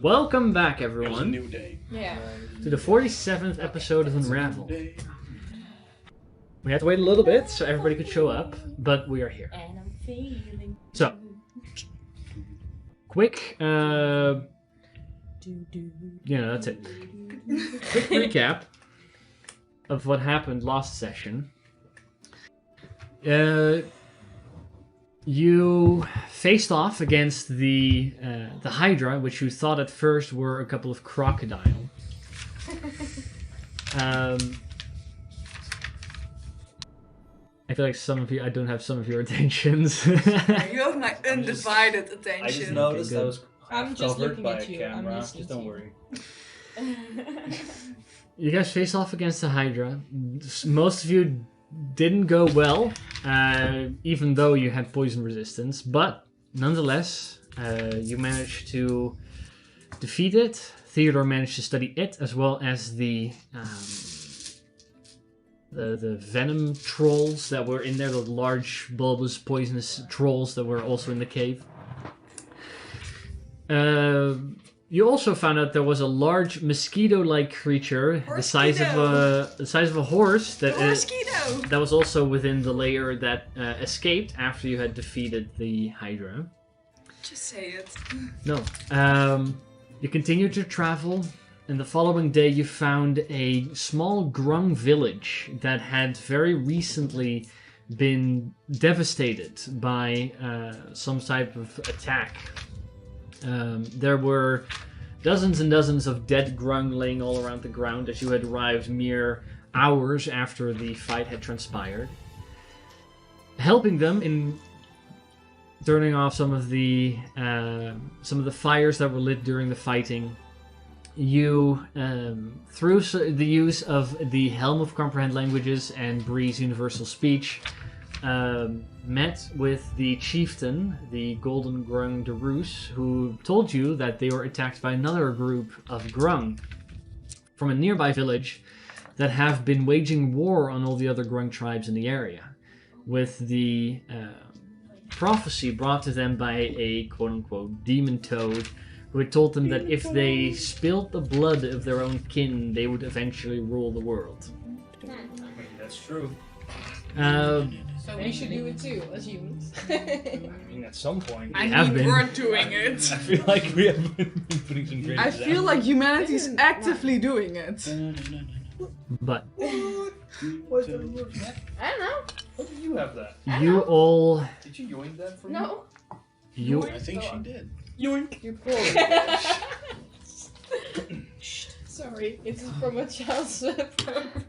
Welcome back, everyone. It's a new day. Yeah. To the 47th episode of Unravel. We had to wait a little bit so everybody could show up, but we are here. And I'm feeling So, quick, that's it. Quick recap of what happened last session. You faced off against the Hydra, which you thought at first were a couple of crocodile. I feel like I don't have some of your attentions. You have my undivided attention. I just noticed I was I'm just covered looking by at a you. camera. I'm listening Just don't to you. worry. You guys faced off against the Hydra. Most of you didn't go well, even though you had poison resistance, but nonetheless, you managed to defeat it. Theodore managed to study it, as well as the venom trolls that were in there, the large, bulbous, poisonous trolls that were also in the cave. You also found out there was a large mosquito-like creature, the size of a horse, that was also within the layer that escaped after you had defeated the Hydra. Just say it. No. You continued to travel, and the following day you found a small grung village that had very recently been devastated by some type of attack. There were dozens and dozens of dead grung laying all around the ground as you had arrived mere hours after the fight had transpired. Helping them in turning off some of the fires that were lit during the fighting, you, through the use of the Helm of Comprehend Languages and Bree's Universal Speech, met with the chieftain, the Golden Grung de Roos, who told you that they were attacked by another group of grung from a nearby village that have been waging war on all the other grung tribes in the area, with the prophecy brought to them by a quote-unquote demon toad who had told them that if they spilled the blood of their own kin, they would eventually rule the world. I mean, that's true. So we should do it too, as humans. I mean, at some point. I have mean, been. we're doing it. I feel like we have been putting some great I feel like humanity is Isn't- actively doing it. But What's the word, Matt? I don't know. How did you have that? you all... Did you join that for me? No. You, I think she did. Yoink. You're poor. Sorry, it's from a child's program.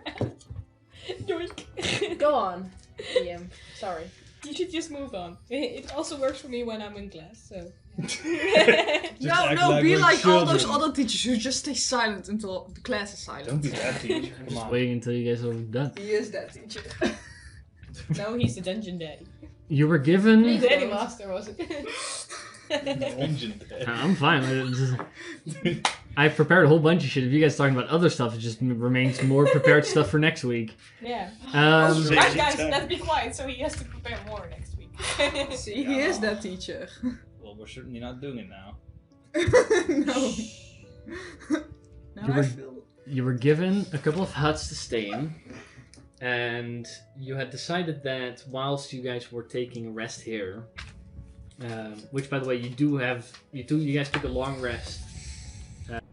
Yoink. Go on, Liam. Sorry. You should just move on. It also works for me when I'm in class, so. No, be like all those other teachers who just stay silent until the class is silent. Don't be that teacher. Come just on. waiting until you guys are done. He is that teacher. No, he's the dungeon daddy. You were given... Daddy master, was it? Dungeon Day. I'm fine. I prepared a whole bunch of shit. If you guys are talking about other stuff, it just remains more prepared stuff for next week. Yeah. Um, Sure. Right, guys, let's be quiet so he has to prepare more next week. See, he is that teacher. Well, we're certainly not doing it now. No. Now You I were- feel... You were given a couple of huts to stay in, and you had decided that whilst you guys were taking a rest here, which by the way you guys took a long rest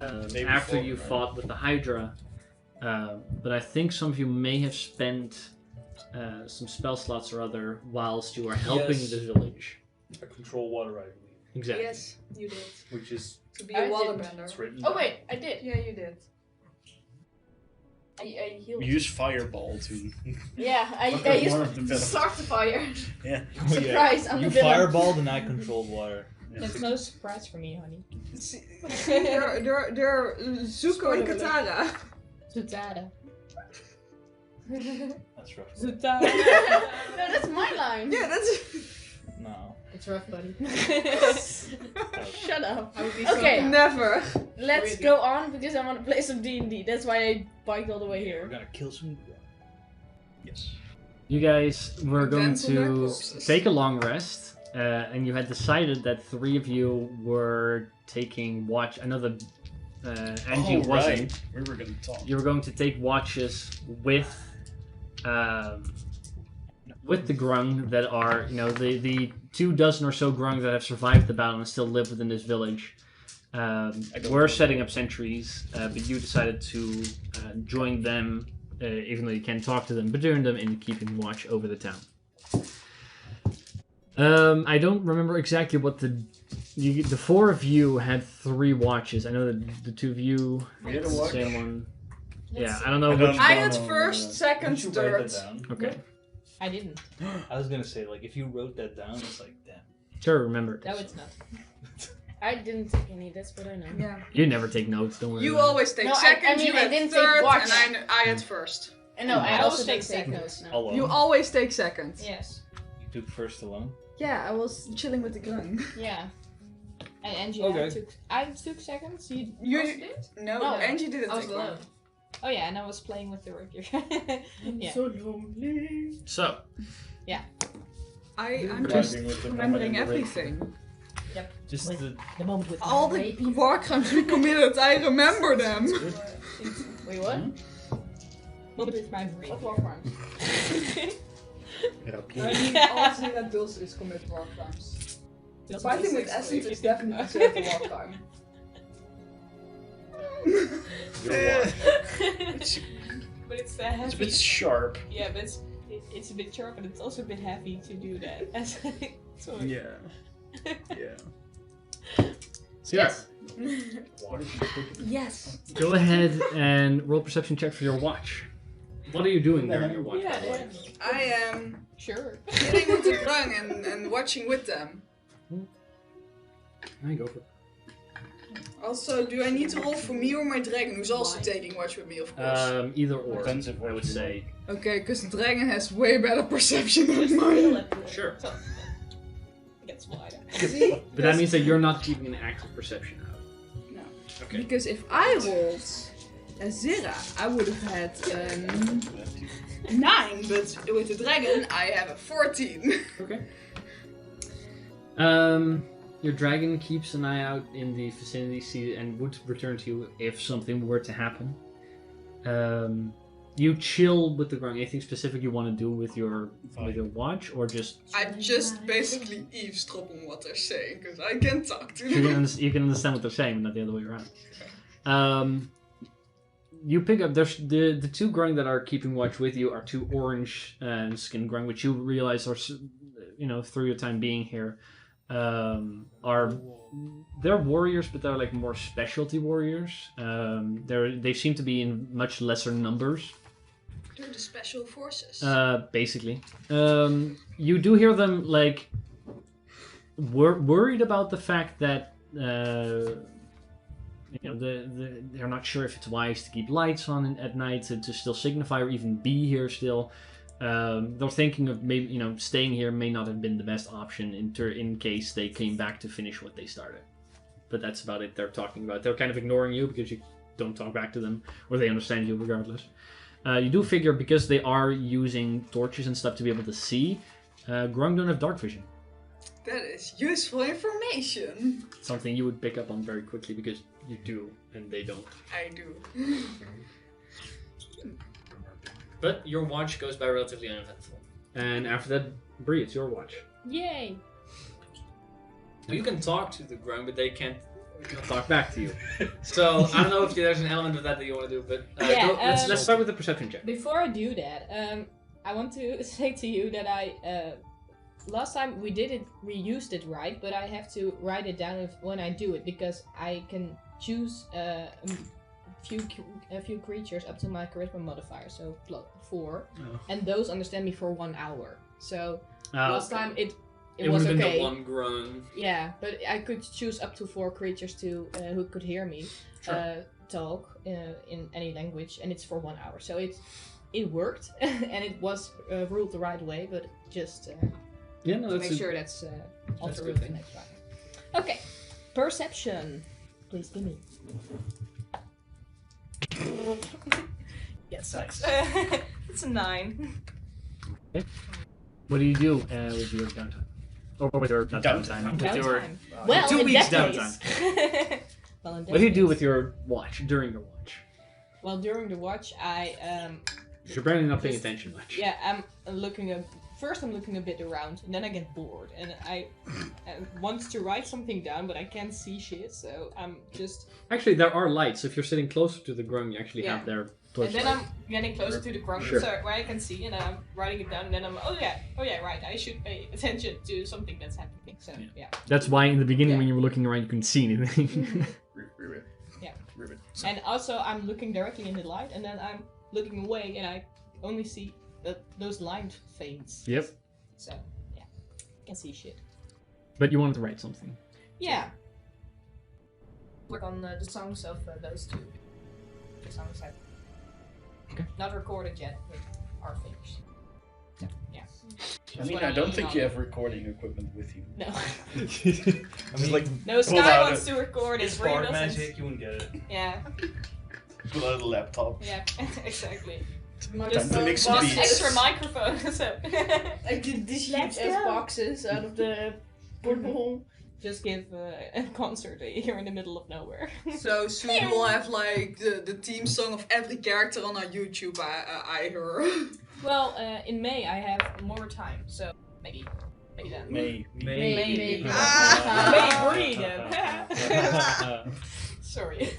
after before, you right? fought with the Hydra, but I think some of you may have spent some spell slots or other whilst you were helping Yes. the village. I control water, I believe. Exactly. Yes, you did. Which is To be I a didn't. waterbender. it's written. Oh wait, I did. Yeah, you did. I healed. We use fireball to. Yeah, I Okay, used more of the villain. start the fire. Yeah. Oh, yeah. Surprise, I'm You the villain. fireballed and I controlled water. That's no surprise for me, honey. See, they're Zuko and Katara. Zutada. That's rough. Zutada. No, that's my line. Yeah, that's. No. It's rough, buddy. Shut up. I would be Okay. Never. Let's Really? go on because I want to play some D&D. That's why I biked all the way We're here. gonna kill some. Yes. You guys were going Dance on their to corpses. take a long rest, and you had decided that 3 of you were taking watch. I know that Angie Oh, wasn't. right. We were going to talk. You were going to take watches with the grung that are, the 24 or so grung that have survived the battle and still live within this village. We're setting up sentries, but you decided to join them, even though you can't talk to them, but join them in keeping watch over the town. I don't remember exactly what the 4 of you had 3 watches. I know that the 2 of you We had a the watch. same one. Let's Yeah, see. I don't know I which. don't- I had no, first, second, Didn't you write third. that down? Okay, I didn't. I was gonna say, like, if you wrote that down, it's like, damn. sure, remember it. No, it's not. I didn't take any, that's what I know. Yeah. You never take notes, don't worry. You about it. always take No, second, I you mean, I had didn't take third, watch. and I had first. No, I I also also take take second. seconds. No. Alone. You always take second. Yes. You took first alone? Yeah, I was chilling with the gun. Yeah. And Angie, Okay. I took seconds. You You- also did? No, No, Angie didn't I was take one. alone. Oh yeah, and I was playing with the rapier. Yeah. So lonely. So, I'm Driving just with the remembering woman in the everything. Just Wait. the... The moment with All the war crimes we committed, I remember them. Wait, what? Hmm? Moment with my rapier. What war crimes? Okay. I mean, everything that does is commit war crimes. Fighting with essence is definitely considered a war crime. Eh, But it's it's a heavy. bit sharp. Yeah, but it's a bit sharp, but it's also a bit heavy to do that. So Yeah. Yeah. Yes. What if you put it? Yes. go ahead and roll perception check for your watch. What are you doing during your watch? by the way? I am Sure. chilling with the drunk and watching with them. I go for it. Also, do I need to roll for me or my dragon, who's also taking watch with me, of course? Either or, Depends if I would say. Okay, because the dragon has way better perception than mine. Sure. So, it gets wider. See? But that means that you're not keeping an active perception out. No. Okay. Because if I rolled a Zira, I would have had 9, but with the dragon, I have a 14. Okay. Your dragon keeps an eye out in the vicinity and would return to you if something were to happen. You chill with the grung. Anything specific you want to do with your watch, or just I just basically eavesdrop on what they're saying, because I can talk to you them. you can understand what they're saying, but not the other way around. You pick up there's the 2 grung that are keeping watch with you are 2 orange skin grung, which you realize are through your time being here. They're warriors, but they're like more specialty warriors. They seem to be in much lesser numbers. They're the special forces. Basically, you do hear them like worried about the fact that they're not sure if it's wise to keep lights on at night to still signify or even be here still. They're thinking of maybe staying here may not have been the best option in case they came back to finish what they started. But that's about it. They're talking about. They're kind of ignoring you because you don't talk back to them, or they understand you regardless. You do figure because they are using torches and stuff to be able to see. Grung don't have dark vision. That is useful information. Something you would pick up on very quickly because you do and they don't. I do. But your watch goes by relatively uneventful. And after that, Bree, it's your watch. Yay! You can talk to the grung, but they can't talk back to you. So I don't know if there's an element of that you want to do, but let's start with the perception check. Before I do that, I want to say to you that last time we used it right, but I have to write it down when I do it because I can choose a few creatures up to my charisma modifier, so +4, and those understand me for 1 hour. So last time it was would have okay. been the one grung. Yeah, but I could choose up to 4 creatures who could hear me talk in any language, and it's for 1 hour. So it worked, and it was ruled the right way, but just make sure that's also ruled the next time. Okay, perception. Please give me. Yeah, sucks. It's a 9. Okay. What do you do with your downtime? Or with your not Downtime. With your, Downtime. Well, 2 in weeks that case. Well, in that what do you do case- with your watch, during your watch? Well, during the watch, You're barely not paying attention much. yeah, I'm looking first I'm looking a bit around, and then I get bored, and I want to write something down, but I can't see shit, so I'm just... Actually, there are lights. If you're sitting closer to the grung, you actually Yeah. have their And torch then light. I'm getting closer to the ground, Sure. so where I can see, and I'm writing it down, and then I'm, oh yeah, right, I should pay attention to something that's happening, so, yeah. That's why in the beginning, Yeah. when you were looking around, you couldn't see anything. Ribbit. Yeah. Ribbit. And also, I'm looking directly in the light, and then I'm looking away, and I only see those lined veins. Yep. So, yeah, can see shit. But you wanted to write something. Yeah. Work on the songs of those two. The songs have not recorded yet, but are finished. So, yeah. I mean, I don't think you have recording equipment with you. No. I mean, like, No, pull Sky out wants to record it's it. Ray fart doesn't. magic, you wouldn't get it. Yeah, pull out a laptop. yeah, exactly. Time Just to mix some box beats. extra microphone, so. Like these huge Let's ass go. boxes out of the porthole. Just give a concert here in the middle of nowhere. So soon we'll have like the theme song of every character on our YouTube. I heard. Well, in May I have more time, so maybe then. Maybe. Ah. May then. Sorry.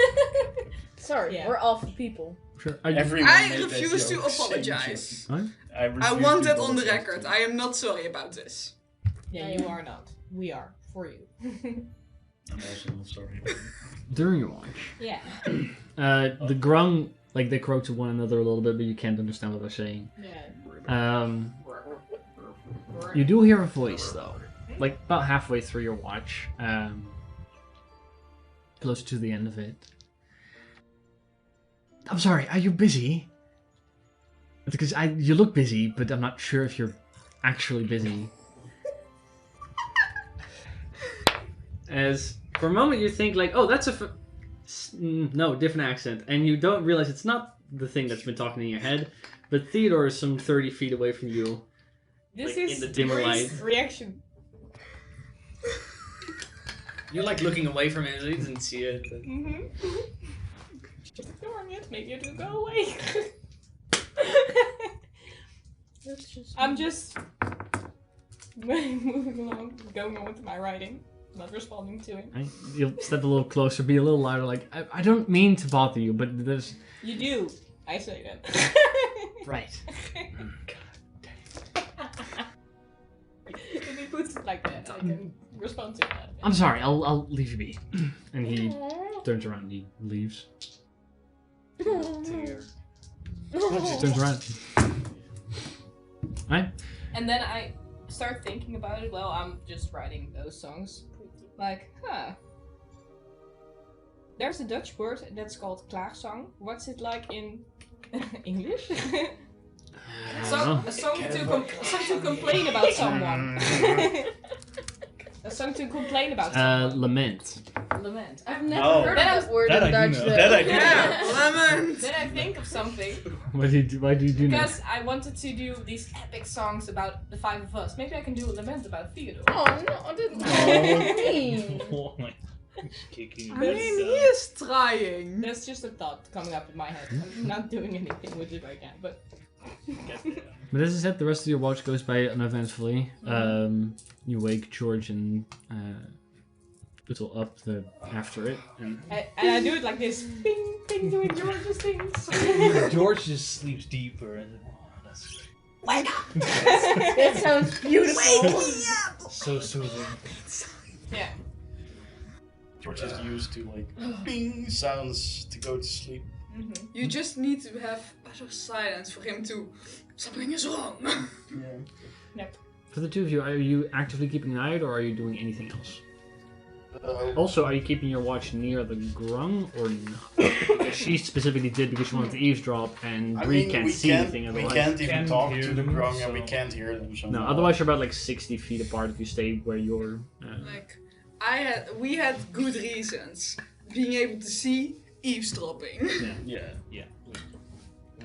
Sorry, Yeah. we're awful people. Sure. Everyone I made that refuse to joke, same apologize. joke. I refuse want to that on the apologize. record. I am not sorry about this. Yeah, you are not. We are for you. I'm also not sorry. During your watch. Yeah. The grung, like, they croak to one another a little bit, but you can't understand what they're saying. Yeah. You do hear a voice, though. Like, about halfway through your watch. Close to the end of it. I'm sorry, are you busy? Because you look busy, but I'm not sure if you're actually busy. As for a moment you think like, oh, that's no, different accent, and you don't realize it's not the thing that's been talking in your head, but Theodore is some 30 feet away from you. This Like, is in the dimmer Grace's light. reaction. You're like looking away from it, so you didn't see it. But... Just ignoring it. Maybe it will go away. I'm just moving along, going on with my writing, not responding to him. You'll step a little closer, be a little louder, like, I don't mean to bother you, but there's... You do, I say then. Right. If he puts it like that, I can respond to that. I'm sorry, I'll leave you be. And he turns around and he leaves. Dear. He turns around. Right? And then I start thinking about it while I'm just writing those songs. Like, there's a Dutch word that's called klaagsang. What's it like in English? A song to complain about someone. A song to complain about someone. Lament. Lament. I've never Oh. heard of that word That in I do Dutch. know. That I do Yeah, lemon. Then I think of something. Why do you do that? Because I wanted to do these epic songs about the five of us. Maybe I can do a lament about Theodore. Oh no, that's mean. Oh my. He's kicking I mean, he is trying. That's just a thought coming up in my head. I'm not doing anything with it right now, but But as I said, the rest of your watch goes by uneventfully. You wake George and little up after it. And I do it like this. Bing, bing, doing George's things. George just sleeps deeper and that's great. Wake up! That sounds beautiful. So soothing. Yeah. George is used to like bing sounds to go to sleep. You just need to have utter silence for him to. Something is wrong. Yeah. for the two of you, are you actively keeping an eye out, or are you doing anything else? Also, are you keeping your watch near the grung or not? Because she specifically did because she wanted to eavesdrop, and Bree can't see anything We otherwise. can't even Can't talk hear to the them, grung and we so- can't hear them. So No, otherwise you're about like 60 feet apart if you stay where you're. Like, we had good reasons. Being able to see, eavesdropping. Yeah. Yeah.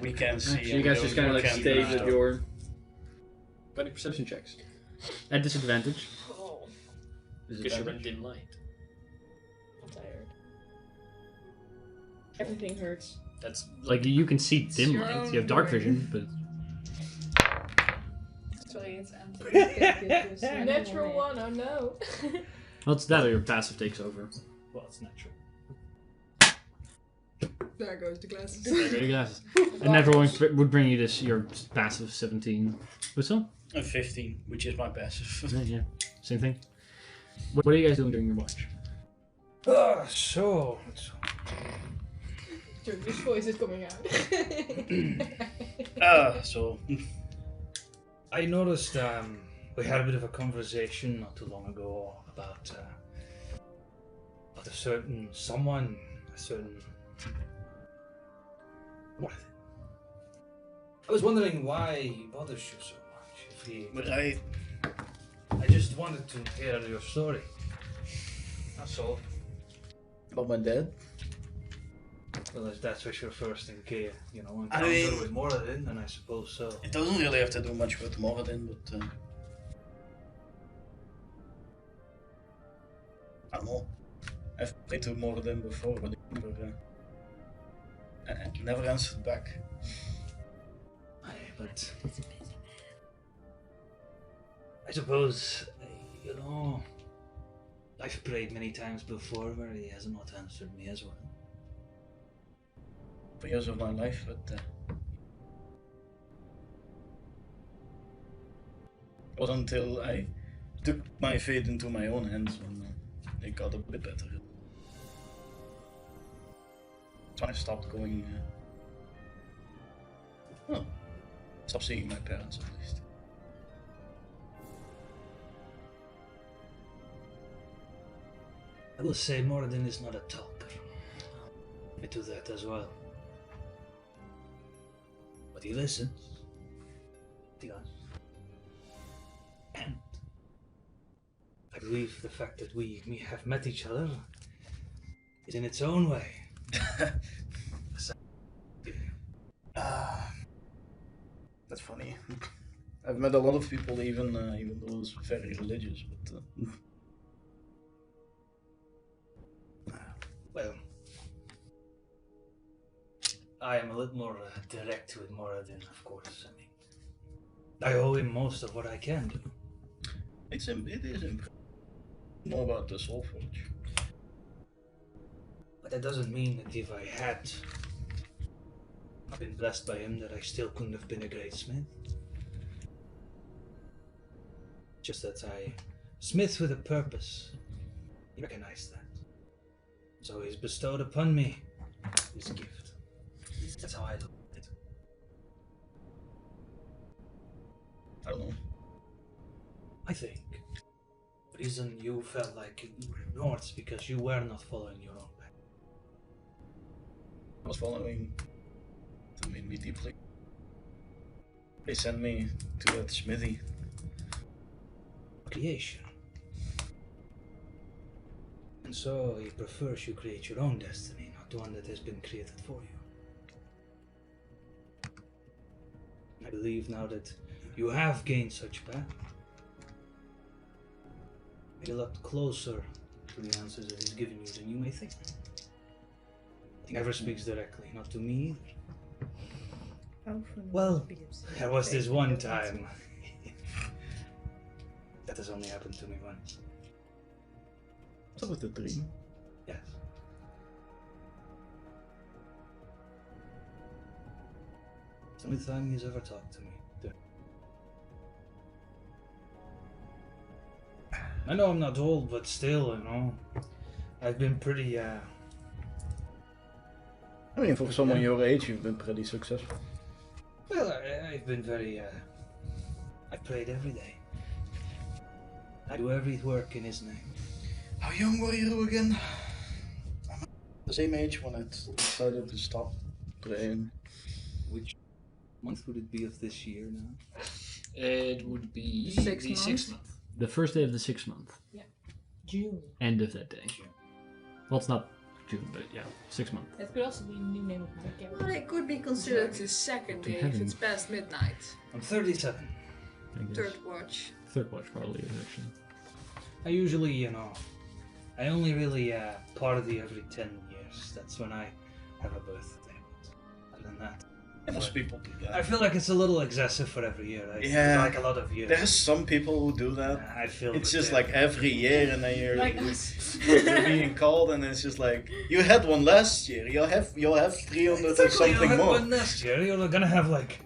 We can't see. So you and guys we just kind of like can't stay eavesdrop. with your. Running perception checks. At disadvantage. Oh. Is it Because you're in damage? dim light. I'm tired. Everything hurts. That's Like you can see dim your light. own You have dark doing. vision, but Sorry, it's empty. Natural one, oh no. well, it's that or your passive takes over. Well, it's natural. There goes the glasses. There go your glasses. A natural one would bring you this your passive 17. What's up? a 15, which is my passive. Yeah, same thing. What are you guys doing during your watch? So This voice is coming out. So I noticed we had a bit of a conversation not too long ago about a certain someone, a certain. What? I was wondering why he bothers you so much. If he, but I just wanted to hear your story. That's all. about my dad. Well, if that's what your first encounter I mean- with Moradin, then I suppose so. It doesn't really have to do much with Moradin, but I don't know. I've played to Moradin before, but he never answered back. But I suppose, I've prayed many times before where he has not answered me as well. For years of my life, but it wasn't until I took my fate into my own hands when it got a bit better. That's when I stopped going. Stop seeing my parents at least. I will say Moradin is not a talker. I do that as well. But he listens. He does. And I believe the fact that we have met each other is in its own way. That's funny. I've met a lot of people, even those very religious, but Well, I am a little more direct with Moradin, of course. I mean, I owe him most of what I can do. it is impressive. More about the Soulforge. But that doesn't mean that if I had been blessed by him, that I still couldn't have been a great smith. Just that I smith with a purpose. He recognized that. So he's bestowed upon me his gift. That's how I look at it. I don't know. I think the reason you felt like you were ignored is because you were not following your own path. I was following. That made me deeply. They sent me to that smithy. Creation. And so he prefers you create your own destiny, not one that has been created for you. I believe now that you have gained such path, you're a lot closer to the answers that he's given you than you may think. He never speaks directly, not to me either. Well, there was this one time. That has only happened to me once. What's up with the dream? Yes. It's the only time he's ever talked to me. I know I'm not old, but still, I've been pretty, I mean, for someone your age, you've been pretty successful. well, I've been very, I prayed every day. I do every work in his name. How young were you again? I'm the same age when I decided to stop praying. Which month would it be of this year now? It would be The 6th month. The first day of the 6th month. June. End of that day. Well, it's not June, but yeah, 6th month. That could also be a new name of my character. Well, it could be considered the second day if it's past midnight. I'm 37. I guess. Third watch. Third watch probably is actually. I usually, I only really party every 10 years. That's when I have a birthday. Other than that, Most people do that. I feel like it's a little excessive for every year. Right? Yeah. It's like a lot of years. There's some people who do that. I feel It's that just they're- like every year, and then you're, Like us. you're being called, and it's just like you had one last year. You'll have 300 and something You'll more. have one next year. You're gonna have like.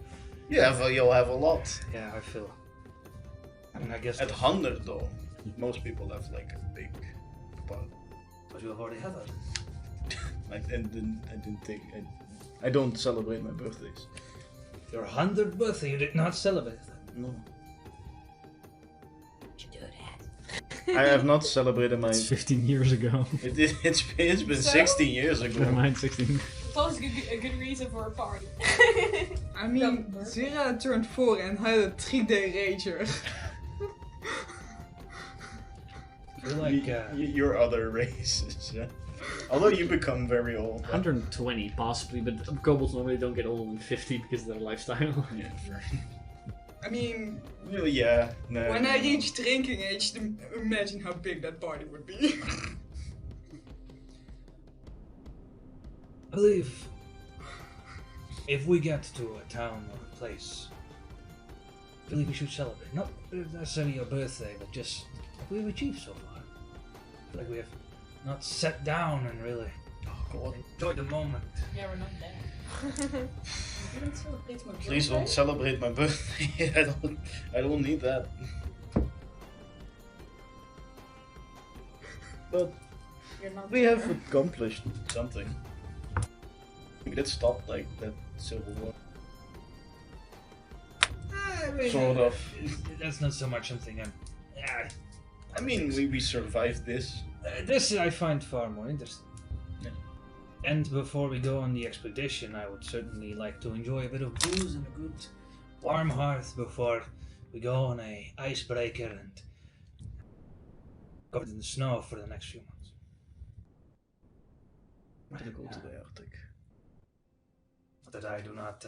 You'll have a lot. Yeah, I feel. I mean, I guess. At 100 though, most people have like a big part. But you have already had that. I didn't think. I don't celebrate my birthdays. Your 100th birthday, you did not celebrate that. No. You do that. I have not celebrated my. It's 15 years ago. It's been So? 16 years Never ago. mind, 16. It's always a good reason for a party. I mean, Zira turned 4 and had a 3-day rager. I feel like. Your other races, yeah. Although you become very old. 120 possibly, but kobolds normally don't get older than 50 because of their lifestyle. Yeah, fair. I mean, Really, yeah. No, when I reach drinking age, imagine how big that party would be. I believe if we get to a town or a place, I believe we should celebrate. Not necessarily your birthday, but just what we've achieved so far. I feel like we have not sat down and really Oh god. enjoyed the moment. Yeah, we're not there. Please don't celebrate my birthday. I don't need that. But You're not we there. have accomplished something. We did stop like that civil war. Sort of. That's not so much something I'm. I mean, we survived this. This I find far more interesting. Yeah. And before we go on the expedition, I would certainly like to enjoy a bit of booze and a good warm hearth before we go on a icebreaker and covered in the snow for the next few months. I'm gonna go to the Arctic. That I do not.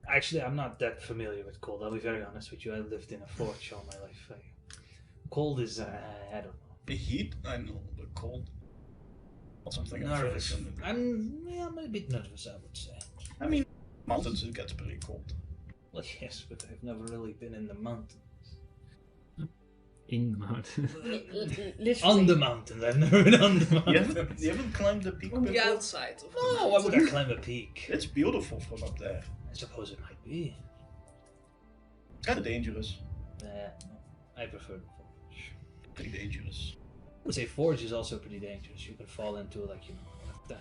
Actually, I'm not that familiar with cold. I'll be very honest with you. I lived in a forge all my life. Cold is, I don't know. The heat, I know, the cold. Not something I'm Nervous. very familiar. I'm a bit nervous, I would say. I mean, mountains it gets pretty cold. Well, yes, but I've never really been in the mountains. In the mountain. On the mountains, I've never been on the mountains. You haven't climbed the peak On the before? outside of the No, why mountain. would I climb a peak? It's beautiful from up there. I suppose it might be. It's kind of dangerous. No, I prefer the forge. Pretty dangerous. I would say forge is also pretty dangerous. You can fall into like that.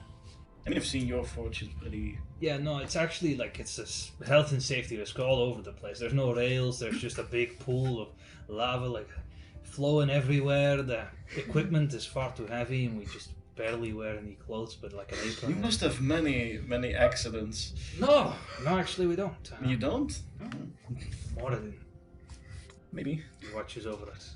I mean, I've seen your forge is pretty. Yeah, no, it's actually like it's a health and safety risk all over the place. There's no rails. There's just a big pool of lava like flowing everywhere. The equipment is far too heavy, and we just barely wear any clothes, but like an apron. You must have many accidents. No, actually we don't. You don't? More than Maybe. he watches over us.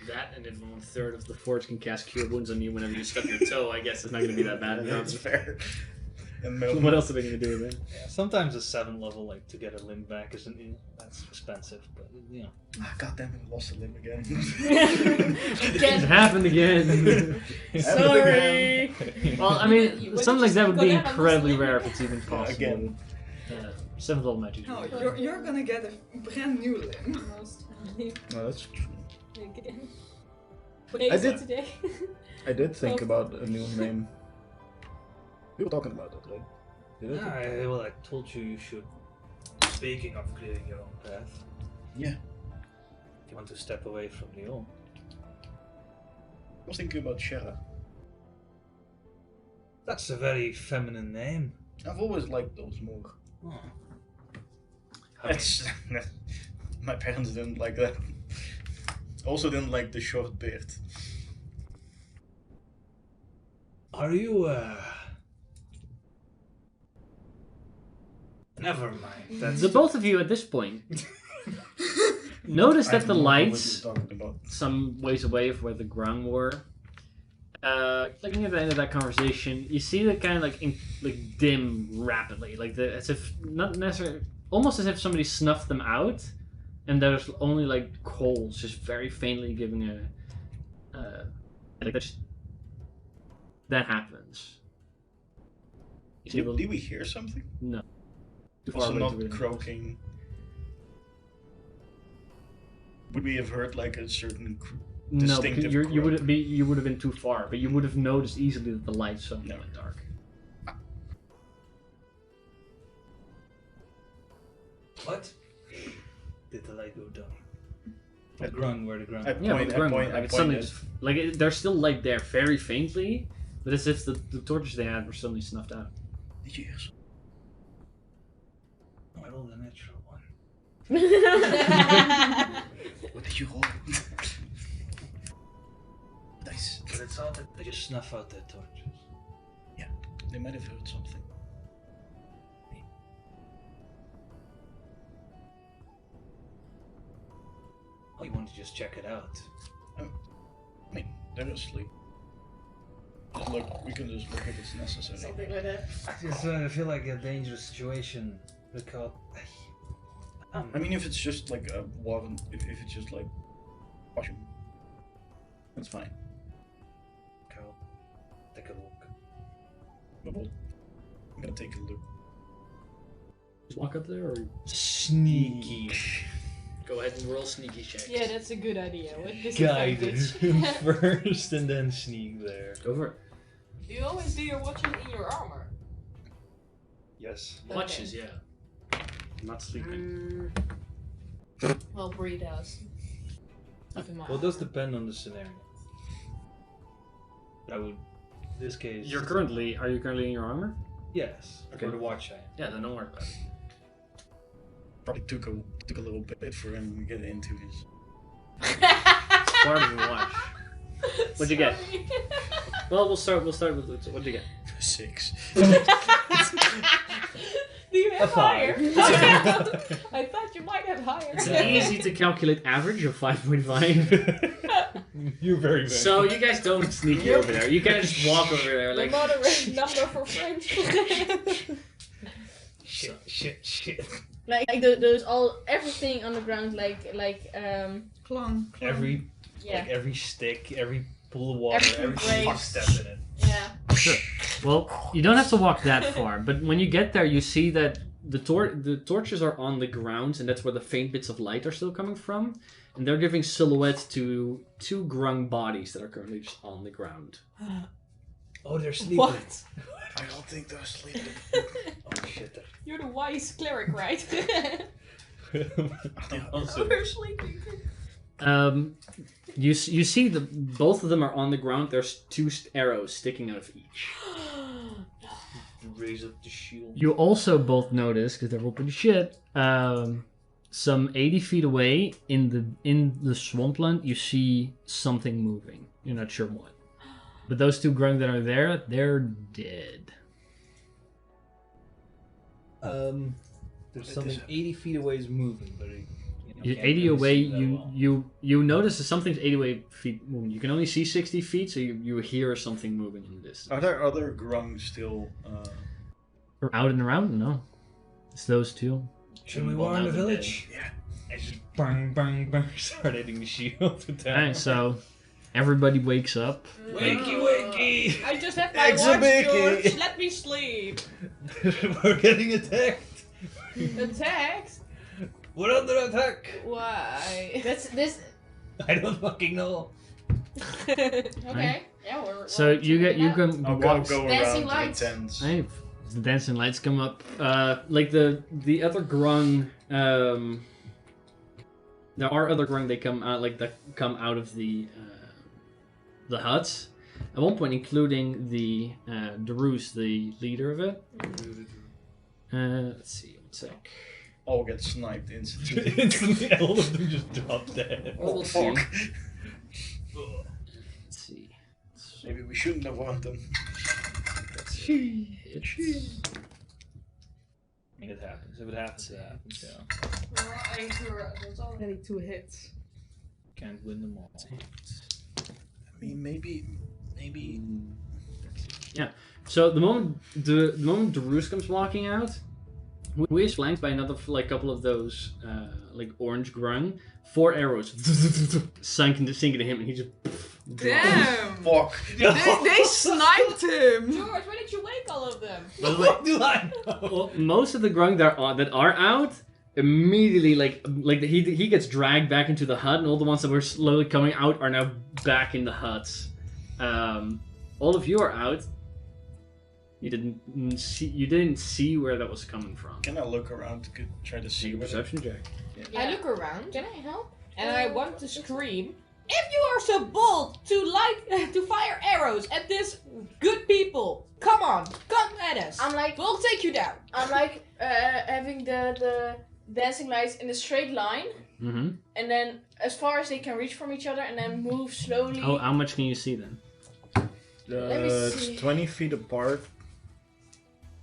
That and then 1/3 of the forge can cast cure wounds on you whenever you stub your toe. I guess it's not going to be that bad. That's fair. And What else are they going to do with it? Yeah, sometimes a 7 level like to get a limb back isn't that's expensive, but you know. Ah, God damn it! I lost a limb again. It happened again. Sorry. Well, I mean, something like that would be incredibly rare if it's even possible. Again. 7th level magic. No, you're gonna get a brand new limb. Most No, that's true. again. I did- today. I did think about a new name. We were talking about that, right? Did I? Well, I told you should. Speaking of creating your own path, Yeah. if you want to step away from the old. I was thinking about Shera. That's a very feminine name. I've always liked those more. Oh. It's, my parents didn't like that. Also didn't like the short beard. Are you, Never mind. That's The both of you at this point notice I that have the no idea what lights, you're talking about. some ways away of where the grung were, looking at the end of that conversation, you see that kind of like dim rapidly, like as if not necessarily, almost as if somebody snuffed them out, and there's only like coals, just very faintly giving a like that happens. Did we hear something? No. Too far Also away to not really croaking. Would we have heard like a certain No, distinctive because you croak? would have been too far, but you would have noticed easily that the lights suddenly went dark. What? Did the light go down? A grung where the grung. I Yeah, point, but I grung, point, like I it's suddenly pointed. just, like there's still light there, very faintly, but as if the torches they had were suddenly snuffed out. Yes. I rolled a natural one. What did you roll? Nice. But it's all that they just snuff out their torches. They might have heard something. Oh, you want to just check it out? I mean, they're asleep. Just look, we can just look if it's necessary. Something like that. I just feel like a dangerous situation because. I mean, if it's just like a warrant, if it's just like washing, that's fine. Carl, take a look. But I'm gonna take a look. Just walk up there, or Sneaky. go ahead and roll sneaky checks. Yeah, that's a good idea. With Guide disadvantage. first and then sneak there. Go for it. You always do your watching in your armor. Yes. Watches, yeah. I'm not sleeping. Well, Bree does. Keep in mind. Well, it does depend on the scenario. I would, in this case. Are you currently in your armor? Yes. Okay. For the watch I am. Yeah, then don't worry about it. Probably took a little bit for him to get into his. Part of the watch. What'd you get? Sorry. Well, we'll start with what'd you get? 6. Do you have A 5. higher? I thought you might have higher. It's easy to calculate average of 5.5. You're very So you guys don't sneak over there. You kind of just walk over there, The like. moderate number for French. Shit. Like there's everything on the ground Clunk. Every yeah. like every stick, every pool of water, Every every fuck breaks. step in it. Yeah. Sure. Well, you don't have to walk that far, but when you get there, you see that the torches are on the ground, and that's where the faint bits of light are still coming from, and they're giving silhouette to 2 grung bodies that are currently just on the ground. Oh, they're sleeping. What? I don't think they're sleeping. Oh shit. You're the wise cleric, right? Also, We're sleeping. You see both of them are on the ground. There's 2 arrows sticking out of each. raise up the shield. You also both notice, because they're all pretty shit, some 80 feet away in the swampland, you see something moving. You're not sure what. But those 2 grung that are there, they're dead. There's something 80 feet away is moving, but You're can't 80 really away, see that well. you notice that something's 80 feet moving. You can only see 60 feet, so you hear something moving in the distance. Are there other grung still? Or out and around? No. It's those 2. Should we Well, warn now the uh, they're village? Yeah. I just bang, bang, bang, start hitting the shield down. Alright, so everybody wakes up. Wakey, wakey! I just have my watch, Exhibiki. George. Let me sleep. We're getting attacked! Attacked? We're under attack! Why? This. I don't fucking know. Okay. Yeah, we're. So you can I'll walk. go Dancing around to the lights. tents. Hey, the dancing lights come up. Like the other grung. There are other grung. They come out that come out of the huts. At one point, including the Darus, the leader of it. Let's see. One sec. All get sniped instantly. Instantly, all of them just drop dead. Well, we'll see. Fuck. Let's see. Maybe we shouldn't have warned them. I mean, it happens. If it happens, it happens. Yeah. There's already 2 hits. Can't win them all. I mean, maybe. So the moment Darus comes walking out, who is flanked by another like couple of those like orange grung. 4 arrows sink into him, and he just. Damn! Fuck. They sniped him! George, why did you wake all of them? By the way, What do I know? well, most of the grung that are out immediately like he gets dragged back into the hut, and all the ones that were slowly coming out are now back in the huts. All of you are out. You didn't see where that was coming from. Can I look around to try to see Make a where perception check. Yeah. I look around. Can I help? And I want to scream. If you are so bold to fire arrows at this good people, come on, come at us. I'm like, we'll take you down. I'm like having the dancing lights in a straight line, Mm-hmm. and then as far as they can reach from each other, and then move slowly. How much can you see then? Let me see. It's 20 feet apart.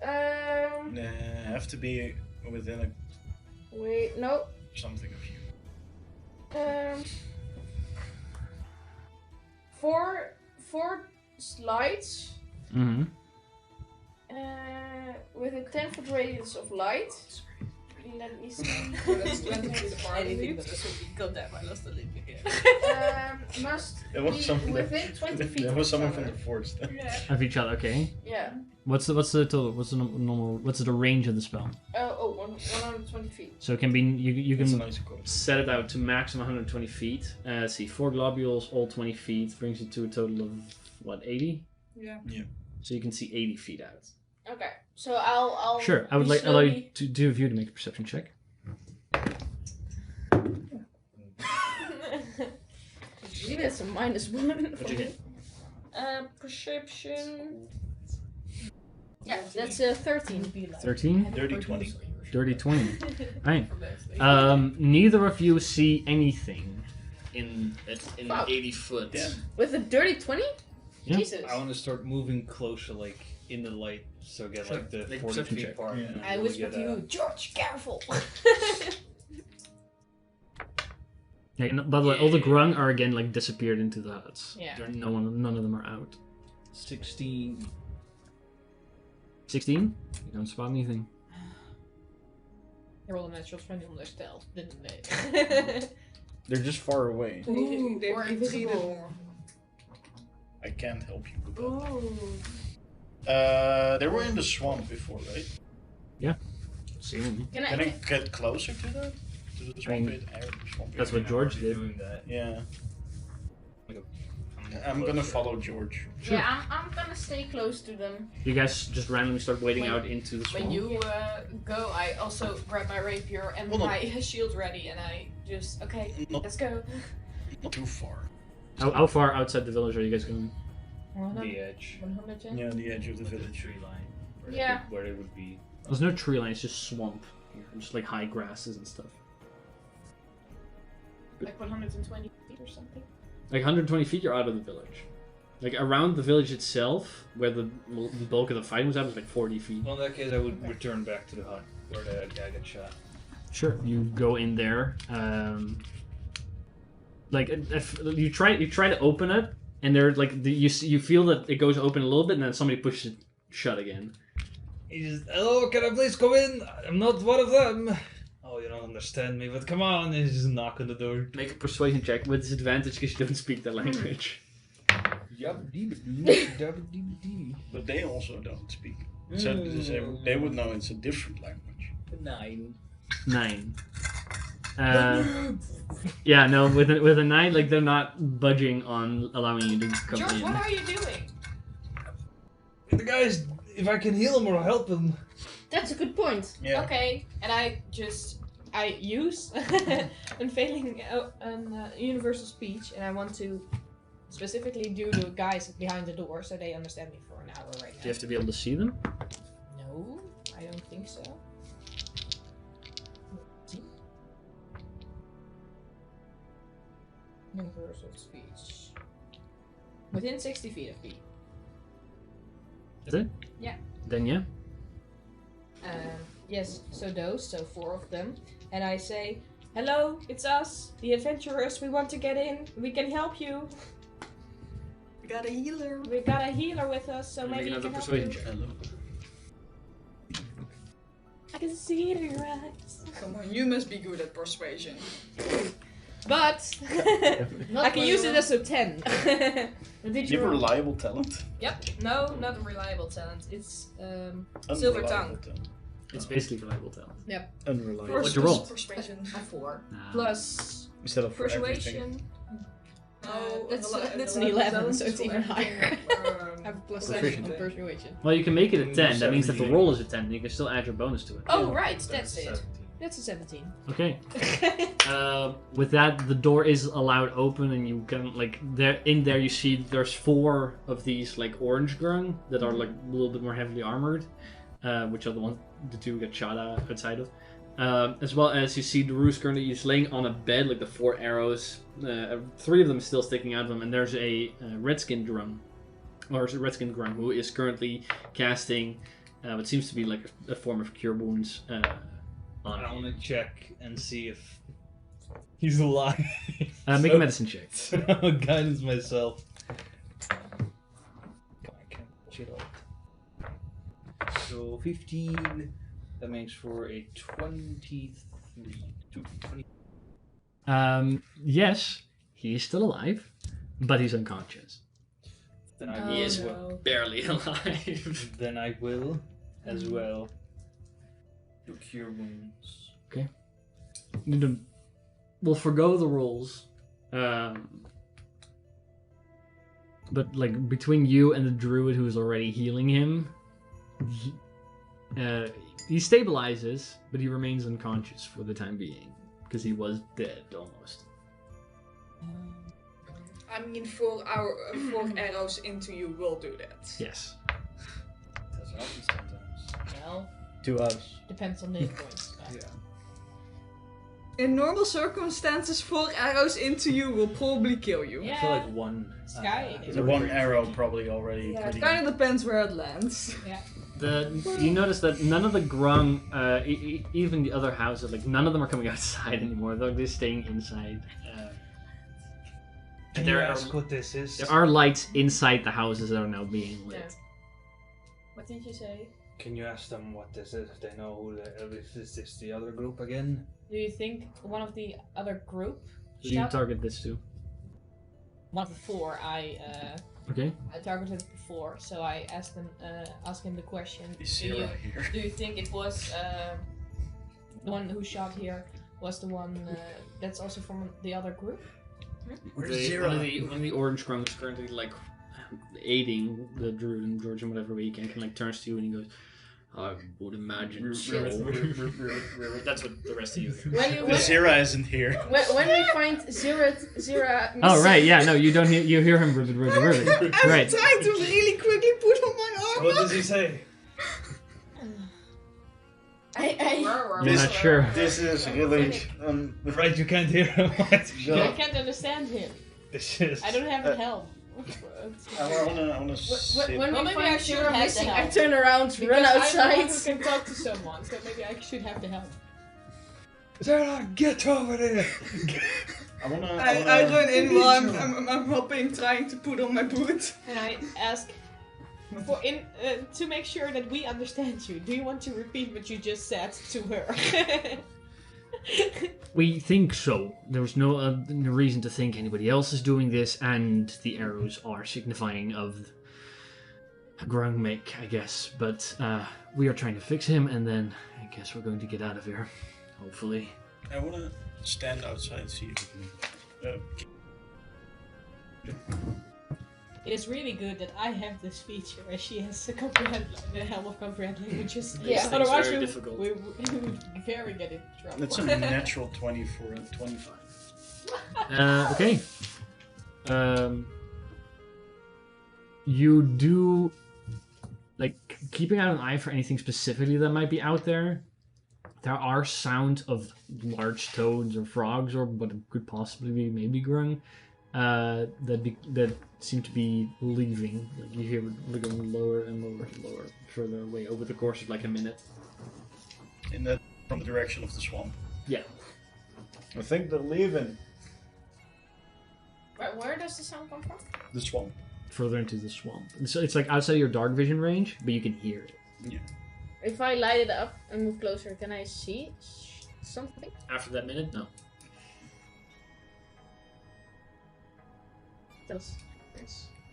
Um. Have to be within Wait, no. something of you. Four slides. Mm-hmm. With a 10-foot radius of light. Let me see. That's 20 feet apart. Anything that this will be goddamn, I lost a limb again. Must There was be someone within 20 feet. There of was each someone other. from the forest. Of each other, okay. Yeah. What's the total? What's the normal? What's the range of the spell? 120 feet. So it can be you It's a can nice quote. set it out to maximum 120 feet. Let's see, 4 globules, all 20 feet, brings you to a total of what, 80? Yeah. So you can see 80 feet out. Okay. So I'll. Sure, I would be allow you slowly- to do of you to make a perception check. Maybe that's a -1. What'd you get? Perception. Yeah, that's a 13. 13? Dirty 20. Dirty 20. Right. Neither of you see anything in Fuck. 80 foot. Yeah. With a dirty 20? Yeah. Jesus. I want to start moving closer, like in the light, so get like the Make a 40 perception feet check. apart. Yeah. and I really whisper get, to you, George, careful. Yeah, and by the way, all the grung are again like disappeared into the huts. Yeah. None of them are out. 16. 16? You don't spot anything. They rolled a natural 20 on their stealth, didn't they? They're just far away. Ooh, They've or been invisible. treated. I can't help you with that. Ooh. They were in the swamp before, right? See them. Can Can I I? get closer to that? To the swamp mean, pit? Swamp pit? That's what George did. Doing that. Yeah. Like I'm gonna follow George. Sure. Yeah, I'm gonna stay close to them. You guys just randomly start wading When- out into the swamp. When you go, I also grab my rapier and Hold on. my shield ready, and I just, okay, Not, let's go. not too far. How far outside the village are you guys going? the edge. 100, yeah? Yeah, the edge of the Like the village. tree line. Yeah. Where it would be. There's no tree line, it's just swamp here. Just like high grasses and stuff. Like 120 feet or something. Like 120 feet, you're out of the village. Like around the village itself, where the bulk of the fighting was at, was like 40 feet. Well, in that case, I would return back to the hut where the guy got shot. Sure. You go in there. Like if you try to open it, and there like you feel that it goes open a little bit, and then somebody pushes it shut again. He just, hello, can I please come in? I'm not one of them. Oh, you don't understand me, but come on. He just knock on the door. Make a persuasion check with disadvantage because you don't speak the language. But they also don't speak. So they would know it's a different language. 9. 9. Yeah, no. With a 9, like they're not budging on allowing you to come George, in. what are you doing? The guys, if I can heal him or help him. That's a good point. Yeah. Okay, and I use unveiling universal speech, and I want to specifically do the guys behind the door so they understand me for an hour right now. Do you have to be able to see them? No, I don't think so. Universal speech. Within 60 feet of me. Is it? Yeah. Then yeah. Yes, so 4 of them. And I say, hello, it's us, the adventurers. We want to get in. We can help you. We got a healer. We got a healer with us, so Make maybe you another can help persuasion you. check. Hello. I can see it in your eyes. Come on, you must be good at persuasion. But I can use it as a 10. Did You you have a roll? reliable talent. Yep. No, not a reliable talent. It's Silver Unreliable tongue. talent. It's basically reliable talent. Unreliable. What'd you roll? Persuasion. a 4. Nah. Plus Instead of for everything. persuasion. Oh, That's an 11, so it's even higher. I have plus 7 Proficient. on persuasion. Well, you can make it a 10. That means that the 17. roll is a 10. You can still add your bonus to it. Oh, right, that's it. That's a 17. Okay. With that, the door is allowed open, and you can like there. In there, you see there's 4 of these like orange grung that are like a little bit more heavily armored, which are the 2 get shot outside of. As well as you see Daru's currently he's laying on a bed, like the 4 arrows, 3 of them still sticking out of him, and there's a redskin grung, or a redskin grung who is currently casting what seems to be like a form of cure wounds. On I want to check and see if he's alive. Make a medicine check. So I'll guidance myself. Come on, I can't shit out. So 15. That makes for a 23. 20. Yes, he is still alive, but he's unconscious. Then I Oh, will. He is no. barely alive. Then I will, as well, do cure wounds. We'll forgo the rules. But like between you and the druid who's already healing him, he stabilizes, but he remains unconscious for the time being because he was dead almost. I mean, 4 arrows into you will do that. Yes. That happens sometimes. Well, To us. depends on the hit points. Yeah. In normal circumstances, 4 arrows into you will probably kill you. Yeah. I feel like one. Sky is The one arrow probably already Yeah, pretty. it kind of depends where it lands. You notice that none of the grung, even the other houses, like none of them are coming outside anymore. They're staying inside. Can you ask what this is? There are lights inside the houses that are now being lit. Yeah. What did you say? Can you ask them what this is? If they know who is this the other group again? Do you think one of the other group? Who do you target this to? One of the 4 Okay. I targeted before, so I asked him the question. Is Do you, Zira here? do you think it was the one who shot here was the one that's also from the other group? Where's One Zira? of the orange grungs is currently like aiding the druid and George in whatever way he can. Like turns to you and he goes, "I would imagine so." That's what the rest of you hear. The Zira isn't here. When we find Zira Oh right, yeah, no, you don't hear. You hear him ribbit. I'm Right. trying to really quickly put on my armor. What does he say? You're not sure. This is really. Right, you can't hear him. I can't understand him. This is. I don't have the help. I wanna sit. When Well, we maybe find I should Zira have missing, the I help. turn around, Because run I'm the one outside. who can talk to someone, so maybe I should have the help. Sarah, get over there! I run in while I'm helping, trying to put on my boot. And I ask to make sure that we understand you. Do you want to repeat what you just said to her? We think so. There's no reason to think anybody else is doing this, and the arrows are signifying of a grung make, I guess. But we are trying to fix him, and then I guess we're going to get out of here. Hopefully. I wanna stand outside and see if we can. It is really good that I have this feature, as she has the helm of comprehend languages. Yeah. Otherwise, very we difficult. would very get in trouble. That's a natural 20 for a 25. Okay. You do like keeping out an eye for anything specifically that might be out there. There are sounds of large toads or frogs or what could possibly be maybe grung that seem to be leaving. Like you hear it going lower and lower and lower, further away over the course of like a minute. From the direction of the swamp. Yeah. I think they're leaving Where does the sound come from? the swamp. Further into the swamp. So it's like outside your dark vision range, but you can hear it. Yeah. If I light it up and move closer, can I see something? After that minute, no. That's...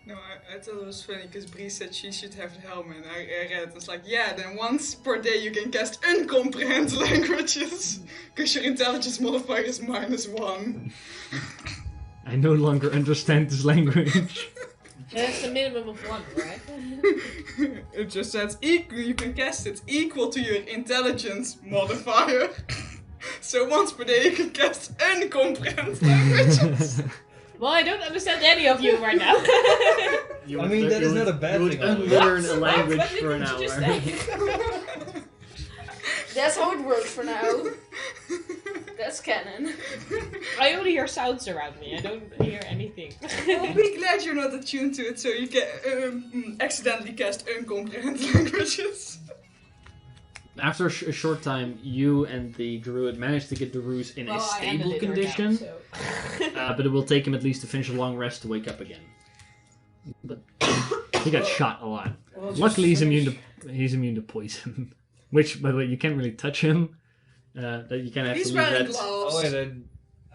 No, I thought it was funny because Bree said she should have the helmet. And I read it was like, yeah, then once per day you can cast uncomprehend languages because your intelligence modifier is -1. I no longer understand this language. That's a minimum of 1, right? It just says equal. You can cast it equal to your intelligence modifier. So once per day you can cast uncomprehend languages. Well, I don't understand any of you right now. I mean, that is not a bad you would thing. unlearn a language What for an did you just hour. say? That's how it works for now. That's canon. I only hear sounds around me. I don't hear anything. Well, be glad you're not attuned to it, so you can accidentally cast uncomprehend languages. After a short time, you and the druid manage to get the ruse in a stable condition. But it will take him at least to finish a long rest to wake up again. But he got shot a lot. Luckily, he's immune to poison. Which, by the way, you can't really touch him. That you kind of have He's to leave wearing that. gloves. Oh wait,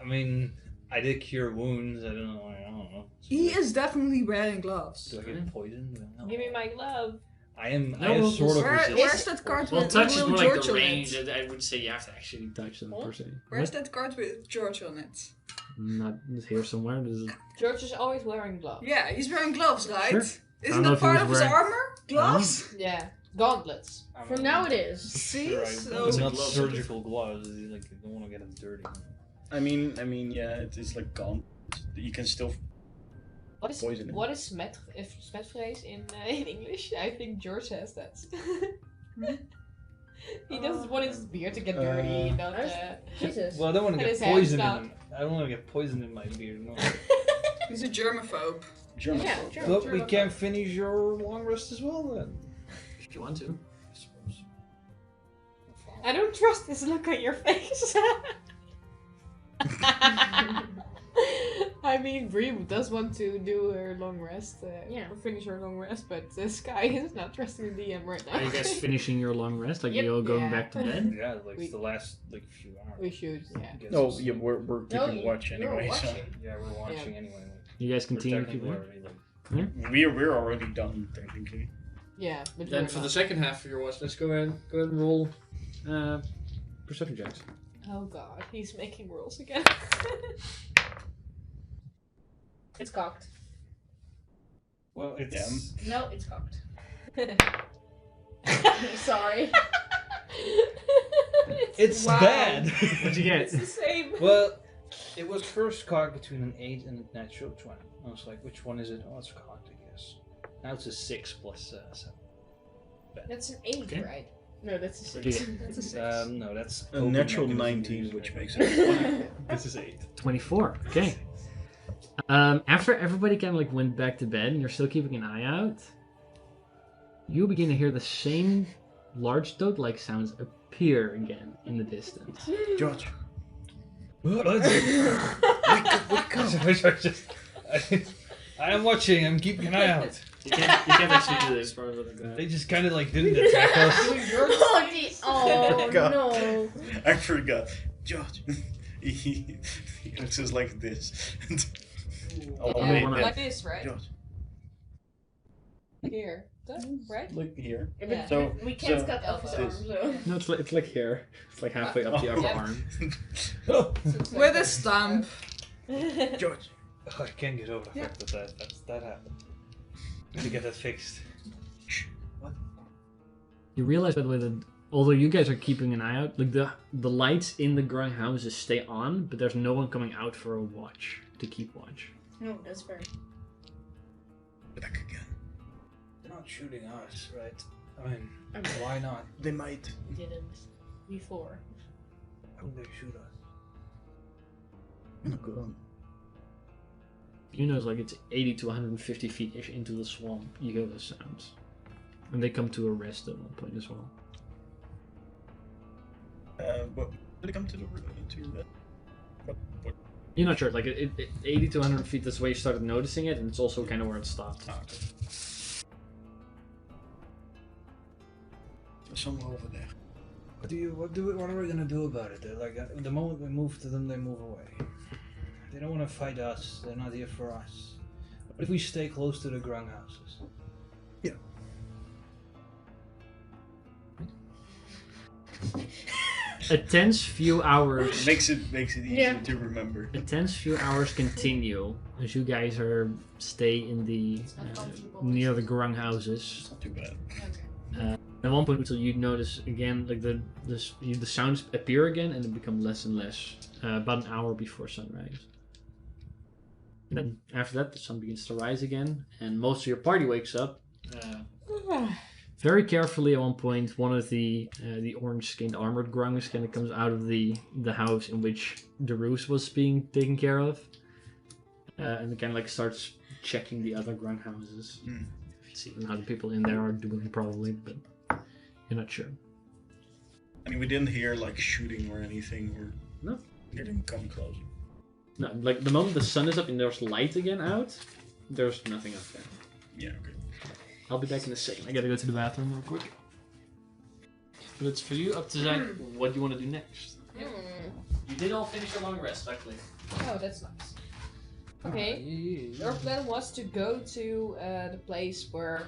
I mean, I did cure wounds. I don't know. He is definitely wearing gloves. Do I get poisoned? I don't know. Give me my glove. I am No, sort of Where's resistant. that card Well, with touch is little more like George the on range. it? I would say you have to actually touch them per se. Where's that card with George on it? Not here somewhere. This is... George is always wearing gloves. Yeah, he's wearing gloves, right? Sure. Isn't know that if he part was of his wearing- armor? Gloves? Yeah. Gauntlets. I For mean, now it is. See? Sure, So- it's not Gloves. surgical gloves. Like, you don't want to get them dirty. I mean, yeah, it is like gone. You can still poison him. What is smetvrees in English? I think George has that. He doesn't want his beard to get dirty. Not, Jesus. Well, I don't want to And get his hand's poison not. in. I don't want to get poison in my beard. No. He's a germaphobe. German. Yeah, folk. sure. But we can finish your long rest as well then. If you want to. I suppose. I don't trust this look on your face. I mean, Bree does want to do her long rest, or finish her long rest, but this guy is not trusting the DM right now. Are you guys finishing your long rest? Like Yep. you all going Yeah. back to bed? Yeah, like We- it's the last few hours. We should, yeah. I guess No, it's- yeah, we're keeping watch you're anyway. So watching. Yeah, we're watching anyway. Like, You guys we're continue to keep technically working? already, like, we're already done technically. Yeah, but Then we're for the not. second half of your watch, let's go ahead and roll perception checks. Oh god, he's making rules again. It's cocked. well, it's No, it's cocked. Sorry. it's Wow. bad. What'd you get? It's the same. Well, it was first cocked between an 8 and a natural 20. I was like, which one is it? Oh, it's cocked, I guess. Now it's a 6 plus 7. That's an 8, Okay. right? No, that's a What'd you 6. get? That's a 6. No, that's A open natural mechanism 19, reason. which makes it. This is 8. 24. Okay. After everybody kind of like went back to bed and you're still keeping an eye out, you begin to hear the same large toad-like sounds appear again in the distance. George. I am watching. I'm keeping an eye out. You can't actually do this. They just kind of like didn't attack us. Oh, God. no. I forgot. George. he looks just like this. Oh, Yeah, wait, one yeah. Like this, right? George, Here. That, right? look here. Yeah. So, We can't so- cut off his this. arm, so. No, it's like here. It's like halfway up the upper Yeah. arm. With a stamp. George. Oh, I can't get over the fact that happened. Need to get that fixed. You realize, by the way, that although you guys are keeping an eye out, like the lights in the growing houses stay on, but there's no one coming out for a watch to keep watch. No, that's fair. Back again. They're not shooting us, right? I mean, why not? They might. Didn't before. Why would they shoot us? Oh, God. You know, it's like it's 80 to 150 feet ish into the swamp. You hear those sounds, and they come to a rest at one point as well. But did it come to the what? You're not sure. Like 80 to 100 feet. That's where you started noticing it, and it's also kind of where it stopped. Ah, okay. There's someone over there. What are we gonna do about it? They're like, the moment we move to them, they move away. They don't want to fight us. They're not here for us. What if we stay close to the grung houses? Yeah. A tense few hours. Makes it easier to remember. A tense few hours continue as you guys stay in the near the grung houses. Not too bad. At one point, until you notice again, like the sounds appear again and they become less and less. About an hour before sunrise. And then after that, the sun begins to rise again, and most of your party wakes up. Very carefully, at one point, one of the orange-skinned armored grungs kind of comes out of the house in which the roost was being taken care of, and kind of like starts checking the other grung houses, seeing how the people in there are doing, probably, but you're not sure. I mean, we didn't hear like shooting or anything, or No. They didn't come closer. No, like the moment the sun is up and there's light again out, there's nothing up there. Yeah, okay. I'll be back in a second. I gotta go to the bathroom real quick. But it's for you up to Zach. What do you want to do next? You did all finish your long rest, luckily. Oh, that's nice. Okay, our plan was to go to the place where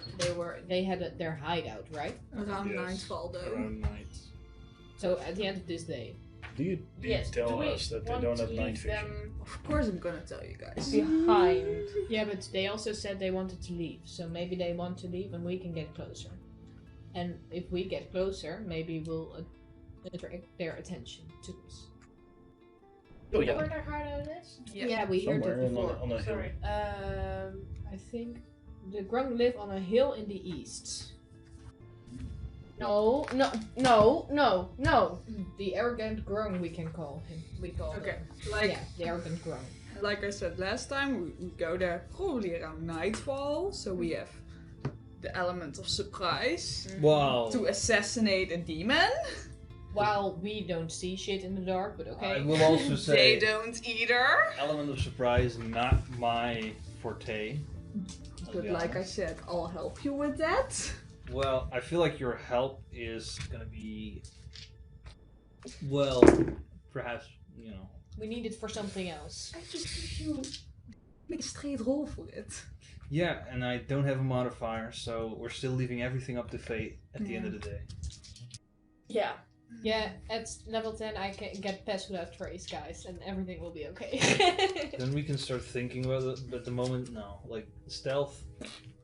they had their hideout, right? Around nightfall though. Around night. So at the end of this day. Do you tell us that they don't have night vision? Of course I'm gonna tell you guys. Behind. Yeah, but they also said they wanted to leave, so maybe they want to leave and we can get closer. And if we get closer, maybe we'll attract their attention to us. Oh Where yeah. their hideout is? Yeah, we heard Somewhere it before. on a hill. Sorry. I think the grung live on a hill in the east. No. The arrogant grung, we can call him. We call Okay, him. like Yeah, the arrogant grung. like I said last time, we go there probably around nightfall, so we have the element of surprise Wow. to assassinate a demon. While we don't see shit in the dark, but okay. I will also They say, don't either. element of surprise, not my forte. I'll But be like I honest. said, I'll help you with that. Well, I feel like your help is gonna be, well, perhaps, you know. We need it for something else. I just give you make a straight roll for it. Yeah, and I don't have a modifier, so we're still leaving everything up to fate at the end of the day. Yeah. Yeah, at level 10 I can get past without trace, guys, and everything will be okay. Then we can start thinking about it, but at the moment, no. Like, stealth,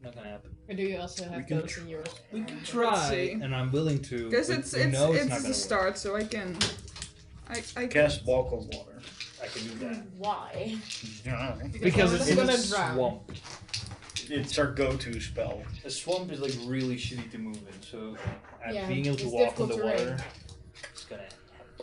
not gonna happen. Or do you also have those in yours? We can Let's try, see. and I'm willing to. Because but it's we know it's not a gonna start, so I can. I Cast walk on water. work. I can do that. Why? Yeah. Because it's it's in gonna a drown. swamp. It's our go-to spell. A swamp is like really shitty to move in, so Yeah, being able to it's walk on difficult the terrain. water, it's gonna happen.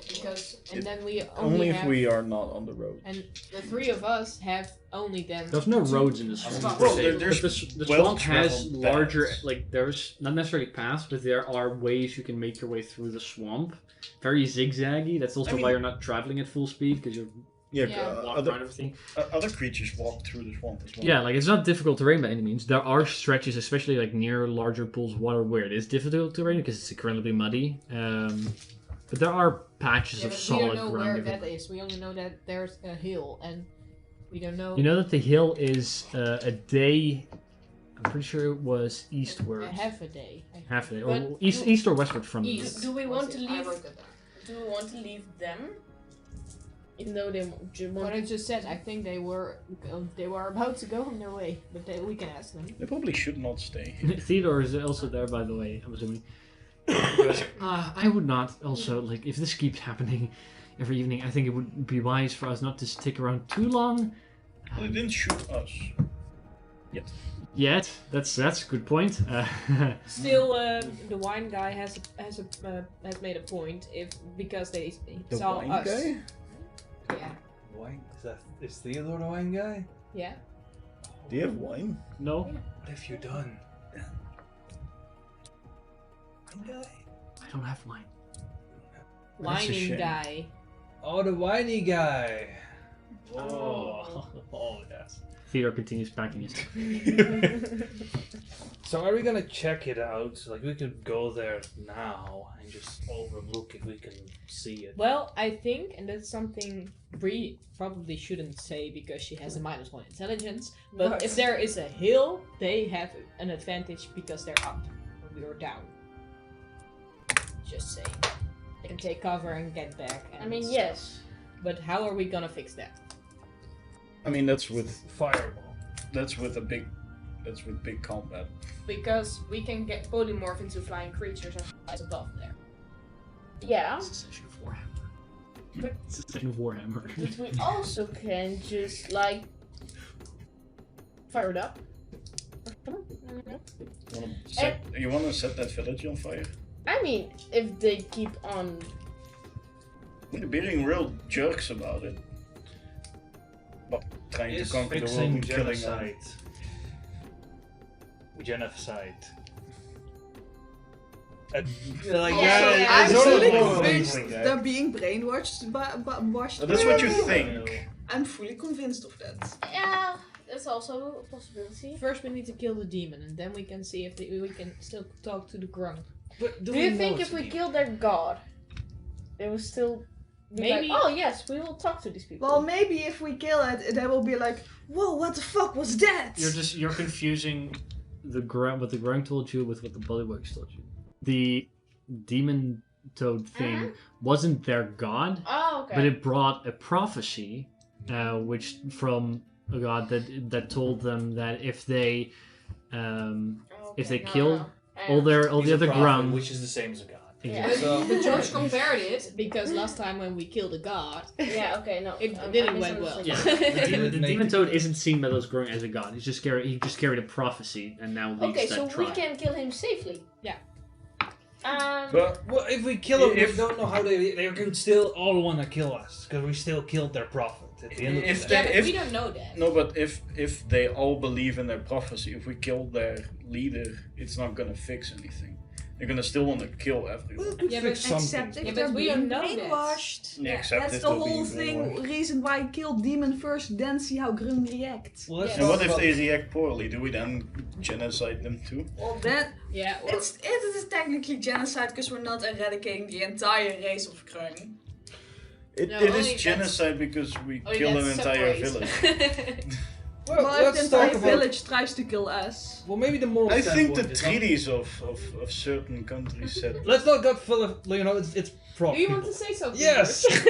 Because, and then we Only if have, we are not on the road. and the three of us have only then. There's no roads in the swamp. Well, per se, there's but the well swamp has traveled larger, paths. like there's not necessarily paths, but there are ways you can make your way through the swamp. Very zigzaggy. That's also I mean- why you're not traveling at full speed because you're Yeah, Yeah. walking around everything. other creatures walk through the swamp as well. Yeah, like it's not difficult terrain by any means. There are stretches, especially like near larger pools of water, where it is difficult terrain because it's incredibly muddy. But there are patches Yeah, of but we solid don't know where ground. that is. We only know that there's a hill, and we don't know. You know that the hill is a day. I'm pretty sure it was eastward. half a day. I think. Half a day, or But east or westward from East. Do we want to I leave? wrote that down. Do we want to leave them? Even though they What I just said, I think they were about to go on their way, but we can ask them. They probably should not stay. Theodore is also there, by the way. I'm assuming. I would not. Also, like, if this keeps happening every evening, I think it would be wise for us not to stick around too long. Well, they didn't shoot us. Yet, that's a good point. Still, the wine guy has made a point because they The saw wine us. guy? Yeah, Wine? Is Theodore the wine guy? yeah. Do you have wine? No, What have you done? Wine guy? I don't have wine. That's a Whining shame. guy. Oh, the whiny guy. Oh, yes. Theodore continues packing his. So are we gonna check it out? Like we could go there now and just overlook if we can see it. Well, I think, and that's something Bree probably shouldn't say because she has a -1 intelligence, but What? if there is a hill, they have an advantage because they're up and we are down. Just saying. They can take cover and get back. And I mean, stuff. yes. But how are we gonna fix that? I mean, that's with Fireball. with big combat. Because we can get polymorph into flying creatures and flies above there. Yeah. It's a session of Warhammer. It's a session of Warhammer. But we also can just, like, fire it up. You wanna set that village on fire? I mean, if they keep on... They're being real jerks about it. But trying to conquer the world and killing them. Genocide. Yeah, it's I'm sort of fully more convinced amazing, they're being brainwashed washed. That's what you think. I'm fully convinced of that. Yeah, that's also a possibility. First, we need to kill the demon, and then we can see if we can still talk to the grung. But Do you think if we kill their god, they will still be Maybe- like, oh yes, we will talk to these people? Well, maybe if we kill it, they will be like, "Whoa, what the fuck was that?" You're confusing what the Grung told you with what the Bullywugs told you. The demon toad thing wasn't their god, Oh, okay. but it brought a prophecy, which from a god that told them that if they if they killed all the other Grung, which is the same as a god. exactly. So, But George compared it. Because last time when we killed a god, Yeah, okay, no. it I didn't went well. misunderstood. Yeah, the Make- demon toad isn't seen by those Grung as a god. He just carried a prophecy and now leads Okay, that so we tribe. can kill him safely. Yeah. But well, if we kill them, If- we don't know how they can still all want to kill us because we still killed their prophet at the end of If the they- day. Yeah, but we don't know that. no, but if they all believe in their prophecy, if we kill their leader, it's not gonna fix anything. They're gonna still want to kill everyone. Well, it could Yeah, fix but something. Except if Yeah, but they're we don't being know that. brainwashed. Yeah, except That's if the they're whole being brainwashed. reason why kill demon first, then see how Grun react. Well, let's Yeah. And what talk if about- they react poorly? Do we then genocide them too? Well, then Yeah, or it is technically genocide because we're not eradicating the entire race of Grun. It No, is only genocide because we only kill an that's entire separate. village. Well, Well, if the let's talk entire about. village tries to kill us. Well, maybe the moral I think the standpoint is not- treaties of certain countries said. Let's not get full of, it's prop do you want people. to say something? Yes. first?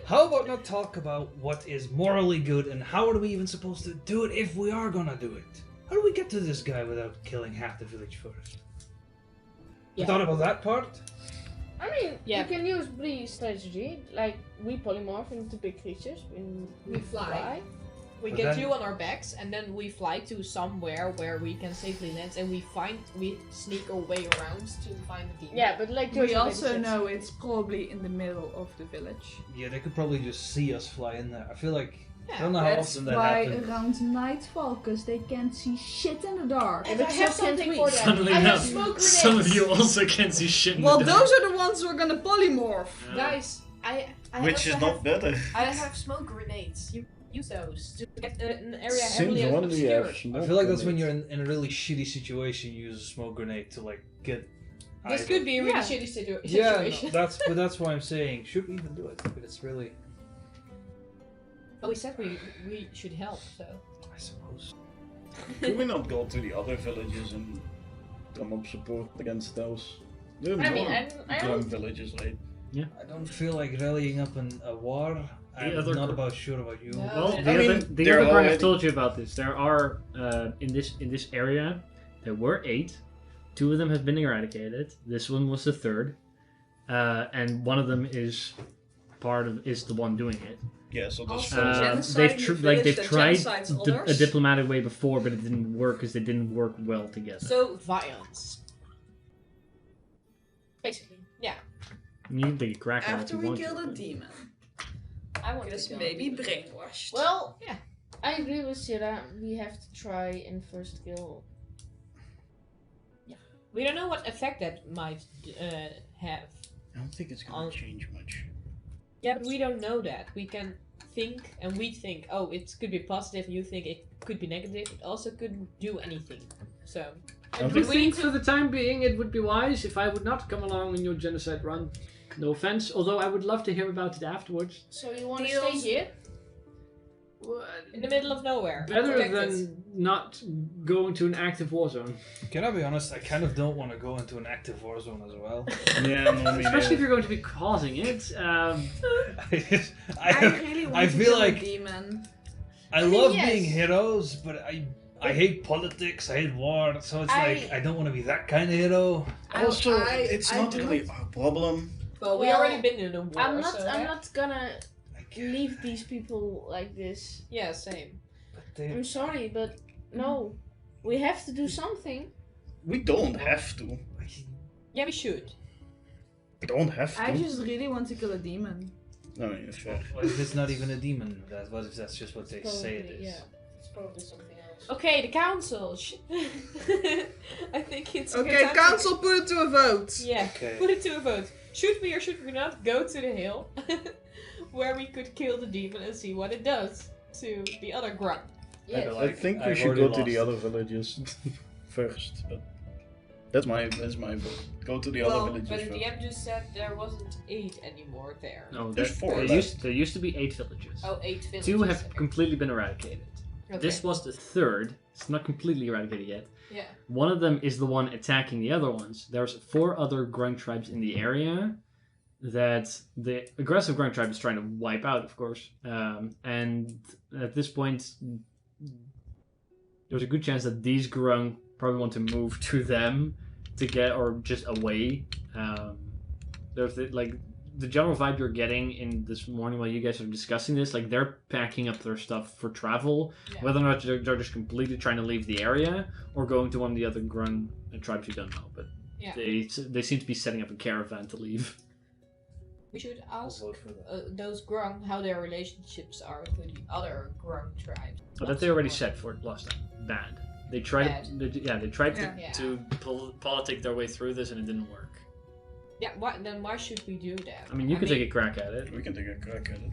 How about not talk about what is morally good and how are we even supposed to do it if we are gonna do it? How do we get to this guy without killing half the village first? You Yeah. thought about that part? I mean, Yeah. we can use Bree's strategy. Like, we polymorph into big creatures. We fly. We But get then- you on our backs, and then we fly to somewhere where we can safely land, and we sneak our way around to find the demon. Yeah, but like George We already also said. know it's probably in the middle of the village. Yeah, they could probably just see us fly in there. I feel like I Yeah, don't know how That's often that why happens. around nightfall, because they can't see shit in the dark. Yeah, But but I have so can't something we. for that. Funnily I have enough, smoke grenades. some of you also can't see shit in Well, the dark. those are the ones who are gonna polymorph. Guys, I Which is also not better. I have smoke grenades. You use those to get an area Since heavily when do you have obscured. I feel like that's when you're in a really shitty situation, you use a smoke grenade to like get. This either- could be a really Yeah. shitty Yeah, situation. no, that's why I'm saying should we even do it? But it's really, But we said we should help, so. I suppose. Could we not go to the other villages and drum up support against those? There are I mean, more I Grung don't. villages, right? I don't feel like rallying up in a war. I'm other not gr- about sure about you. No. Well, I the mean, other they're Grung already- have told you about this. There are in this area, there were 8. 2 of them have been eradicated. This one was the 3rd, and one of them is the one doing it. Yeah, so there's Also, genocide They've in the like they've village that tried genocides a others. diplomatic way before, but it didn't work because they didn't work well together. So, violence. Basically, yeah. You think crack on if After you we want kill to, the but- demon. I want Because to maybe brainwashed. Well, Yeah. I agree with Sierra. We have to try and first kill. We don't know what effect that might have. I don't think it's gonna On- change much. Yeah, but we don't know that. We can think, and we think, oh, it could be positive. You think it could be negative. It also couldn't do anything. So I do think for the time being it would be wise if I would not come along in your genocide run. No offense, although I would love to hear about it afterwards. So you want to stay here? In the middle of nowhere. Better Protected. than not going to an active war zone. Can I be honest? I kind of don't want to go into an active war zone as well. Yeah, no, Especially if you're going to be causing it. I really want I to feel kill like a demon. I love Yes. being heroes, but I hate politics. I hate war. So it's like I don't want to be that kind of hero. Also, it's not really our problem. Well, we already been in a war. I'm not. so, I'm not gonna leave these people like this. Yeah, same. I'm sorry, but no, we have to do something. We don't have to. Yeah, we should. We don't have to. I just really want to kill a demon. No, yeah, fair. What if it's not even a demon? What if that's just what they say it is? Yeah, it's probably something else. Okay, the council. I think it's a good Okay, time to- council, put it to a vote. Yeah, Okay. put it to a vote. Should we or should we not go to the hill where we could kill the demon and see what it does to the other grunt? Yes. I think we I've should go already to the lost. other villages first. But that's my vote. Go to the Well, other villages but the first. DM just said there wasn't 8 anymore there. No, There's four there left. used to be 8 villages. Oh, 8 villages. 2 have okay. completely been eradicated. Okay. This was the 3rd. It's not completely eradicated yet. Yeah. One of them is the one attacking the other ones. There's 4 other grunt tribes in the area that the aggressive grunt tribe is trying to wipe out, of course. And at this point, there's a good chance that these grunt probably want to move to them to get, or just away. There's the general vibe you're getting in this morning while you guys are discussing this, like they're packing up their stuff for travel. Yeah. Whether or not they're just completely trying to leave the area or going to one of the other grunt tribes, you don't know. But Yeah. they seem to be setting up a caravan to leave. We should I'll ask vote for that. those grung how their relationships are with the other grung tribes. But that they already said for last time. Bad. They tried. Bad. They tried Yeah. to politic their way through this, and it didn't work. Yeah, then why should we do that? I mean, you can take a crack at it. We can take a crack at it.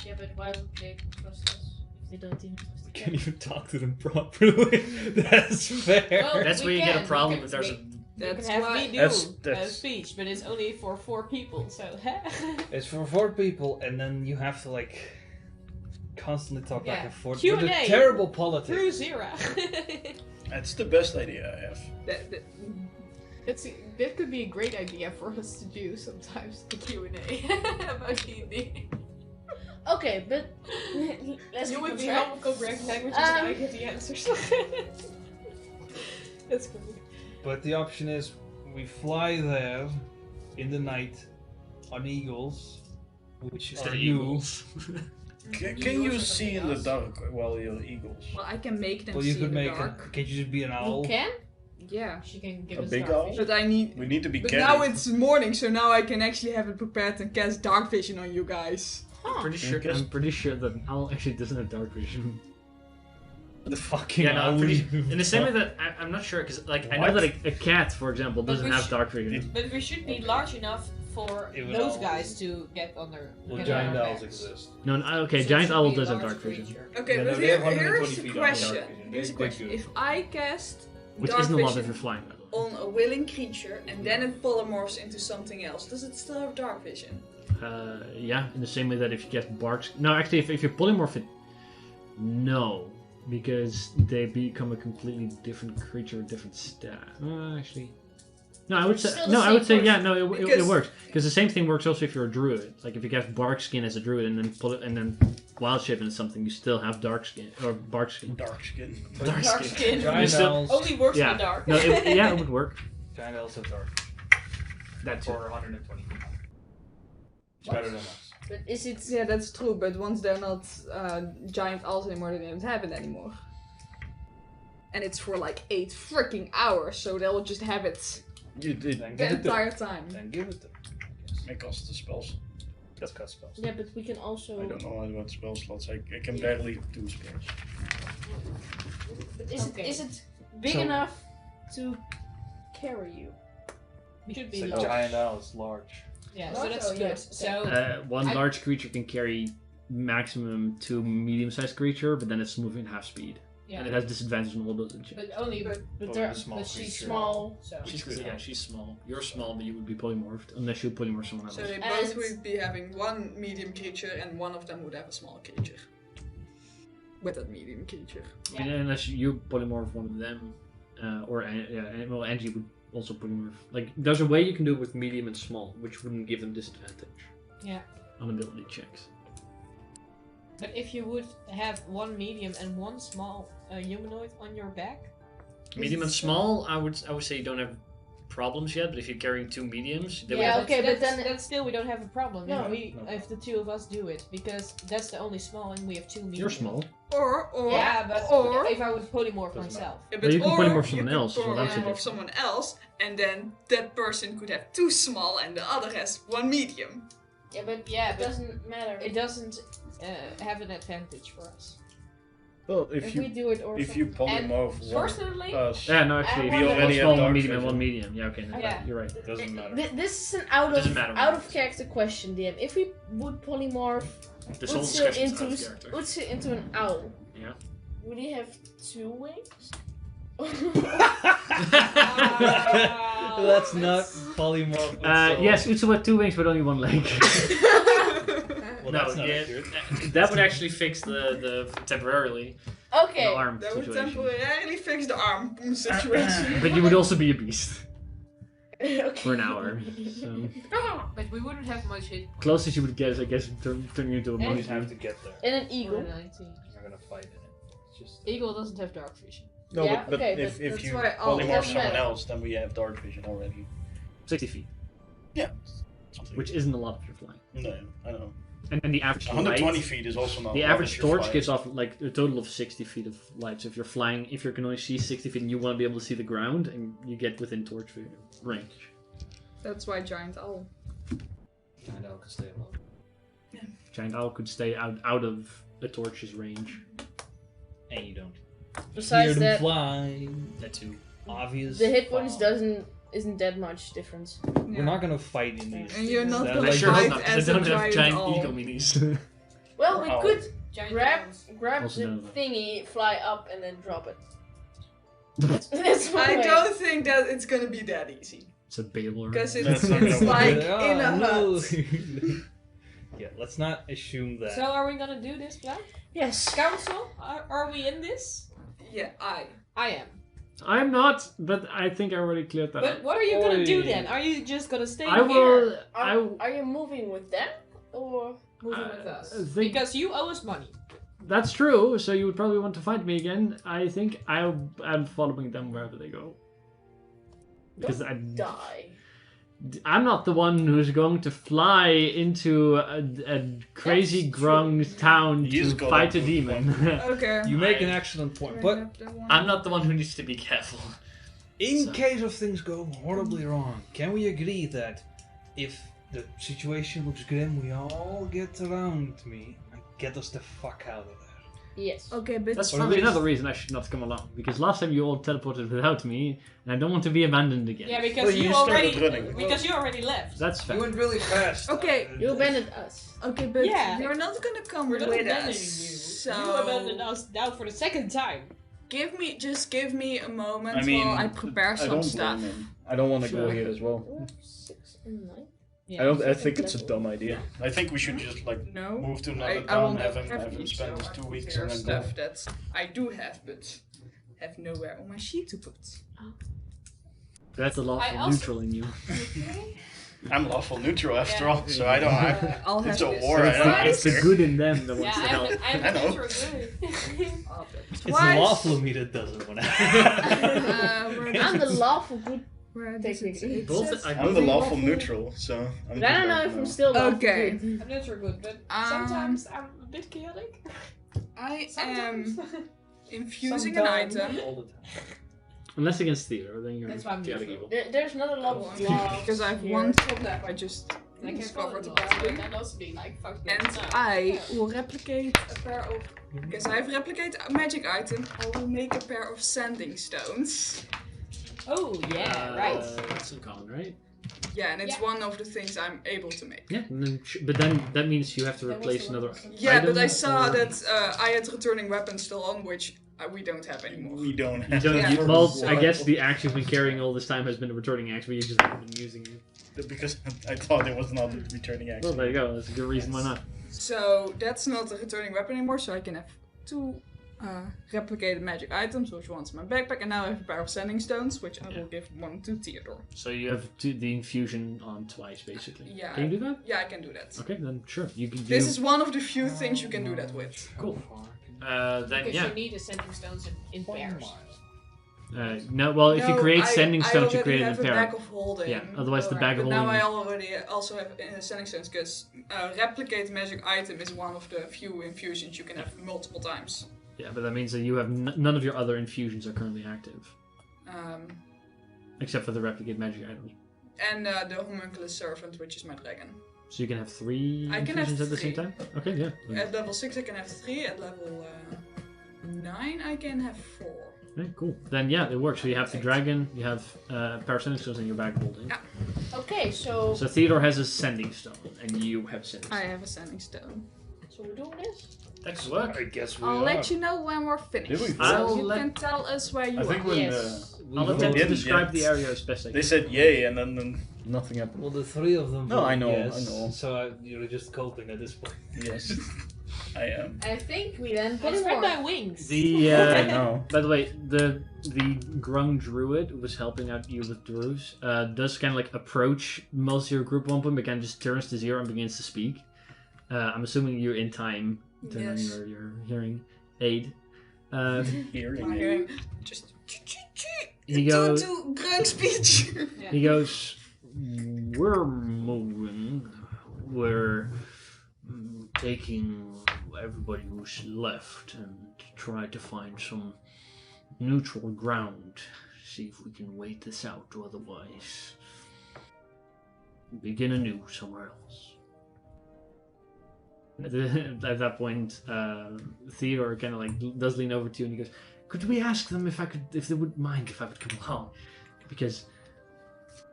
Yeah, but why would they trust us if they don't even trust We can't even talk to them properly. That's fair. Well, That's we where you get a can. problem We if there's a. can- That's you can have why. me do That's- a speech, but it's only for 4 people, so. It's for 4 people, and then you have to constantly talk back Yeah. and forth. Q&A. With the terrible Through politics. Zira. That's the best idea I have. That could be a great idea for us to do sometimes, the Q&A about D&D. Okay, but let's You keep would on be track. helpful correct languages and I get the answers. That's good. But the option is we fly there in the night on eagles, which are you. Can you see in the dark while you're eagles? Well, I can make them Well, you see could in the make. dark. Can't you just be an owl? You can? Yeah. She can give A us big dark owl? vision. But I need. We need to be But careful. now it's morning, so now I can actually have it prepared and cast dark vision on you guys. Huh. I'm pretty sure that owl actually doesn't have dark vision. The fucking Yeah, no, owl. in the same way that I'm not sure, because I know What? that a cat, for example, But doesn't we have should- dark vision. But we should be large enough for It would those all- guys to get on their. Well, get giant on our owls backs. exist. No, okay, So it giant should owl be a does have large dark vision, creature. Okay, Yeah, but no, they have here's 120 a feet on question. dark vision. Here's a They're question. good. If I cast which dark isn't a lot vision if you're flying, by the way. on a willing creature and then it polymorphs into something else, does it still have dark vision? Yeah, in the same way that if you get barks. No, actually, if you polymorph it, no, because they become a completely different creature, with different stat. Actually, no, I would say Still the no. I same would say yeah, person. no, it Because- works because the same thing works also if you're a druid. Like if you cast bark skin as a druid and then pull it and then wild shape into something, you still have dark skin or bark skin. Dark skin. Dark Dark skin. skin. You Giant still- owls. Only works Yeah. in the dark. No, yeah, it would work. Giant owls have dark. That's For 120 feet. It's better than us. But is it? Yeah, that's true, but once they're not giant owls anymore, they don't have it anymore. And it's for like 8 freaking hours, so they'll just have it You did Then the give it to entire time. Then give it to Yes. make us the spells. That's cut spells. Yeah, but we can also. I don't know about spell slots. I can barely do spells. But is Okay. it? Is it big So- enough to carry you? We should It's be a large. giant owl. It's large. Yeah, so Large? that's Oh, good. yes, okay. So One I- large creature can carry maximum 2 medium-sized creature, but then it's moving half speed. Yeah. And it has disadvantage on all ability checks. But only, But- but she's small, so. She's small. You're small, but you would be polymorphed unless you polymorph someone else. So they both would be having one medium creature and one of them would have a small creature. With that medium creature. I mean, unless you polymorph one of them, well, Angie would also polymorph. Like, there's a way you can do it with medium and small, which wouldn't give them disadvantage. Yeah. On ability checks. But if you would have one medium and one small humanoid on your back, Medium and small, I would say you don't have problems yet, but if you're carrying 2 mediums, they yeah, would okay, but then- then still we don't have a problem. No. If the 2 of us do it, because that's the only small, and we have 2 mediums. You're small. Or Yeah, but or if I would polymorph myself. Yeah, But you can or polymorph someone you else, could so that's a polymorph difference. someone else, and then that person could have 2 small and the other has 1 medium. Yeah, but Yeah, it but doesn't matter. it doesn't have an advantage for us. Well, if we do it or if you polymorph one Personally, us, Yeah, no, actually, I if you wonder- already We have already one have medium and dark one medium. Yeah, okay, no, Yeah. you're right. doesn't matter. This is an Doesn't matter. out of character question, DM. If we would polymorph This whole Utsu discussion is out of character. into an owl, Yeah. would he have 2 wings? That's not polymorph. Yes, Utsu had 2 wings but only 1 leg. Well, No, that's not yeah, accurate. that would actually fix the temporarily Okay. the arm That would situation. temporarily fix the arm situation. But you would also be a beast Okay. for an hour. So But we wouldn't have much hit. closest you would get is, I guess, turning you into a You monster. have to get there. And an eagle. 19. You're not gonna fight in it. It's just Eagle doesn't have dark vision. No, Yeah, but okay, if but if that's you why all polymorph doesn't someone matter. else, then we have dark vision already. 60 feet, Yeah. Something. which isn't a lot if you're flying. No, I know. And the average 120 light, feet is also not. the a lot average if you're torch flying. gives off like a total of 60 feet of light. So if you're flying, if you can only see 60 feet and you want to be able to see the ground, and you get within torch range. That's why giant owl. Giant owl can stay alone. Giant owl could stay out of a torch's range. And you don't Besides hear them that, fly. That too. Obvious. the hit points fall. isn't that much difference. We're not gonna fight in these. And you're not That- gonna like, Sure, fight not, as they a don't have giant giant owl. eagle minis. Well, we Owl. could Giant grab owls. Also the known as- thingy, fly up, and then drop it. That's one I way. don't think that it's gonna be that easy. It's a Baylor. Because That's it's not gonna like Ah, in a no. hut. Yeah, let's not assume that. So are we gonna do this plan? Yes. Council? Are we in this? Yeah, I am. I'm not, but I think I already cleared that But up. what are you gonna do Oi. then? Are you just gonna stay I here? will. Are you moving with them or? Moving with us. think- Because you owe us money. That's true. So you would probably want to find me again. I think I'm following them wherever they go. Because Die. I'm not the one who's going to fly into a crazy That's grung true. town He's to got fight a a good demon. Okay. You make an excellent point, but I'm not the one who needs to be careful. in So- case of things go horribly wrong, can we agree that if the situation looks grim, we all get around me and get us the fuck out of there? Yes. Okay, but That's Or probably at least- another reason I should not come along. Because last time you all teleported without me, and I don't want to be abandoned again. Yeah, because Well, you you started already running. because you already left. That's fair. You went really fast. Okay. You abandoned us. Okay, but Yeah. you're not gonna come We're not with abandoning us. you. So You abandoned us now for the second time. give me a moment I mean, while I prepare I some don't stuff. blame him. I don't want to Sure. go here as well. 6 and 9. I think it's a dumb idea. I think we should just like No. move to I another will town, not have have him each, spend so his 2 I weeks, prepare and then stuff go. that I do have, but have nowhere on my sheet to put. That's a lot I of also- neutral in you. I'm lawful neutral after Yeah. all, so I don't. I'll It's have a this. war. So I it's, don't the, it's the care. good in them that Yeah, wants to help. I'm I know. neutral good. I'll have it. It's Twice. lawful me that doesn't want to. Where does I'm the it- lawful good. where does it- Technically. it Both- says- I I'm the believe- lawful neutral, so. I'm But I don't know if I'm still lawful Okay. good. I'm neutral good, but sometimes I'm a bit chaotic. I Sometimes. am infusing an item All the time. Unless against theater, then you're That's why I'm chaotic neutral. evil. There's not a lot of law. because I have here. one top left. I just I can discovered follow about but it. then also be like, fuck And this. No. I will replicate a pair of. Because I have replicate a magic item, I will make a pair of sanding stones. Oh yeah, right. That's uncommon, right? Yeah, and it's Yeah. one of the things I'm able to make. Yeah, and then but then that means you have to Then what's replace the another. one? Yeah, but I item saw or- that I had returning weapons still on, which we don't have anymore. We don't You have don't. Yeah. Well, I guess the axe you've been carrying all this time has been a returning axe, but you just haven't been using it. Because I thought it was not a returning action. Well, there you go. That's a good reason why not. So that's not a returning weapon anymore, so I can have 2 replicated magic items, which one's in my backpack, and now I have a pair of sending stones, which I will give one to Theodore. So you have the infusion on twice, basically. Yeah. Can you do that? Yeah, I can do that. Okay, then sure. You can do. This is one of the few things you can do that with. cool. Then Because yeah. you need the sending stones in pairs. No, well, if you No, create sending I stones, you already create it in have a pair. bag of holding. Yeah, otherwise the bag of But now I holding. already also have sending stones, because replicate magic item is one of the few infusions you can have multiple times. Yeah, but that means that you have none of your other infusions are currently active, except for the replicate magic items. And the homunculus servant, which is my dragon. So you can have 3 I can have infusions at the same 3. time. Okay, yeah. At level 6 I can have 3, at level 9 I can have 4. Okay, cool. Then yeah, it works. So you have the dragon, you have a pair of sending stones in your bag holding. Yeah. Okay, so So Theodore has a sending stone, and you have a sending I stone. have a sending stone. we're doing this. Thanks for work. I guess we I'll are. let you know when we're finished. Did we? So I'll you let- can tell us where you I think are. when Yes. I'll attempt to didn't describe yet. the area as best I they can. said yay, and then nothing happened. Well, the 3 of them. No, voted I know, yes, I know. So you're just coping at this point. Yes, I am. I think we then Polymorph. spread my wings. The I know. by the way, the grung druid who was helping out you with Drus does kind of like approach most of your group at one point, but kind of just turns to 0 and begins to speak. I'm assuming you're in time. Turn on Yes. your hearing aid. Hearing My it. hearing. Just He goes. to grunt speech. He goes. We're moving. We're taking everybody who's left and try to find some neutral ground. See if we can wait this out, or otherwise begin anew somewhere else. At that point, Theodore kind of like does lean over to you and he goes, "Could we ask them if they would mind if I would come along? Because,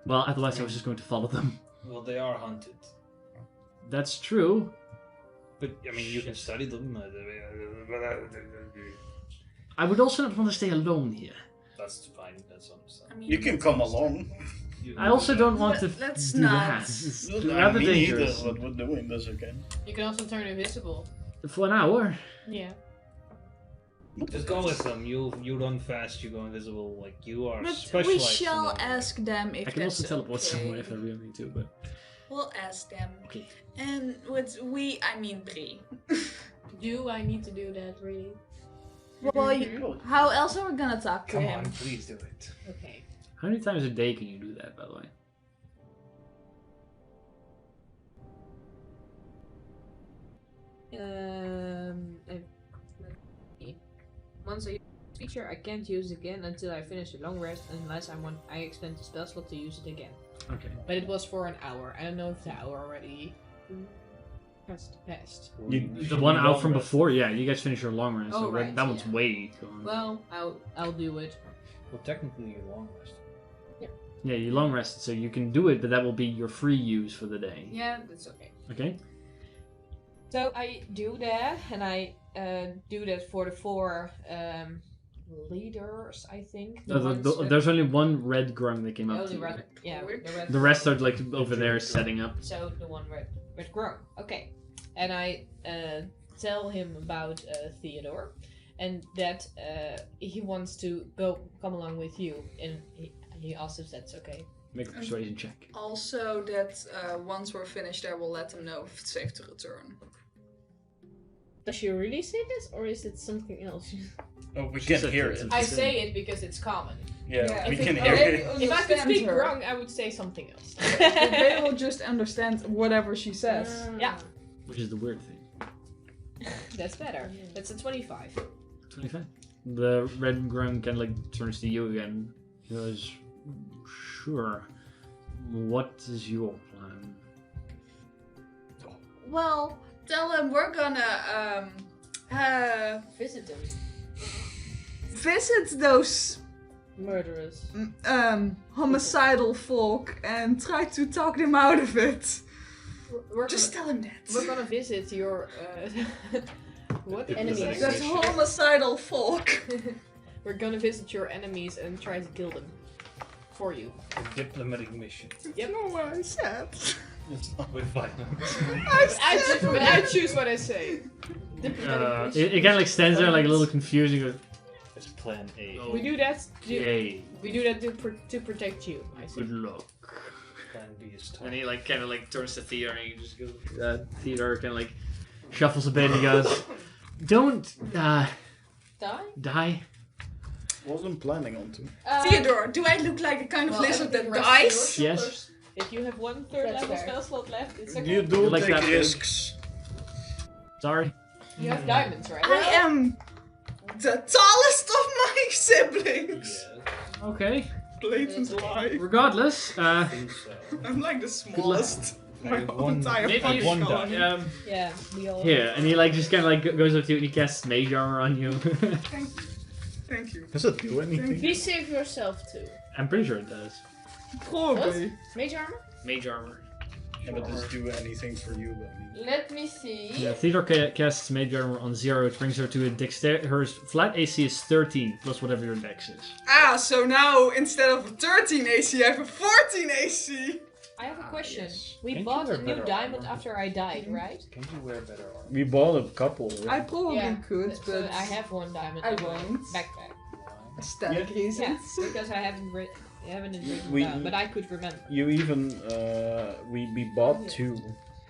well, otherwise I was just going to follow them." Well, they are hunted. That's true. But, I mean, you can study them. I would also not want to stay alone here. That's fine. That's understandable. You can come along. I also don't want to Let's do not. that. It's Me rather neither, dangerous. what we're doing this again. You can also turn invisible. For an hour. Yeah. Just go with them. You run fast. You go invisible. Like you are But specialized. we in shall that. ask them if I can that's also teleport okay. somewhere if I really need to, but We'll ask them. okay. And with we, I mean Bree. Do I need to do that, really? Well, how else are we gonna talk to Come him? on, please do it. Okay. How many times a day can you do that, by the way? Once I use a feature, I can't use it again until I finish a long rest, unless I extend the spell slot to use it again. Okay. But it was for an hour. I don't know if the hour already passed. The one out from before, yeah, you guys finished your long rest, Oh, so right, that one's yeah. way gone. Well, I'll do it. Well, technically, you long rest. Yeah, you long rested, so you can do it, but that will be your free use for the day. Yeah, that's okay. Okay? So I do that, and I do that for the 4 leaders, I think. There's only one red grung that came up to only you. red, yeah, the red. The rest are like over there setting up. So the one red grung. Okay, and I tell him about Theodore, and that he wants to come along with you, and he asks if that's okay. Make a persuasion check. Also, that once we're finished, I will let them know if it's safe to return. Does she really say this, or is it something else? Oh, we She can't said hear it's it. I say it because it's common. Yeah, we If can it- hear They it. If I could understand speak her. wrong, I would say something else. They will just understand whatever she says. Yeah, Which is the weird thing. that's better. That's a 25. 25. The red grung kind of like turns to you again. He goes, "Sure. What is your plan?" Well, tell them we're gonna Visit them. visit those Murderers. homicidal folk and try to talk them out of it. We're Just tell him that. We're gonna visit your What Diplomatic enemies? That's mission. homicidal folk. We're gonna visit your enemies and try to kill them. For you. A diplomatic mission Yep. No, what I said. It's not. with violence. But I choose what I say. Diplomatic mission. It kind of like stands there like a little confused. And goes, It's plan A. Oh. We do that. "Yay, We do that to protect you. I say. good luck." Plan B is tough. And he like kind of like turns to Theodore and he just goes. Theodore kind of like shuffles a bit and he goes, "Don't Die. die." Wasn't planning on to. Theodore, do I look like the kind of lizard that dies? Yes. If you have 1/3 That's level fair. spell slot left, it's okay. You do like take that big. risks. Sorry. You have diamonds, right? I am the tallest of my siblings. Yeah, Okay. Blatant lie. Regardless, I think so. I'm like the smallest. My Like whole one- entire maybe fucking you one colony. die. Yeah, we all. Here, and he like just kind of like goes up to you and he casts mage armor on you. Thank you. Does it do anything? Be safe yourself too. I'm pretty sure it does. Probably. Mage armor? Mage armor. Yeah, but does it do anything for you? I mean, Let me see. Yeah, Theodore casts mage armor on 0, which brings her to a dexterity. Her flat AC is 13 plus whatever your dex is. Ah, so now instead of a 13 AC, I have a 14 AC. I have a question. yes. We Can't you bought wear a new better diamond armor? after I died, right? Can you wear better armor? we bought a couple. I probably Yeah, could, So but I have one diamond I in my won't. backpack. aesthetic Yeah, reasons. because I haven't written We- down, but I could remember. You even we bought two.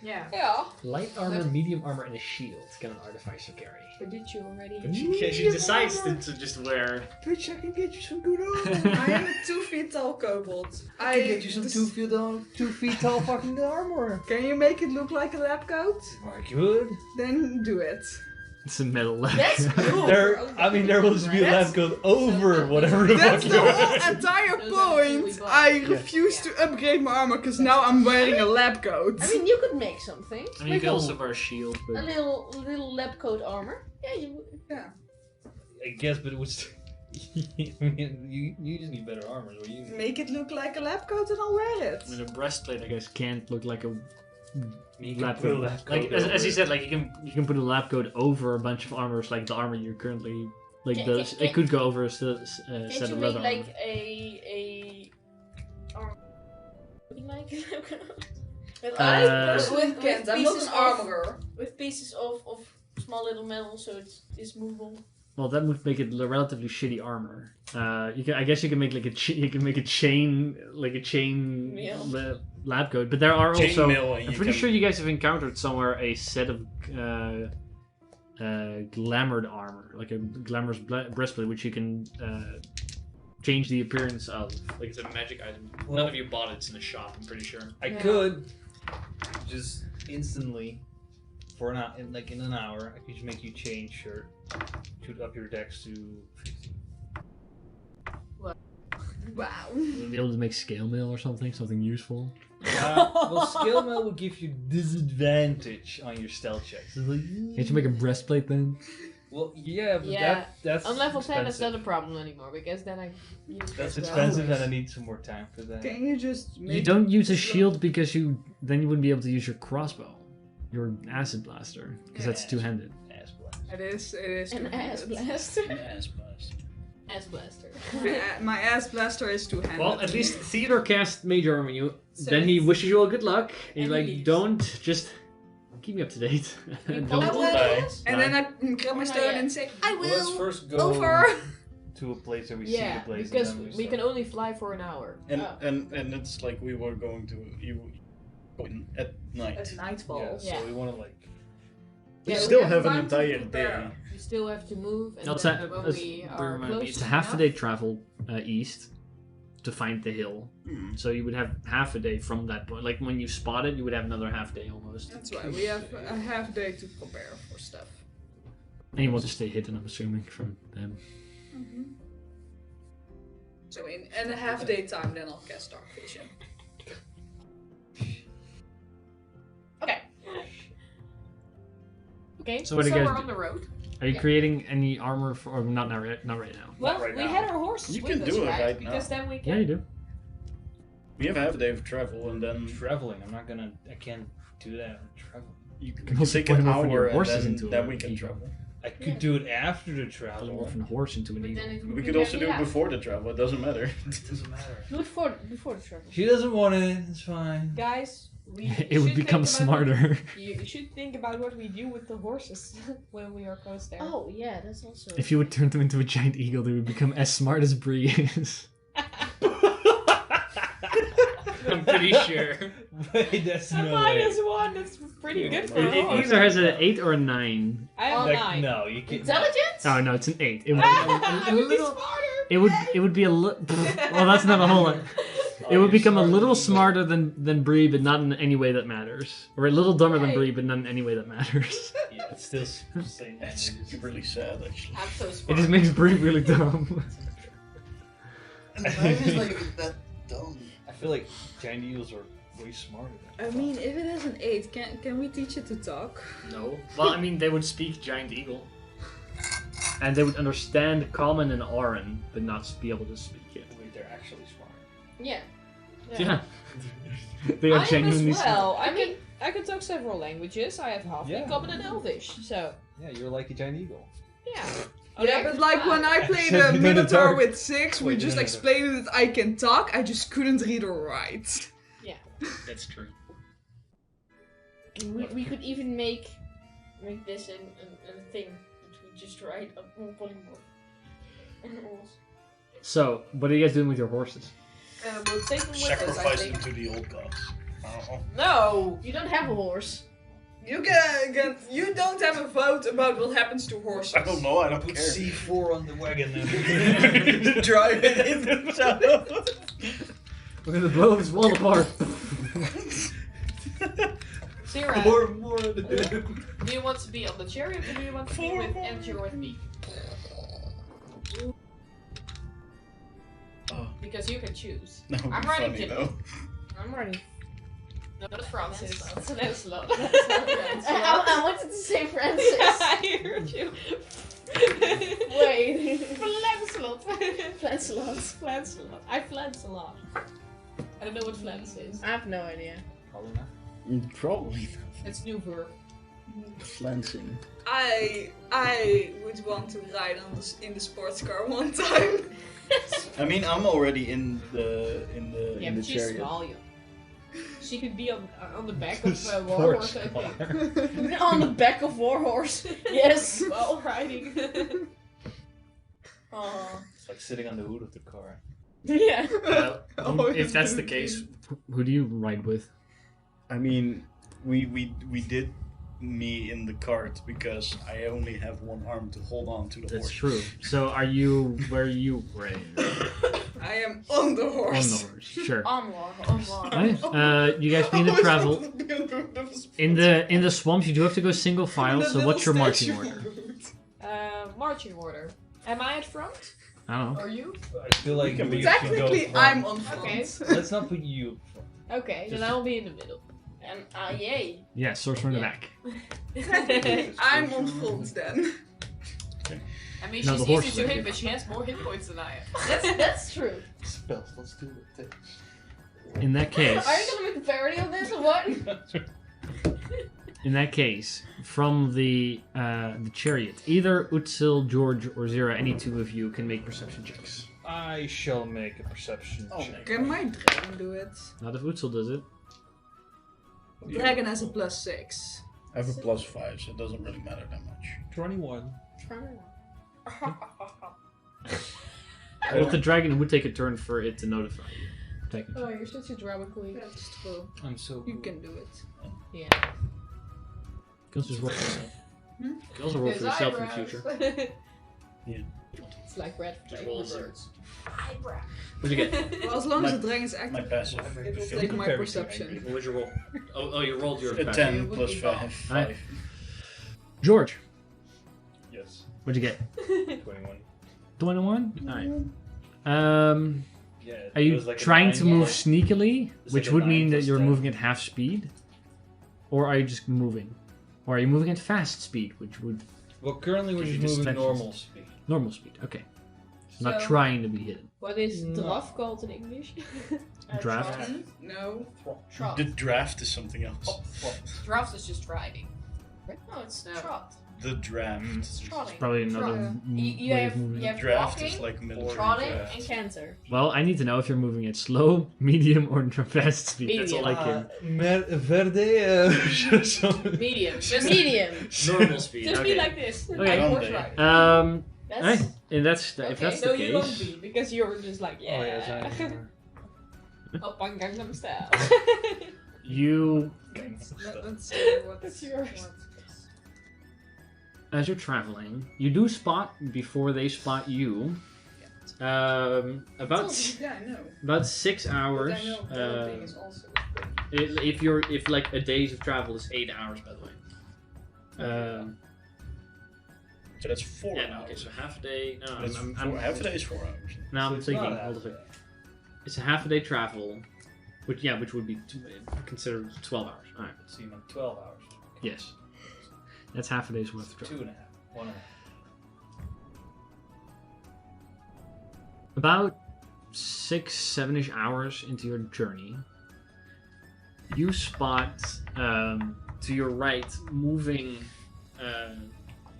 Yeah. Yeah. Light armor, medium armor, and a shield can an artificer carry. But did you already? But she decides to just wear. Bitch, I can get you some good armor. I am a 2 feet tall kobold. I can get you some 2 feet tall fucking armor. Can you make it look like a lab coat? I could. Then do it. It's a metal leg. That's cool. There will just be a lab coat over whatever the That's fuck the you're whole entire Those are the two we point. bought. I refuse to upgrade my armor because now I'm wearing a lab coat. I mean, you could make something. I mean, you can also wear a shield, A but little lab coat armor. Yeah, you. I guess, but it was. I mean, you just need better armor. What you need. Make it look like a lab coat and I'll wear it. I mean, a breastplate, I guess, can't look like a You can lab put a coat. lab Like coat as over you it. said, like you can put a lab coat over a bunch of armors, like the armor you're currently like Can- those. can- It could go over a set Can't of you leather make armor. like a armor? Like with, personally can't. I'm not pieces an of- armorer. with pieces of small little metal, so it's movable. Well, that would make it relatively shitty armor. I guess you can make like you can make a chain Yeah. lab coat, but there are also. Chainmail, and I'm you pretty can- sure you guys have encountered somewhere a set of glamored armor, like a glamorous breastplate, which you can change the appearance of. Like it's a magic item. None of you bought it. It's in a shop. I'm pretty sure. I could just instantly, for in an hour, I could just make you change shirt, shoot up your dex to 50. Wow. You'll be able to make scale mail or something useful. Well, skill mail will give you disadvantage on your stealth checks. It's like, Can't you make a breastplate then? well, yeah, but Yeah. that's On level 10, it's expensive. not a problem anymore because then I use That's that expensive, spell. and I need some more time for that. Can you just make You don't use a shield because then you wouldn't be able to use your crossbow, your acid blaster, because that's two-handed. Ass blast. It is. An ass two-handed. blaster. Ass blast. Ass blaster. My ass blaster is two-handed. Well, at least Theodore cast mage armor on you. So then he it's- wishes you all good luck. He's And like, he leaves. don't just keep me up to date. You Don't follow die. And then I grab my Oh, stone yeah. and say, I Well, let's will first go over. to a place where we see Yeah, the place. because and then we can only fly for an hour. And Oh. and it's like we were going to at night. At nightfall. Yeah, so Yeah. we want to like. We Yeah, still we have have an time to entire prepare. day. We still have to move, and No, it's then a- when it's- we are close It's a half a enough- day travel east to find the hill. Hmm. So you would have half a day from that point. Like when you spot it, you would have another half day almost. That's why we have a half day to prepare for stuff. And you want to stay hidden, I'm assuming, from them. So in a half day time, then I'll cast Dark Vision. Okay, So what do you guys we're do? on the road. Are you Yeah. creating any armor for? Or not right now. Well, right we now. had our horses You with can us, do it right? right Because then we Yeah, can. you do. We have a half day of travel and then Traveling. I can't do that. I'm traveling. You can can also take an polymorph your hour and horses then, into then a we can eagle. travel. I could do it after the travel. Polymorph a horse into an But eagle. then it would We be could also do very it loud. before the travel. It doesn't matter. It doesn't matter. Do it before the travel. She doesn't want it. It's fine. Guys, we It would should become think about smarter. You should think about what we do with the horses when we are close there. Oh yeah, that's also. If you would turn them into a giant eagle, they would become as smart as Bree is. I'm pretty sure. Wait, that's A no way. -1, that's pretty good for a It horse. either has an 8 or a 9. I have Like, 9. no, you can't. Intelligence? Oh no, it's an 8. It would, I would be smarter. it would be a little. Well, that's not a whole lot. It would become a little smarter than Bree, but not in any way that matters. Or a little dumber than Yay. Bree, but not in any way that matters. Yeah, it's still saying That's really sad, actually. I'm so It smart. just makes Bree really dumb. And the man is like that dumb. I feel like giant eagles are way smarter than I mean, if it is an 8, can we teach it to talk? No. Well, I mean, they would speak giant eagle. And they would understand common and Auran, but not be able to speak it. Wait, they're actually smart. Yeah. Yeah. They are I am as genuinely smart. well. I can talk several languages. I have half Yeah. Common and Elvish. So Yeah, you're like a giant eagle. yeah. Yeah, but like when I played Except a you know the Minotaur dark. with 6, we Wait, just no. explained that I can talk, I just couldn't read or write. That's true. We could even make this a thing that we just write up on polymorph. And rules. So, what are you guys doing with your horses? We'll take them with us, I Sacrifice think. them to the old gods. Oh. No! You don't have a horse. You don't have a vote about what happens to horses. I don't know, I don't Put care. C4 on the wagon. Drive it in the shadow. We're gonna blow this wall apart. Sarah, more. do you want to be on the chariot or do you want to be with Andrew with me? Oh, Because you can choose. that would I'm be writing funny Jimmy. though. I'm ready. No, that's Francis. That's Lancelot. I wanted to say Francis. I heard you. Wait. Lancelot. Lancelot. Lancelot. I flance a lot. I don't know what flance is. I have no idea. Probably not. Probably It's new verb. flancing. I would want to ride in the sports car one time. I mean, I'm already in the Yeah, but she's chariot. small, you. She could be on the back of Sports Warhorse, I think. On the back of Warhorse. Yes. While riding. Aw. It's like sitting on the hood of the car. Yeah. If that's the case, who do you ride with? I mean, we did me in the cart because I only have one arm to hold on to the That's horse. true. So, where are you riding? I am on the On horse. the horse. Sure. On War. Right. You guys begin to travel. In the swamps, you do have to go single file. So, what's your marching order? Marching order. Am I at front? I don't know. Or you? I feel like can be- we should go Technically, front. I'm on front. Okay. Let's not put you up front. Okay, Just- then I'll be in the middle. And yay. Yeah, sorcerer in the back. Technically, I'm on front then. I mean, No, she's the horse easy is to okay. hit, but she has more hit points than I have. That's true. Spells, let's do it. In that case, Are you gonna make a parody of this or what? in that case, from the chariot, either Utsil, George, or Zira, any two of you can make perception checks. I shall make a perception check. Can my dragon do it? Not if Utsil does it. Dragon has a +6. I have a +5, so it doesn't really matter that much. 21. Well, with the dragon, it would take a turn for it to notify you. Technically. Oh, you're such a drama queen. That's true. I'm so You good. can do it. Yeah. You can also just roll for yourself. You can also roll for Because yourself in the eyebrows. future. It's like red Just roll a zero. birds. What'd you get? Well, as long as My- the dragon is My active, passive. it will Don't take my compare me to perception. angry. What was your roll? Oh, you rolled your A passive. 10 It would plus be 5. Alright. George, Yes. what'd you get? 21. 21? Alright. Yeah. it Are you was like a trying 9 to move plus- sneakily, It's which like a would 9 mean that plus you're 10. moving at half speed? Or are you just moving? Or are you moving at fast speed, which would Well, currently we're Gives just you moving distractions. normal speed. normal speed? Okay. So not So- trying to be hidden. What is No. draf called in English? Draft? No. Trot. The draft is something else. Draft is just riding. No, it's No. trot. The draft. It's trotting. Probably another You way of have, moving. you have Draft walking, is like military trotting, draft. and canter. Well, I need to know if you're moving at slow, medium, or fast speed. That's all I can. Verde, some- Medium. Just medium. Normal speed. Just Okay. be like this. Okay. Like horse Grande. riding. That's And that's Okay, if that's no, the you won't case. be because you're just like Oh ja, yeah. zijn Up on Gangnam Style. You, Let's see what. That's yours. as you're traveling, you do spot before they spot you. About Yeah, I know. about 6 hours. But I know galloping is also If like a days of travel is 8 hours, by the way. So that's 4 Yeah, no, hours. okay, so half a day. No, That's half a day is 4 hours. Now I'm it's thinking. not Hold half on. a day. It's a half a day travel, which would be considered 12 hours. All right. So you meant 12 hours. Yes. That's half a day's worth of travel. 2.5. 1.5. About 6, 7-ish hours into your journey, you spot to your right, moving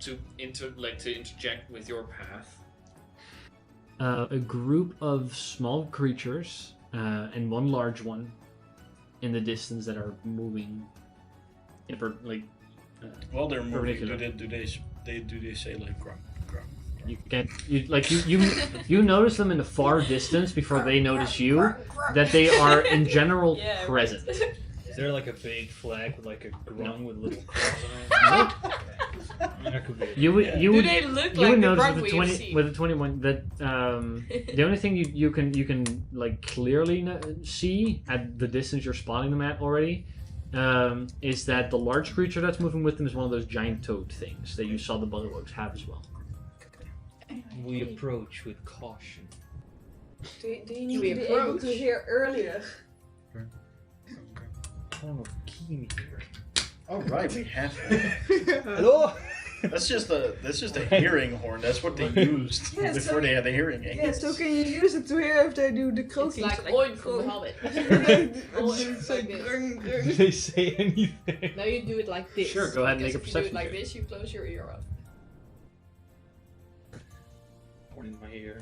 to interject with your path, a group of small creatures and one large one in the distance that are moving. Well, they're moving. Perpendicular. Do they say like grunt? You notice them in the far distance before they notice you. That they are in general Yeah, present. Is there like a big flag with like a grung with little cross on it? That could be it. You would Yeah. you Do would they look you like would the notice frog with we the have 20 seen? with the 21 that the only thing you can like clearly see at the distance you're spotting them at already is that the large creature that's moving with them is one of those giant toad things that you saw the bullywugs have as well. We approach with caution. Do you need We to be able approach. to hear earlier? Horn of Kimi here. Oh right, we have. Hello? That's just a hearing horn. That's what they used Yeah, before they had the hearing aids. Yeah, so can you use it to hear if they do the It's croaking? like Oink from the Hobbit. It's like this. Did they say anything? Now you do it like this. Sure, go ahead and make a Because if you do perception it like check. this, you close your ear up. Horn in my ear.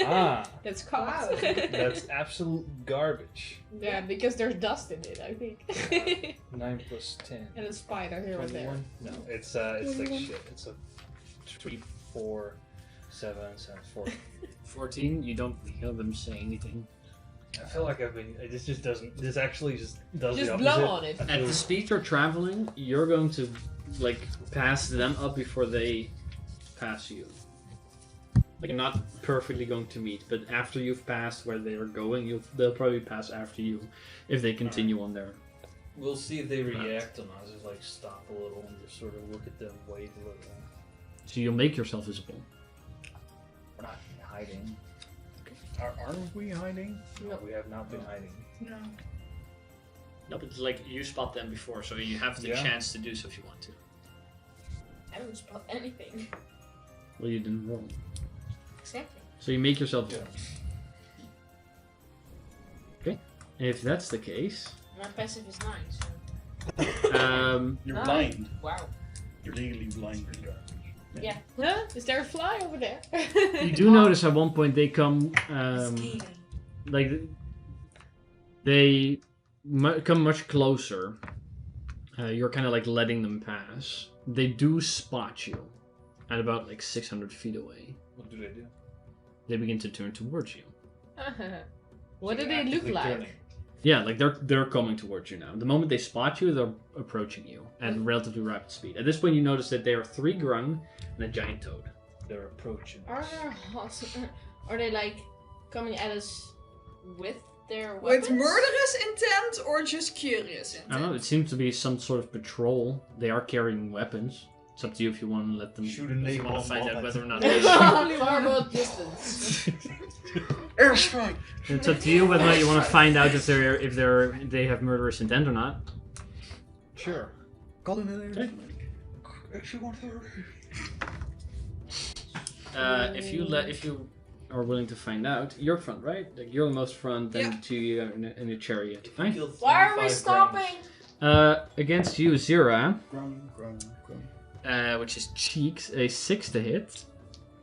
Ah, That's cocked. that's absolute garbage. Yeah, because there's dust in it, I think. 9 plus 10. And a spider here and there. 21? No, it's like shit. It's a 3, 4, 7, 4. 14. You don't hear them say anything. I feel like this just doesn't, this actually just does Just the blow opposite. on it. I At feel- the speed you're traveling, you're going to like pass them up before they pass you. Like you're not perfectly going to meet, but after you've passed where they are going, they'll probably pass after you if they continue on their. We'll see if they react or not. Just like stop a little and just sort of look at them, wait a little. So you'll make yourself visible. We're not hiding. Aren't we hiding? No, we have not been hiding. No. No, but it's like you spot them before, so you have the Yeah. chance to do so if you want to. I don't spot anything. Well, you didn't roll. Exactly. So you make yourself Yeah. visible. Okay. If that's the case, My passive is 9, so. You're Nice. blind. Wow. You're legally blind. Yeah. Huh? Is there a fly over there? you do notice at one point they come, like, they come much closer. You're kind of like letting them pass. They do spot you at about like 600 feet away. What do they do? They begin to turn towards you. What do So they look actively like? turning. Yeah, like they're coming towards you now. The moment they spot you, they're approaching you at relatively rapid speed. At this point, you notice that there are 3 grung and a giant toad. They're approaching. Are they like coming at us with their With weapons? murderous intent or just curious I intent? don't know. It seems to be some sort of patrol. They are carrying weapons. It's up to you if you want to let them. Shoot a if you want napalm to find out bomb whether or at not. them. Far distance. Airstrike. It's up to you whether or not you want to find out if they have murderous intent or not. Sure. Call in an Okay. airstrike. If you are willing to find out, you're front, right? Like, you're the most front, then Yeah. to you in a chariot. Right? Why are we stopping? Against you, Zira, Grung, grung, grung. which is cheeks, a 6 to hit.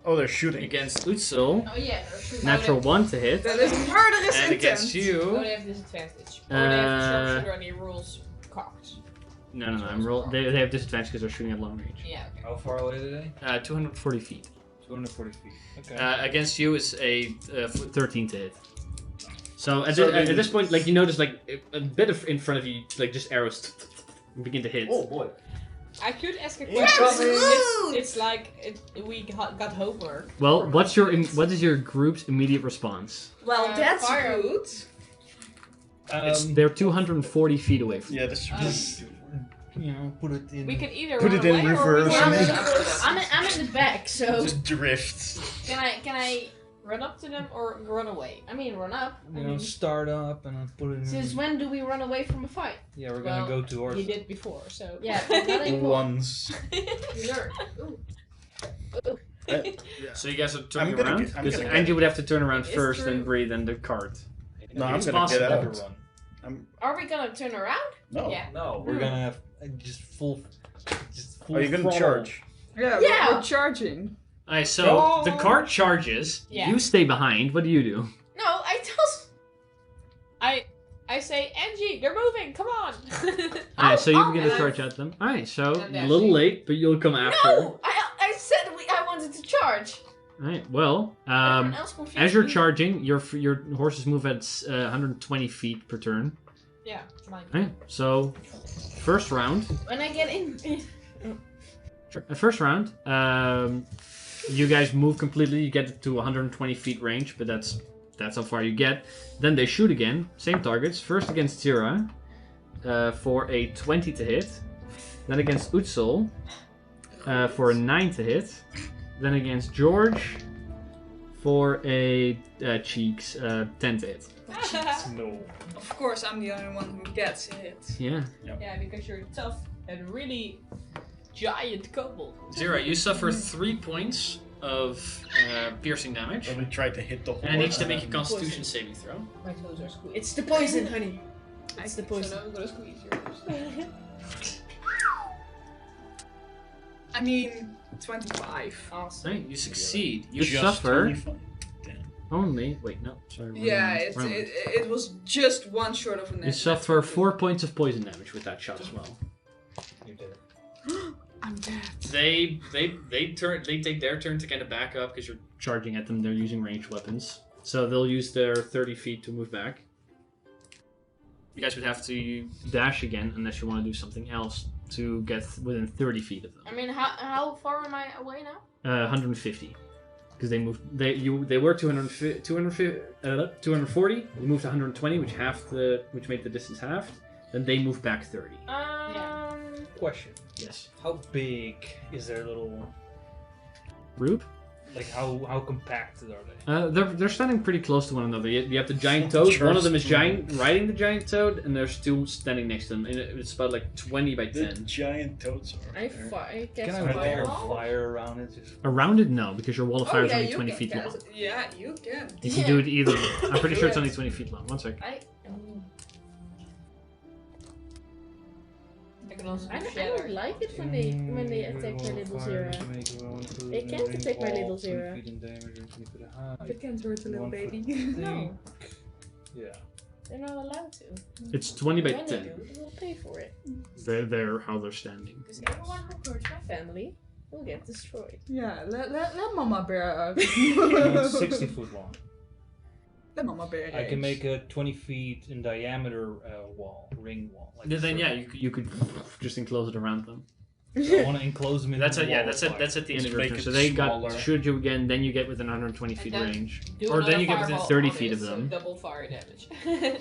Oh, they're shooting. Against Utsul, Oh yeah, they're shooting. natural 1 to hit. That is murderous And intent. against Oh, you, they have disadvantage. Or they have sharpshooter and he rolls cocked. no, they have disadvantage because they're shooting at long range. Yeah, okay. How far away are they? 240 feet. 240 feet. Okay. Against you is a 13 to hit. So at, So at then- this point, like you notice, like a bit of in front of you, like just arrows begin to hit. Oh boy. I could ask a Yes, question. loot! It's like we got homework. Well, what is your group's immediate response? Well, that's fire. good. They're 240 feet away from you. Yeah, that's true. Just, put it in. We can either Put run it in away or we reverse. can Yeah. run up to them. I'm in the back, so Just drift. can I Run up to them or run away? I mean run up. I You know, mean, start up and then put it in. since when do we run away from a fight? Yeah, we're Well, gonna go to You our. did before, so Yeah, but not anymore. Once. You learn. So you guys are I'm turning gonna around get- I'm because gonna Angie would have to turn around It's first true. and breathe and the cart. No, I'm It's gonna get possible. out. I'm Are we gonna turn around? no. yeah. No, we're gonna have just full. Are you gonna throttle. charge? Yeah, Yeah. we're charging. Alright, so Oh. the cart charges. Yeah. You stay behind. What do you do? No, I told. I say, Angie, they're moving. Come on. Alright, so you oh, begin to and charge at them. Alright, so And a little late, but you'll come after. No, I said I wanted to charge. Alright, well, Everyone else confused as you're me. charging, your horses move at 120 feet per turn. Yeah, mine. Alright, so first round. When I get in. First round, you guys move completely. You get to 120 feet range, but that's how far you get. Then they shoot again, same targets. First against Tira for a 20 to hit. Then against Utsul for a 9 to hit. Then against George for a cheeks 10 to hit. No. Of course, I'm the only one who gets hit. Yeah. Yeah, because you're tough and really giant kobold. Zira, you suffer 3 points of piercing damage, When we tried to hit the horse. and it needs to make a Constitution saving throw. My toes are squeezed. It's the poison, honey. It's the So poison. now I'm gonna squeeze yours. I mean, 25. Awesome. Right, you succeed. You Just suffer 25. Damn. only. Wait, no, sorry. Yeah, wrong. it was just one short of a net. You suffer 4 points of poison damage with that shot as well. You did it. I'm dead. They take their turn to kind of back up because you're charging at them. They're using ranged weapons, so they'll use their 30 feet to move back. You guys would have to dash again unless you want to do something else to get within 30 feet of them. I mean, how far am I away now? 150. Because they moved, they were 240. You moved to 120, which made the distance half. Then they moved back 30. Question. Yes. How big is their little? Group? Like how compacted are they? They're standing pretty close to one another. You have the giant toad. One of them is riding the giant toad, and there's two standing next to them. And it's about like 20 by The 10. giant toads are. I Can cast I wear a fireball. flyer around it? Just... Around it, no, because your wall of fire is only you 20 can feet long. cast it. Yeah, you can. You can do it either. I'm pretty sure it's only 20 feet long. One sec. I can also I do don't shatter. like it when they attack my little Zira. They can't attack my little Zira. It can't hurt a little baby. No, Yeah. they're not allowed to. It's 20 by When they 10. do, we'll pay for it. They're how they're standing. Because everyone who hurts my family will get destroyed. Yeah, let Mama Bear. 60 foot long. Let Mama Bear. I can make a 20 feet in diameter ring wall. Like Then yeah, you could just enclose it around them. I want to enclose them in That's the at yeah, wall that's of at that's at the end of Just your make turn. it So they smaller. got shoot you again, then you get within 120 feet then range, Do or then another you get within fireball 30 on feet it, of so them. double fire damage.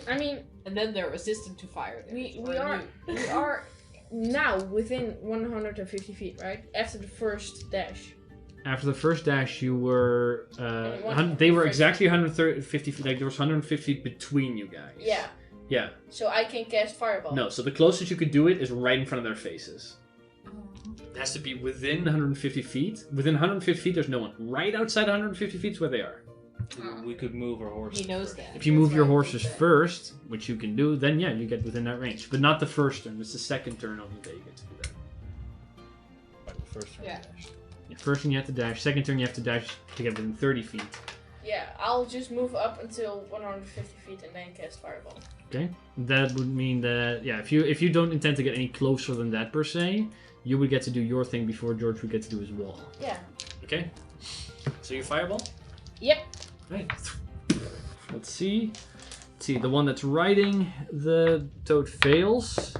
I mean, And then they're resistant to fire damage. we are now within 150 feet, right? After the first dash. After the first dash, you were And it wasn't they were first- exactly 150 feet. Like there was 150 feet between you guys. Yeah. Yeah. So I can cast fireball. No. So the closest you could do it is right in front of their faces. It has to be within 150 feet. Within 150 feet, there's no one. Right outside 150 feet is where they are. We could move our horses. He knows first. that. If you move That's your why I horses did that. first, which you can do, then yeah, you get within that range. But not the first turn. It's the second turn only that you get to do that. Right, the first turn. Yeah. Yeah, first turn you have to dash. Second turn you have to dash to get within 30 feet. Yeah, I'll just move up until 150 feet and then cast Fireball. Okay, that would mean that yeah, if you don't intend to get any closer than that per se, you would get to do your thing before George would get to do his wall. Yeah. Okay, so you fireball. Yep. Right. Let's see. The one that's riding the toad fails.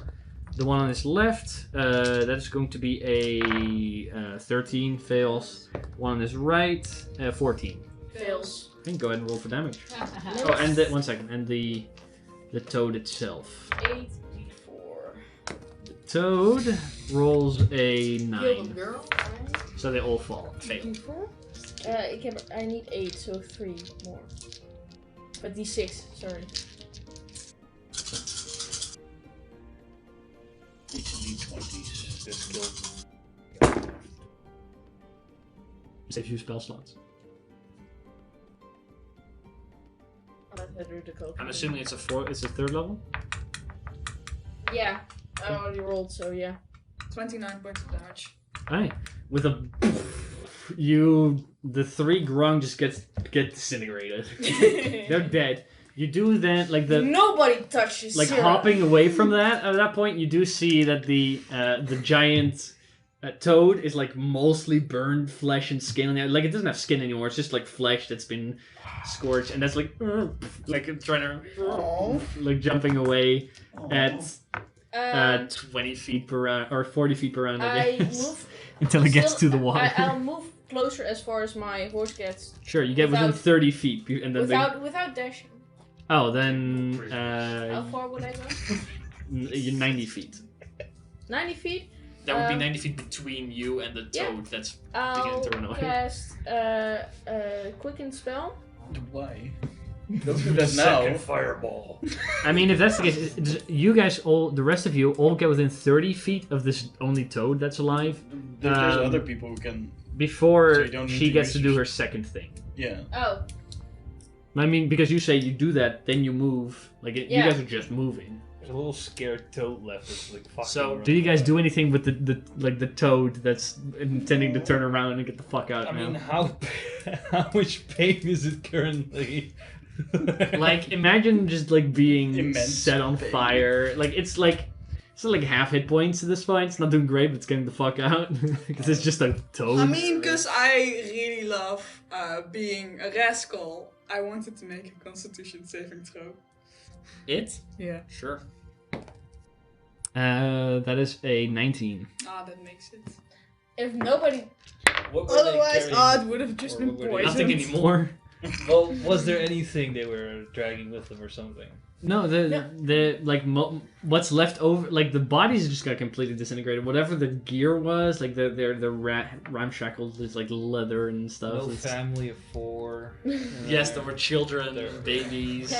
The one on his left, that is going to be a 13 fails. One on his right, 14. Fails. Okay, go ahead and roll for damage. Oh, and the, 1 second, and the toad itself. 8d4. The toad rolls a Kill 9, them, girl. so they all fall. Fail. I need 8, so 3 more. But d6, sorry. D20s. This skill. Saves you spell slots. I'm assuming it's a third level. Yeah, I already rolled, so yeah. 29 points of damage. Alright. With a the 3 grung just get disintegrated. They're dead. You do then like the Nobody touches like Sarah. hopping away from that. At that point, you do see that the giant toad is like mostly burned flesh and skin. Like it doesn't have skin anymore. It's just like flesh that's been scorched, and that's like trying to like jumping away at 20 feet per round or 40 feet per round. I I guess move until it gets still- to the water. I'll move closer as far as my horse gets. Sure, you get within without- 30 feet, and then Without dashing. then How far would I go? you're 90 feet. 90 feet? That would be Um, 90 feet between you and the yeah. toad that's I'll beginning to run away. cast Quicken Spell. Why? Don't do that now. Second fireball. I mean, if that's the case, you guys the rest of you all get within 30 feet of this only toad that's alive There's Um, other people who can. before So you don't need she to gets to use do your- her second thing. Yeah. Oh, I mean, because you say you do that, then you move. Like, you Yeah. guys are just moving. There's a little scared toad left that's like fucking So, around. do you guys do anything with the toad that's intending to turn around and get the fuck out I now? mean, how much pain is it currently? Like, imagine just like being Immense set on pain. fire. Like, it's like half hit points at this point. It's not doing great, but it's getting the fuck out because it's just a toad. I mean, because I really love being a rascal, I wanted to make a Constitution saving throw. It? Yeah. Sure. That is a 19. Ah, that makes it. if nobody. What were they Otherwise, carrying? it would have just Or been were they- poisoned. Nothing anymore. Well, was there anything they were dragging with them or something? No, the like what's left over, like the bodies just got completely disintegrated. Whatever the gear was, like the ramshackles, there's like leather and stuff. No It's- family of 4. Yes, there were children, There- babies,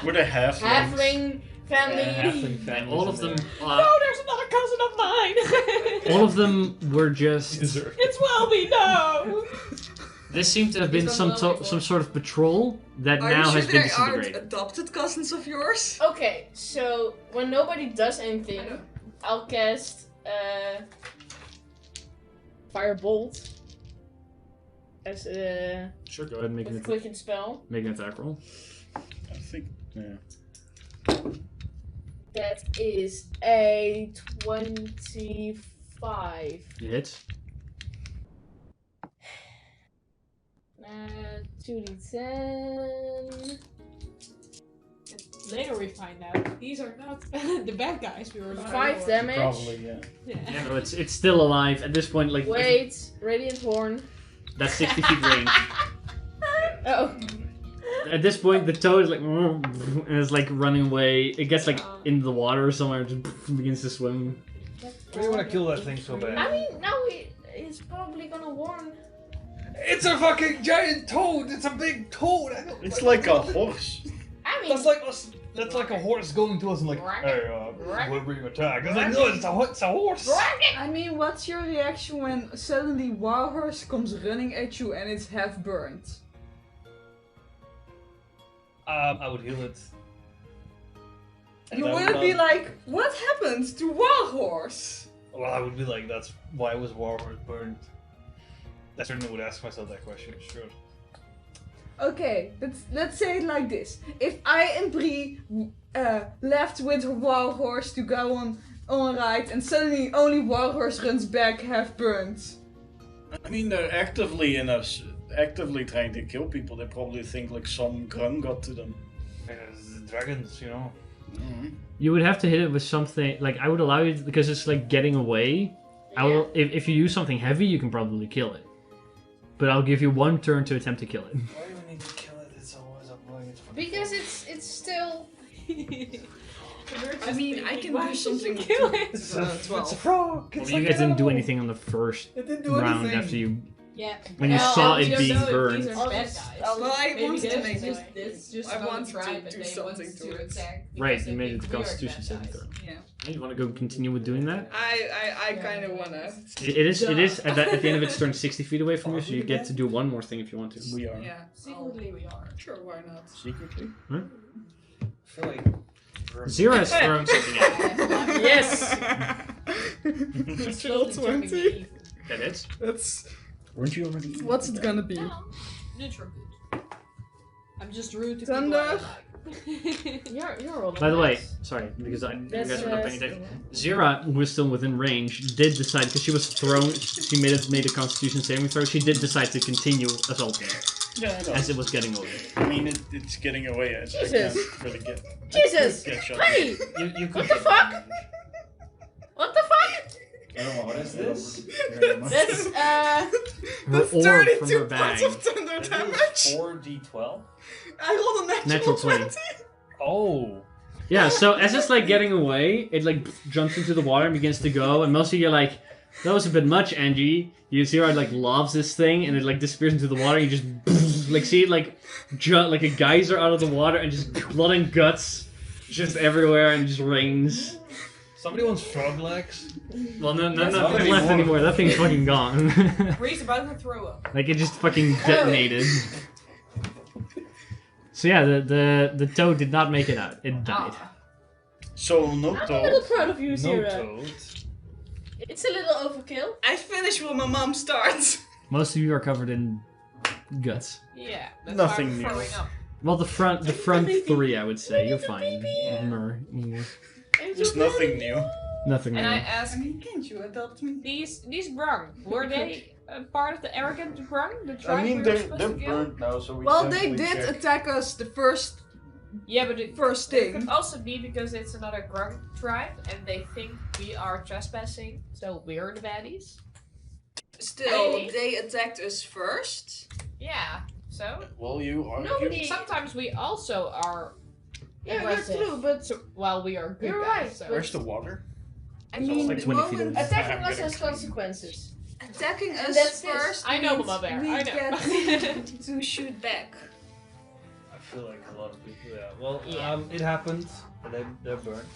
Would I have Halfling family. halfling and families all of in them. there. No, there's another cousin of mine. All of them were just. Deserve. It's Welby, no. This seemed to have been some sort of patrol that Are now you sure has been they aren't disintegrated. adopted cousins of yours? Okay, so when nobody does anything, I'll cast Firebolt as a Sure, go ahead and make with an Quicken Spell. attack roll. I think. Yeah. That is a 25. You hit. 2d10. Later we find out these are not the bad guys we were looking 5 for. damage. Probably, yeah. Yeah. Yeah, no, it's still alive at this point. Like Wait, Radiant Horn. that's 60 feet range. Oh. At this point, the toad is like and it's like running away. It gets like into the water or somewhere, and just begins to swim. Why do you want to kill that thing so bad? I mean, now he's probably gonna warn. It's a fucking giant toad! It's a big toad! I don't It's like a horse. I mean, That's like us. That's like a horse going to us and like, hey, what were you attack? It's like, no, it's a horse. I mean, what's your reaction when suddenly Warhorse comes running at you and it's half burned? I would heal it. And You I would wouldn't be not- like, what happened to Warhorse? Well, I would be like, that's why was Warhorse burned? I certainly would ask myself that question, sure. Okay, let's say it like this. If I and Bree left with Warhorse to go on a ride and suddenly only Warhorse runs back have burned. I mean, they're actively trying to kill people. They probably think like some grung got to them. Dragons, you know. Mm-hmm. You would have to hit it with something, like, I would allow you, because it's like getting away. I will, if you use something heavy, you can probably kill it. But I'll give you 1 turn to attempt to kill it. Why do we need to kill it? It's always annoying. Because it's still. I mean, I can do something to kill it. It's a 12. frog! Well, you guys didn't do anything on the first It didn't do round anything. after you... Yeah. When you Well, saw we it don't being know if burned. these are bad guys. Well, I Maybe wanted to this make is this. it's just I another wanted tribe to and do they something want to to it. attack. Right, because you they made think it we are Constitution bad saving guys. throw. Yeah. You want to go continue with doing that? I kind of wanna. It is at the end of its turn 60 feet away from you, so you get to do one more thing if you want to. We are. Yeah. Secretly we are. Sure, why not? Secretly? I feel like... Zira is throwing something at you. Yes! Natural 20. That is. That's. Weren't you already? What's it gonna be? No, neutral good. I'm just rude to Thunder. people I like. You're all By the way, nice. sorry, because you That's, guys were not paying attention. Zira, who was still within range, did decide, because she was thrown, she made a Constitution saving throw, she did decide to continue assaulting as it was getting away. I mean, it's getting away. I Jesus. can't really get. Jesus! Get shot. Hey! You could What the fuck? What the fuck? I don't know, what is this? That's Her That's orb 32 from her points bag. of thunder damage. 4d12? I rolled a Natural natural 20. 20. Oh! Yeah, so as it's like getting away, it like jumps into the water and begins to go, and mostly you're like, that was a bit much, Angie. You see how it like lobs this thing and it like disappears into the water, and you just like see it like like a geyser out of the water and just blood and guts just everywhere and just rains. Somebody wants frog legs? Well, no, not nothing left anymore. That thing's fucking gone. Bree's about to throw up. Like it just fucking detonated. So yeah, the toad did not make it out. It died. So no I'm a little toad. proud of you, No Zira. toad. It's a little overkill. I finished where my mom starts. Most of you are covered in guts. Yeah, that's Nothing why I'm new. throwing up. Well, the front three, I would say. You're fine. There's nothing new. Nothing And I new. ask, Can't you adopt me? these Brung, were they part of the arrogant Brung? The tribe I mean, we were they're supposed to kill? burnt now, so we Well, can't they really did check. attack us the first Yeah, but it first it could thing. also be because it's another Grung tribe and they think we are trespassing, so we're the baddies. Still, Maybe. they attacked us first. Yeah, so Well, you are. nobody. Sometimes we also are. Yeah, that's aggressive. true, but So, while we are good You're guys. right, So. Where's the water? I It's mean, like the 20 feet moment away. attacking I'm us getting has scared. consequences. attacking And us that's this. first I know, means Mama Bear, we I know. get to shoot back. I feel like a lot of people, yeah. Well, Yeah. it happened, and they're burned.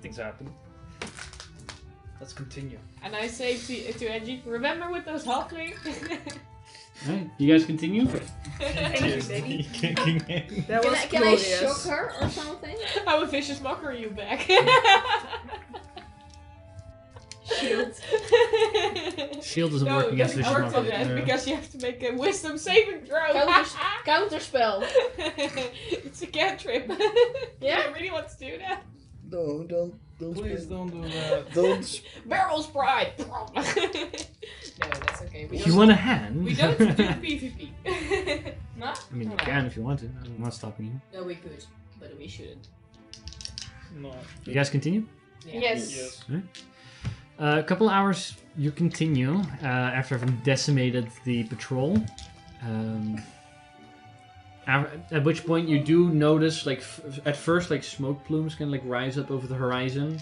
Things happen. Let's continue. And I say to Angie, remember with those halflings? Alright, you guys continue? Thank you, baby. Kicking in. That Can was I shock glorious. her or something? I will vicious mockery you back. Shield. Shield isn't No, working it against doesn't vicious work for mockery. that Yeah. because you have to make a wisdom saving throw. Counterspell. It's a cantrip. Yeah? I really want to do that. No, don't. Please don't do that. Don't. Barrel's pride. No, that's okay. You want a hand? We don't do PvP. No? I mean, you can if you want to. I'm not stopping you. No, we could, but we shouldn't. No. You guys continue? Yes. A couple hours, you continue after having decimated the patrol. At which point you do notice, like at first, like smoke plumes kind of like rise up over the horizon.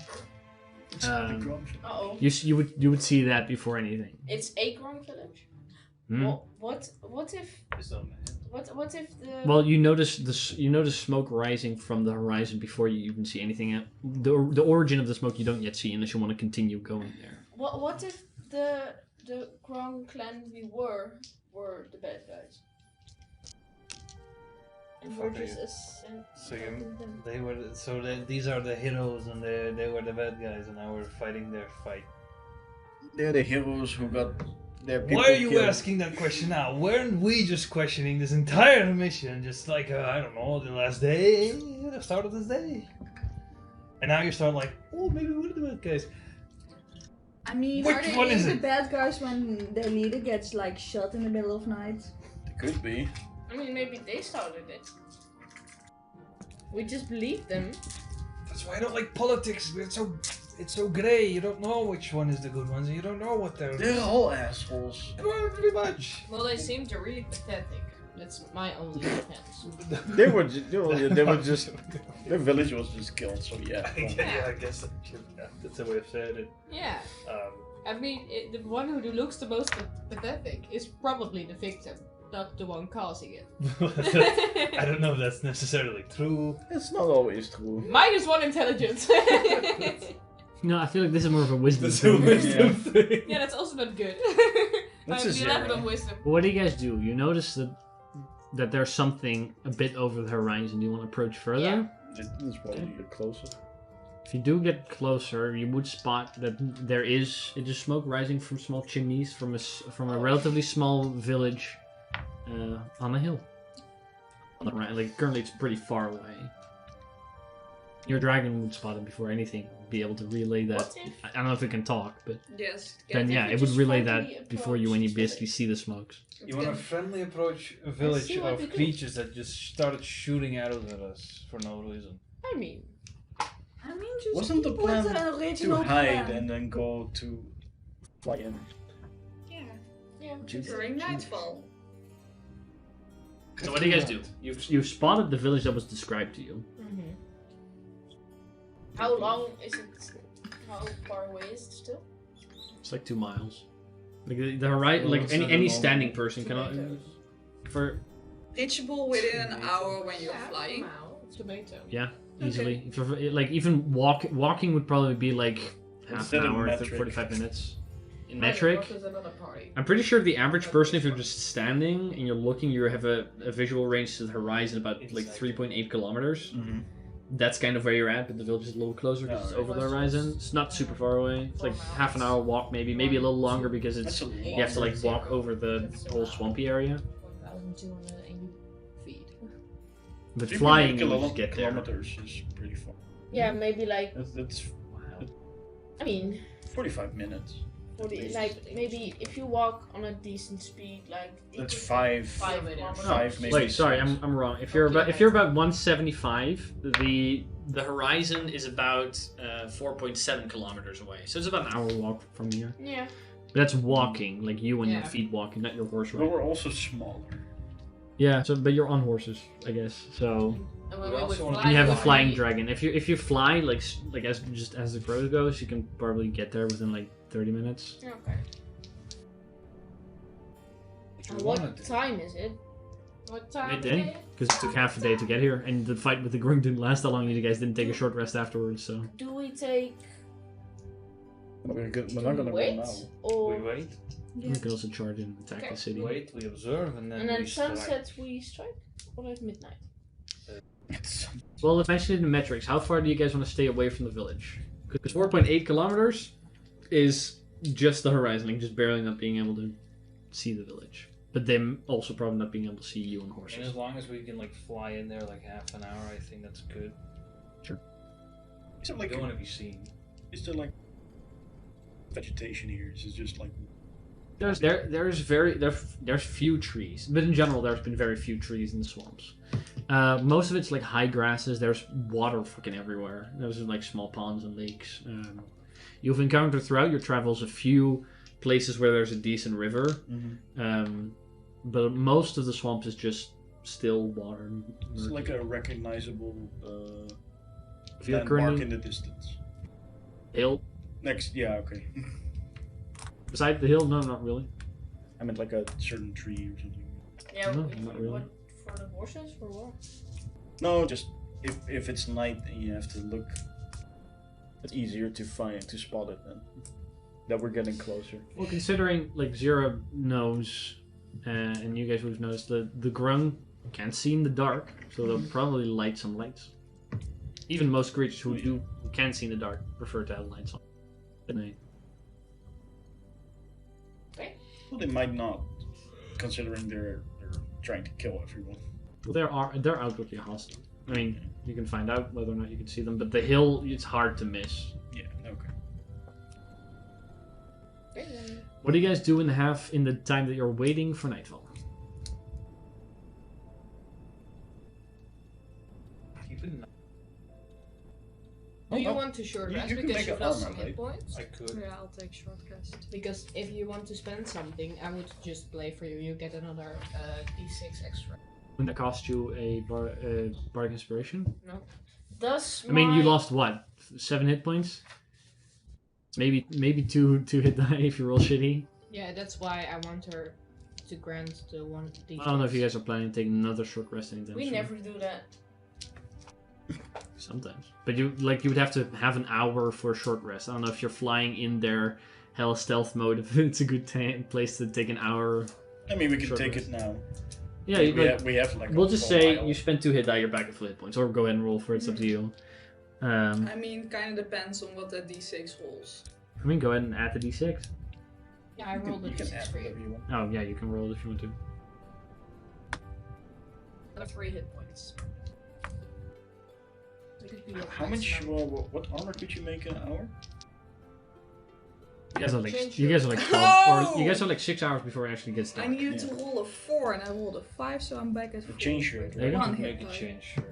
Uh-oh. You would see that before anything. It's a Grung village? Hmm? Well, what if It's on my head. what if the Well, you notice smoke rising from the horizon before you even see anything. The origin of the smoke you don't yet see unless you want to continue going there. what if the Grung clan we were the bad guys? And Fuck we're are just you? These are the heroes and they were the bad guys and now we're fighting their fight. They're the heroes who got their people Why are you killed. asking that question now? Weren't we just questioning this entire mission? Just like, I don't know, the last day, the start of this day. And now you start like, oh, maybe we're the bad guys. I mean, Which are they one is the it? bad guys when their leader gets like shot in the middle of night? They could be. I mean, maybe they started it. We just believe them. That's why I don't like politics. It's so grey. You don't know which one is the good ones, and you don't know what They're all assholes. Well, pretty much. Well, they seem to really pathetic. That's my only defense. They were just their village was just killed. So yeah. Yeah, I guess that's a way of saying it. Yeah. I mean, the one who looks the most pathetic is probably the victim, not the one causing it. I don't know if that's necessarily true. It's not always true. -1 intelligence. No, I feel like this is more of a wisdom That's a thing. wisdom thing. Yeah, that's also not good. That's I a have 11 zero. on wisdom. But what do you guys do? You notice that there's something a bit over the horizon. You want to approach further? Yeah. It's probably get closer. If you do get closer, you would spot that there is smoke rising from small chimneys from a relatively small village on a hill. On the right, like currently it's pretty far away. Your dragon would spot it before anything. Be able to relay that. What if? I don't know if it can talk, but Yes. then if yeah, we it would just relay friendly that before you when you approach basically see the smokes. You want to friendly approach a village see what we of do. creatures that just started shooting arrows at us for no reason. I mean, I mean, just Wasn't the keep with plan the to original hide plan. and then go to fly in? yeah. During nightfall. So what do you guys do? You've spotted the village that was described to you. Mm-hmm. How long is it? How far away is it still? It's like 2 miles. Like the horizon, Well, like it's any not a any normal standing person cannot. tomatoes. For Reachable within an hour when you're Yeah, flying. Tomato. yeah, easily. If you're, like even walking would probably be like half Instead an of hour, metric. 45 minutes. In Right, metric, what is another party? I'm pretty sure the average person, if you're just standing and you're looking, you have a visual range to the horizon about like 3.8 kilometers. Mm-hmm. That's kind of where you're at, but the village is a little closer because it's Oh, over the horizon. It's not super far away. It's like half an hour walk, maybe a little longer because That's it's a lot. you have to like walk over the whole swampy area. 1,280 feet. But 3.8 flying, you would just get there. kilometers is pretty far. Yeah, maybe like. That's I mean, 45 minutes. 40, like maybe if you walk on a decent speed, like. it That's could- 5 kilometers. five maybe. Wait, sorry, 6. I'm wrong. If you're about 175, the horizon is about 4.7 kilometers away. So it's about an hour walk from here. Yeah. But that's walking, like you and your Yeah. feet walking, not your horse But riding. we're also smaller. Yeah, so but you're on horses, I guess. So And when We we would also wanna- fly you have a away- flying dragon. If you fly like as the crow goes, you can probably get there within like 30 minutes. Okay. If you And wanted what to. time is it? What time? Midday, because it took half a day to get here, and the fight with the grung didn't last that long. You guys didn't take a short rest afterwards, so. Do we take? We're not Do gonna we go wait now. or? We wait, You can also charge in and attack Okay. the city. we observe, and then And then we strike. sunset we strike, or at midnight? Well, eventually the metrics. How far do you guys want to stay away from the village? Because 4.8 kilometers is just the horizon, like just barely not being able to see the village. But them also probably not being able to see you on And horses. as long as we can like fly in there like half an hour, I think that's good. Is it I like don't want to be seen. is there like vegetation here? Is it just like There's few trees, but in general there's been very few trees in the swamps. Most of it's like high grasses. There's water fucking everywhere. There's like small ponds and lakes. You've encountered throughout your travels a few places where there's a decent river, but most of the swamps is just still water. it's like a recognizable If you're landmark currently in the distance. hill Next, yeah, okay. beside the hill, no, not really. I meant like a certain tree or something. Yeah. No, what, not really. what for the horses or what? No, just if it's night and you have to look, it's easier to spot it then. That we're getting closer. Well, considering like Zira knows, and you guys would have noticed the grung You can't see in the dark, so they'll probably light some lights. Even most creatures who can't see in the dark prefer to have lights on at night. Well, they might not, considering they're trying to kill everyone. Well, they're outwardly hostile. I mean, you can find out whether or not you can see them, but the hill, it's hard to miss. Yeah, okay. What do you guys do in the time that you're waiting for nightfall? Do you want to short rest you can because make you've an lost armor, some hit right? points? I could. Yeah, I'll take short rest. Because if you want to spend something, I would just play for you. You get another d6 extra. Wouldn't that cost you a bardic inspiration? No. Does I mean, you my- lost what? 7 hit points? Maybe two hit die if you roll shitty. Yeah, that's why I want her to grant the one d6. I don't know if you guys are planning to take another short rest anytime We soon. never do that. Sometimes, but you would have to have an hour for a short rest. I don't know if you're flying in their hell stealth mode. If it's a good place to take an hour. I mean, we can Short take rest. it now. Yeah, We have like. we'll just say while. you spend 2 hit die, you're back at full hit points, or go ahead and roll for it. It's up to you. I mean, kind of depends on what that d6 rolls. I mean, go ahead and add the d6. Yeah, I You can- rolled a you can add d6 for whatever you. you want. Oh yeah, you can roll it if you want to. Another 3 hit points. It could be a How nice much? number. What armor could you make in an hour? You guys are Change you guys are like 12, or you guys are like 6 hours before it actually gets I dark. needed to roll a 4 and I rolled a 5, so I'm back at 4. chain shirt, There you go. One Make hit a point. change, sure.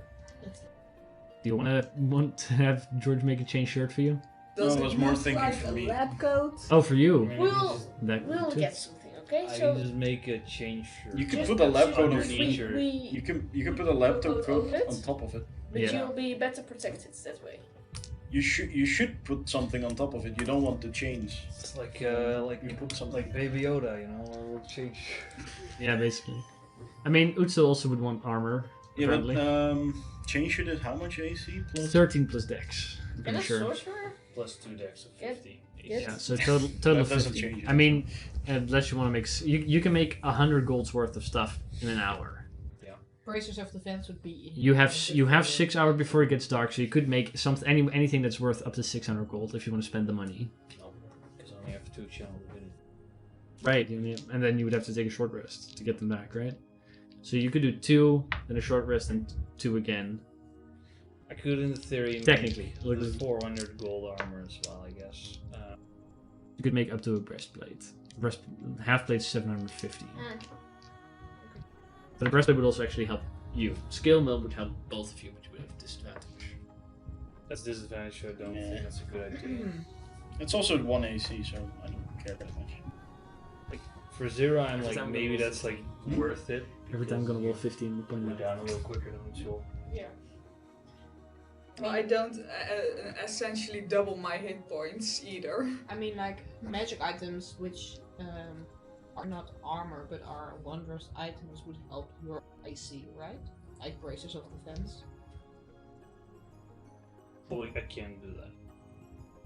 Do you want to have George make a chain shirt for you? Does No, I it was more look thinking like for a me. lab coat? Oh, for you. We'll That we'll too. get something, okay? I So can just make a change shirt. You can just put a lab coat on. underneath. we You can put a laptop coat Of it? on top of it. but Yeah. you'll be better protected that way. You should put something on top of it. You don't want the chains. It's like You put something. like Baby Yoda, you know, or change. Yeah, basically. I mean, Utsu also would want armor. Yeah, but apparently. chain shirt is how much AC plus? 13 plus dex. I'm And pretty a sure. sorcerer? Plus 2 decks of Get- 50. get- Yeah, so total That doesn't 50. change it. I mean, unless you want to make... You can make 100 gold's worth of stuff in an hour. Bracers of Defense would be. You have 6 hours before it gets dark, so you could make anything that's worth up to 600 gold if you want to spend the money. No, because I only have 2 channel divinity. Right, and then you would have to take a short rest to get them back, right? So you could do 2, then a short rest, and 2 again. I could, in theory, Technically, make look- 400 gold armor as well, I guess. You could make up to a breastplate. Half plate's 750. But a breastplate would also actually help you. Scale mill would help both of you, but you would have disadvantage. That's disadvantage, so I don't Yeah. think that's a good idea. It's also 1 AC, so I don't care that much. For 0, I'm Every like, time maybe we roll that's like worth it. Every time I'm gonna roll 15 point Go nine. down a little quicker than usual. Yeah. Well, I don't essentially double my hit points either. I mean, like magic items which are not armor but are wondrous items would help your AC, right? Like Bracers of Defense. But like, I can't do that.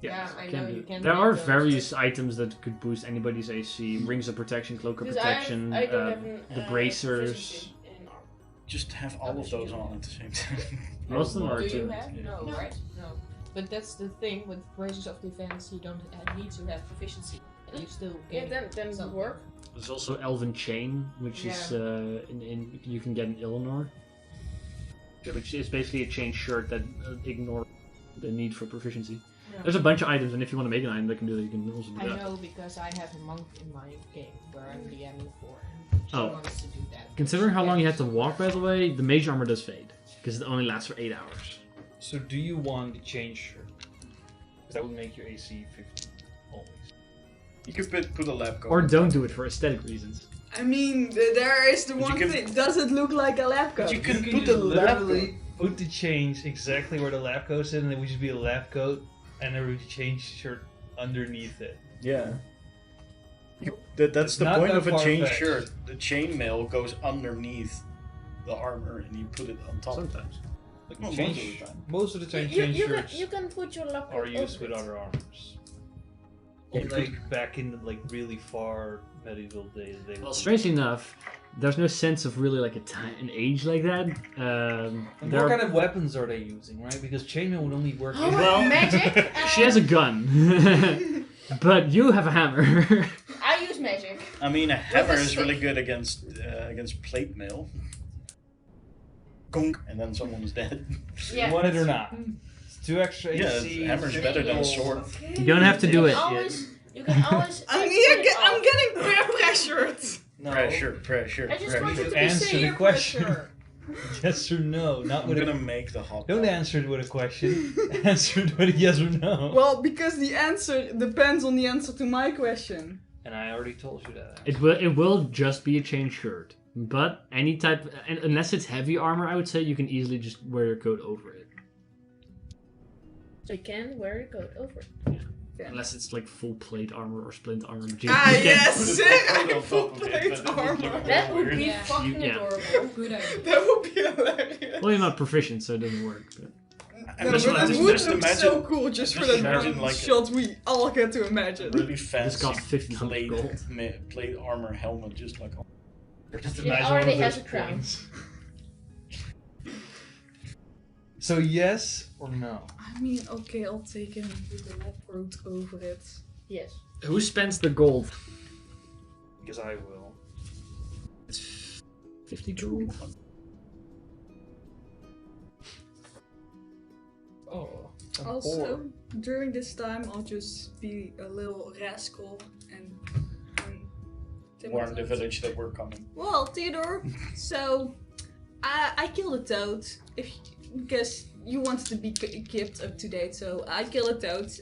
Yeah, I can know do you it. can There make are those. various items that could boost anybody's AC. Rings of protection, cloak of Because protection, I don't have an, the bracers. proficiency in armor. Just have all of those on at the same time. Most of them are Do you too. have? No, No. right? No. But that's the thing with Bracers of Defense, you don't need to have proficiency. You still Yeah, gain then it would something. work. There's also Elven Chain, which is you can get in Illinois, which is basically a chain shirt that ignores the need for proficiency. Yeah. There's a bunch of items, and if you want to make an item that can do that, you can also do I that. know because I have a monk in my game where I'm DMing for, and she Oh. wants to do that. Considering how long you had to walk, by the way, the mage armor does fade because it only lasts for 8 hours. So do you want the change shirt? Because that would make your AC 50 always. You could put a lab coat. Or on don't top. do it for aesthetic reasons. I mean, there is the But you one can- thing. Does it look like a lab coat? But you can You put just the lab literally coat. put the change exactly where the lab coat's in, and it would just be a lab coat, and there would be a change shirt underneath it. Yeah. That's It's the not point that of a chain far-fetched. shirt. The chainmail goes underneath the armor, and you put it on top. Sometimes. Like Well, change, most of the time. most of the time, change You shirts can put your laptop are used over with it. other armors. Yeah, Like back in the, like really far medieval days, they Well, would- strangely enough, there's no sense of really like an age like that. And There what are- kind of weapons are they using, right? Because chainmail would only work. Oh, Well, magic. She has a gun, but you have a hammer. I use magic. I mean, a hammer is stick. really good against plate mail. Gonk, and then someone's dead. Yeah. Want it or not? It's 2 extra Yeah, AC. hammer's better than a sword. You don't have to do it. You can always. I'm I'm getting pressured. No. Pressure. I just You wanted should to answer say the your question. pressure. Yes or no? Not I'm with gonna a. make the hot. Don't answer it with a question. Answer it with a yes or no. Well, because the answer depends on the answer to my question. And I already told you that. It will just be a chain shirt, but any type, unless it's heavy armor, I would say you can easily just wear your coat over it. So you can wear a coat over. Unless it's like full plate armor or splint armor. But you can't- Yes! Put a I full full plate on plate top of it, but it armor. would That look would weird. be Yeah. fucking Yeah. adorable. Good idea. That would be hilarious. Well, you're not proficient, so it doesn't work. But... No, Just but it imagine- would just look imagine- so cool just for just that imagine one like shot we all get to imagine. Really fancy cost 1,500 plate, gold. plate armor helmet, just like. Just It imagine already one of has those a crown. points. So yes or no? I mean, okay, I'll take him with the lab coat over it. Yes. Who spends the gold? Because I will. It's 50 gold. Oh. Also, during this time, I'll just be a little rascal and Warn the village that we're coming. Well, Theodore, so I killed a toad because you wanted to be kept up to date. So I killed a toad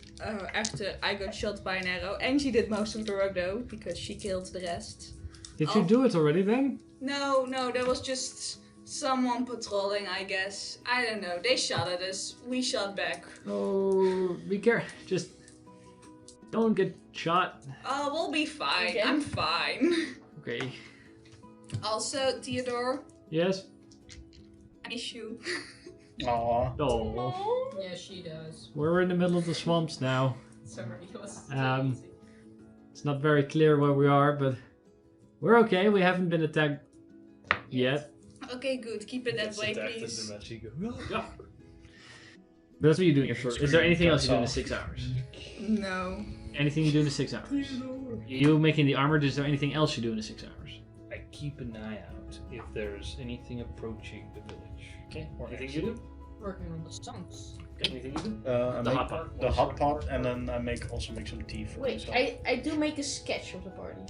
after I got shot by an arrow, and she did most of the work though because she killed the rest. Did you do it already then? No, there was just someone patrolling, I guess. I don't know. They shot at us. We shot back. Oh, be careful. Just don't get shot. Oh, we'll be fine. Okay. I'm fine. Okay. Also, Theodore, Yes? I miss you. Aww. Oh. Yeah, she does. We're in the middle of the swamps now. Sorry, it was Um, It's not very clear where we are, but we're okay. We haven't been attacked yet. Okay, good. Keep it that way, please. Yeah. But that's what you do in your short. Is there anything else you do in the 6 hours? No. Anything you do in the 6 hours? You making the armor, is there anything else you do in the 6 hours? I keep an eye out if there's anything approaching the village. Okay. Anything you do? working on the songs. Anything you do? I The make hot pot. The hot pot, and then I also make some tea for Wait, myself. I do make a sketch of the party.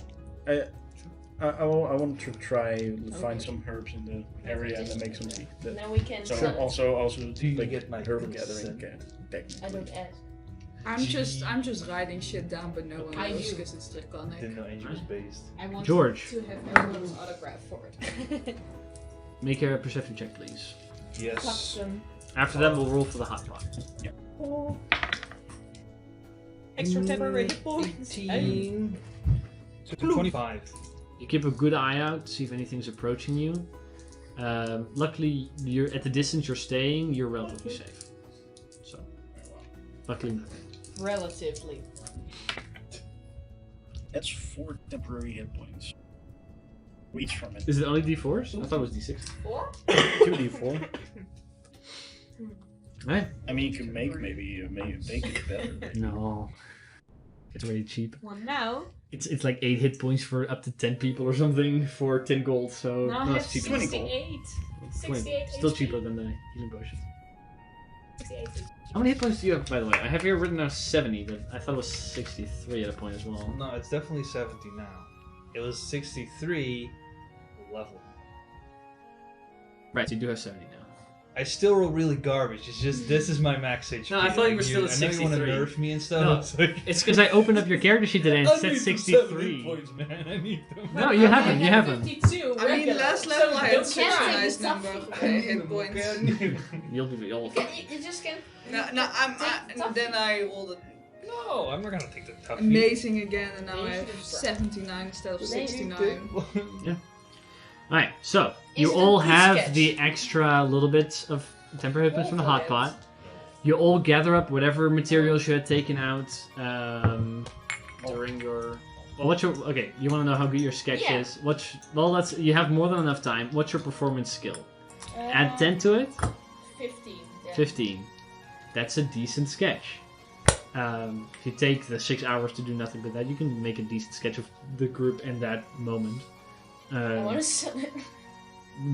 I want to try find some herbs in the area and then make some tea. And then we can So sell it. also Do you like get my herb consent? gathering I technically. don't ask. I'm just writing shit down, but no one I knows do. because it's draconic. Didn't know Angel was based. I want George. to have everyone's autograph for it. Make a perception check, please. Yes. Custom. After that, we'll roll for the hot pot. Extra temporary hit points. 18. So 25. You keep a good eye out, see if anything's approaching you. Luckily, you're at the distance you're staying, you're relatively safe. So, luckily nothing. Relatively. That's 4 temporary hit points. Each from it. Is it only D4s? I thought it was D6. 4? 2d4. Right? I mean, you can make it better. No. It's really cheap. One now. It's like 8 hit points for up to 10 people or something for 10 gold, so Now I no, have it's cheap. 20 gold. 68. 20. Still cheaper than the healing potion. 68. How many hit points do you have, by the way? I have here written down 70, but I thought it was 63 at a point as well. No, it's definitely 70 now. It was 63 level. Right, so you do have 70 now. I still roll really garbage. It's just this is my max HP. No, I thought you were still at I know you want to 63. nerf me and stuff. No, it's like, It's because I opened up your character sheet today and I it said need some 7 63. points, man. I need them. No, you haven't, you haven't. 52. I mean, regular. last So level I had don't such a count. nice It's number tough. of hit points. You'll be all You just can. No, and then I rolled it No, I'm not gonna take the tough. amazing again, and now I Amazing. have 79 instead of Amazing. 69. Alright, so you Is it a all good have sketch? the extra little bit of temporary hit points from the hot pot. You all gather up whatever materials you had taken out during your Well, what's your okay? You want to know how good your sketch Yeah. is? You have more than enough time. What's your performance skill? Add 10 to it. 15. Yeah. 15. That's a decent sketch. If you take the 6 hours to do nothing but that, you can make a decent sketch of the group in that moment. I want to sell it.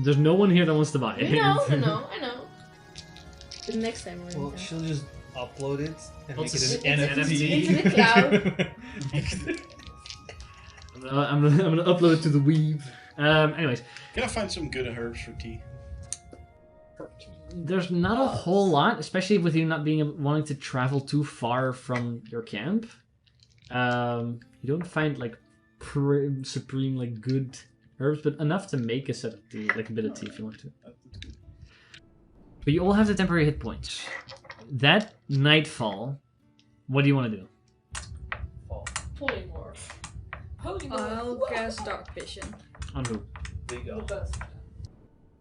There's no one here that wants to buy it. No, I know. The next time we're Well, in she'll just upload it and make It's it an NFT. Into the cloud. I'm gonna upload it to the Weave. Anyways, Can I find some good herbs for tea? there's not a whole lot, especially with you not wanting to travel too far from your camp. You don't find like supreme like good herbs, but enough to make a set of tea, like a bit of tea if you want to. But you all have the temporary hit points. That nightfall, what do you want to do? Polymorph. I'll cast Dark Vision. On who? Big O.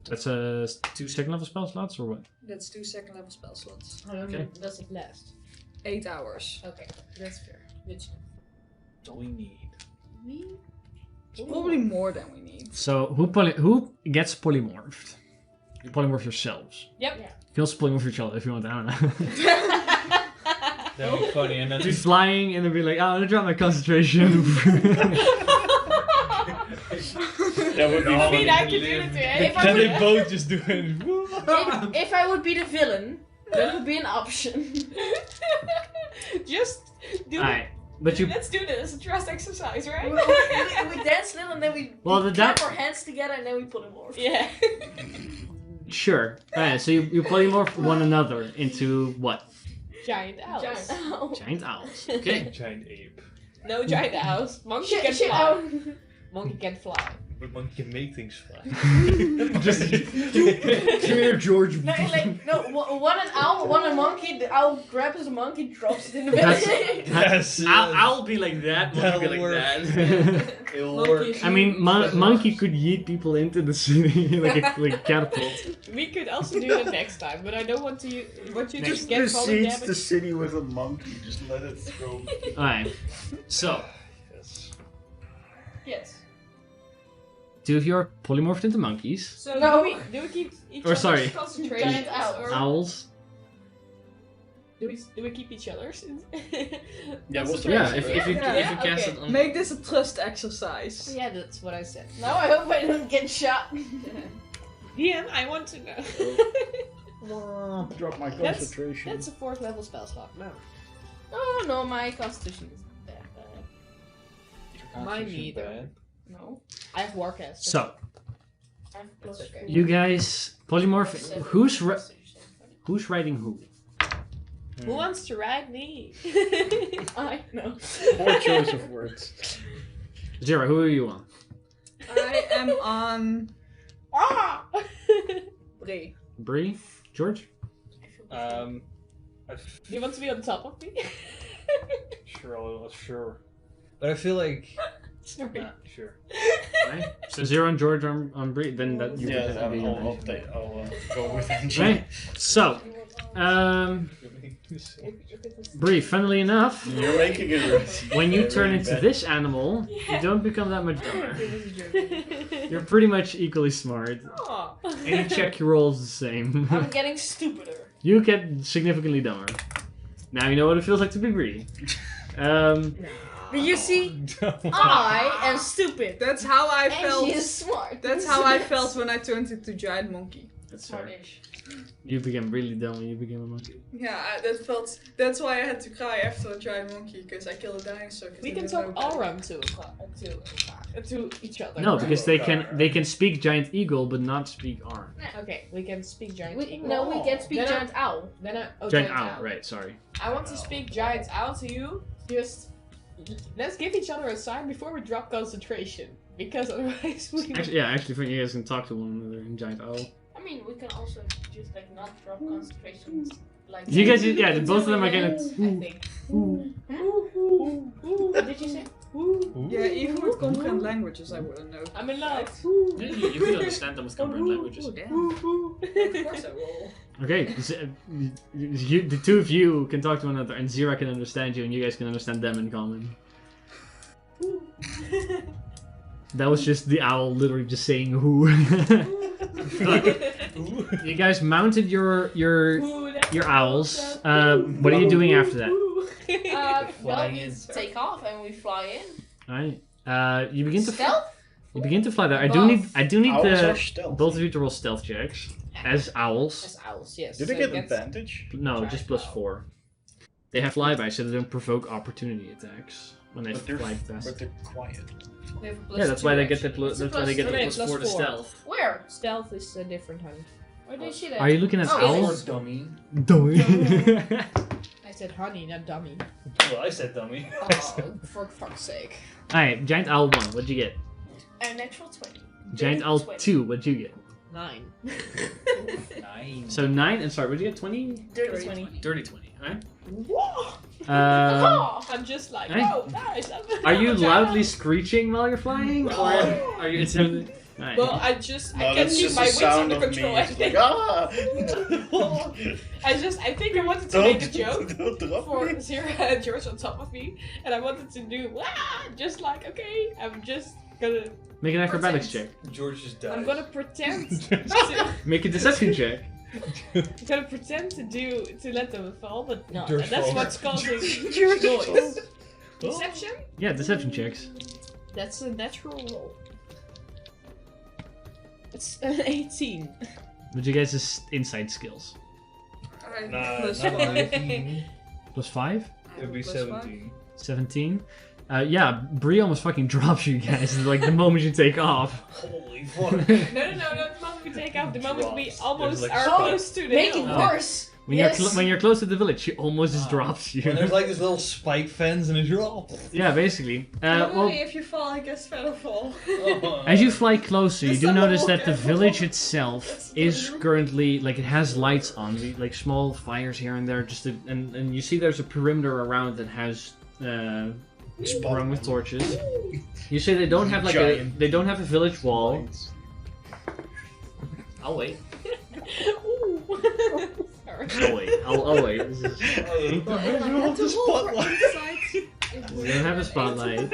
That's a 2 second level spell slots or what? That's 2 second level spell slots. How long Okay. does it last? 8 hours. Okay, that's fair. Which That's all we need. me? It's probably more than we need. So who gets polymorphed? You polymorph yourselves. Yep. You can also polymorph each other if you want. I don't know. That'd be funny, and then Be flying and then be like, oh, I'm gonna drop my concentration. That would be I mean, funny. I could do it too. If I then would- they both just do it. If I would be the villain, that would be an option. just do Alright, but you Let's do this. A trust exercise, right? we dance a little and then we clap our hands together and then we pull him off. Yeah. sure. Alright, so you polymorph one another into what? Giant owls. Giant owl. Giant owls. Okay. Giant ape. No giant owls. Monkey Shit, can shit, fly. owl. Monkey can fly. But monkey can make things fly. Just come here, George. No, one an owl, one a monkey. The owl grabs the monkey, drops it in the That's- bed. Yes. I'll be like that. Monkey be That'll like work. that. It'll Monkey work. is- I mean, monkey could yeet people into the city like a catapult. We could also do that next time, but I don't want to. Want you to Just get falling besiege the damage. city with a monkey. Just let it throw. Alright, so Yes. Yes. 2 of you are polymorphed into monkeys. So No. do we keep each Or other's sorry. concentration? Giant owl. Or Owls. do we keep each other's? Yeah, what's the Yeah, rest, if right? you Yeah, cast okay. it on. Make this a trust exercise. Yeah, that's what I said. Now I hope I don't get shot. DM, I want to know. Drop my That's- concentration. That's a 4th level spell slot. No. Oh no, my constitution is that bad. Mine neither. No. I have Warcast. So, I have plus That's okay. 4. you guys polymorph. Seven. Who's writing who? Who wants to ride me? I know. Poor choice of words. Zero, who are you on? I am on Ah! Bree. Bree? George? I You want to be on top of me? sure. But I feel like Sorry. nah, sure. Right? So Zero and George on Bree, then that you Yeah, can be your I'll engine. go with engine. Right? So, Bree, funnily enough, You're making it already. when you Yeah, turn really into bad. this animal, you don't become that much dumber. You're pretty much equally smart. Aw. Any check you roll is the same. I'm getting stupider. You get significantly dumber. Now you know what it feels like to be Bree. But you see, I am stupid. That's how I And felt. she is smart. That's how I felt when I turned into giant monkey. That's fair. Smart-ish. You became really dumb when you became a monkey. Yeah, that felt. That's why I had to cry after a giant monkey because I killed a dinosaur. 'cause We I can didn't talk know all better. around to each other. No, because they can speak giant eagle but not speak arm. Okay, we can speak giant eagle. No, we can speak Then giant owl. Then Giant owl, right? Sorry. I want to speak giant owl to you. Just let's give each other a sign before we drop concentration, because otherwise we. Actually, I think you guys can talk to one another in giant owl. I mean, we can also just like not drop concentrations. Like You guys, yeah, both of them are gonna. I think. What did you say? Yeah, even with comprehend languages, I wouldn't know. I'm in love. You can understand them with comprehend languages. Of course I will. Okay, the two of you can talk to one another, and Zira can understand you, and you guys can understand them in common. That was just the owl literally just saying who. You guys mounted your owls. What are you doing after that? Well, we take off and we fly in. Alright. You begin to Stealth? You begin to fly there. I do need both of you to roll stealth checks as owls. As owls, yes. Do they So get that's- advantage? No, just +4. They have flyby, so they don't provoke opportunity attacks when they But they're, fly past. but they're quiet. They have a Yeah, that's why they get the actually. that's why they get the okay, +4 to +4. stealth. Where? Stealth is different, honey. Where did she live? Are you looking at Oh, owls? Dummy. Dummy. I said honey, not dummy. Well, I said dummy. Oh, for fuck's sake. Alright, giant owl 1, what'd you get? An actual 20. Giant owl 2, what'd you get? 9. 9. So 9 and sorry, what'd you get? 20? Dirty 20. Dirty 20. Alright. Whoa! Oh, I'm just like, Hey. oh, nice. Are you loudly screeching while you're flying? Or are you intimidated? Alright. Well, I No, can't that's keep just my the wits sound under of me. control. I It's think. like, ah! I think I wanted to make a joke Don't drop for me. Zira and George on top of me, and I wanted to do just like okay, I'm just gonna. Make an acrobatics check. George just died. I'm gonna pretend to. Make a deception check. I'm gonna pretend to let them fall, but no, George that's falls. what's causing noise. Deception? Yeah, deception checks. That's a natural roll. It's an 18. But you guys' insight skills. Nah, Plus not 5. 19. +5? It'd be Plus 5. 17. 17? Yeah, Bree almost fucking drops you guys like the moment you take off. Holy fuck. No, not the moment we take off, the moment we Drops. almost There's like are close to the Make hill. it worse. When Yes. you're close to the village, she almost just drops When there's you. like this little spike fence and it's all. Yeah, basically. Only Well, if you fall, I guess feather fall. as you fly closer, you It's do a notice walk, that the yeah. village itself is currently like it has lights on, like small fires here and there. And you see there's a perimeter around that has run with torches. You say they don't have like Giant. they don't have a village wall. Lights. I'll wait. Ooh. Sorry. I'll wait. I'll wait. This is, we don't have a spotlight.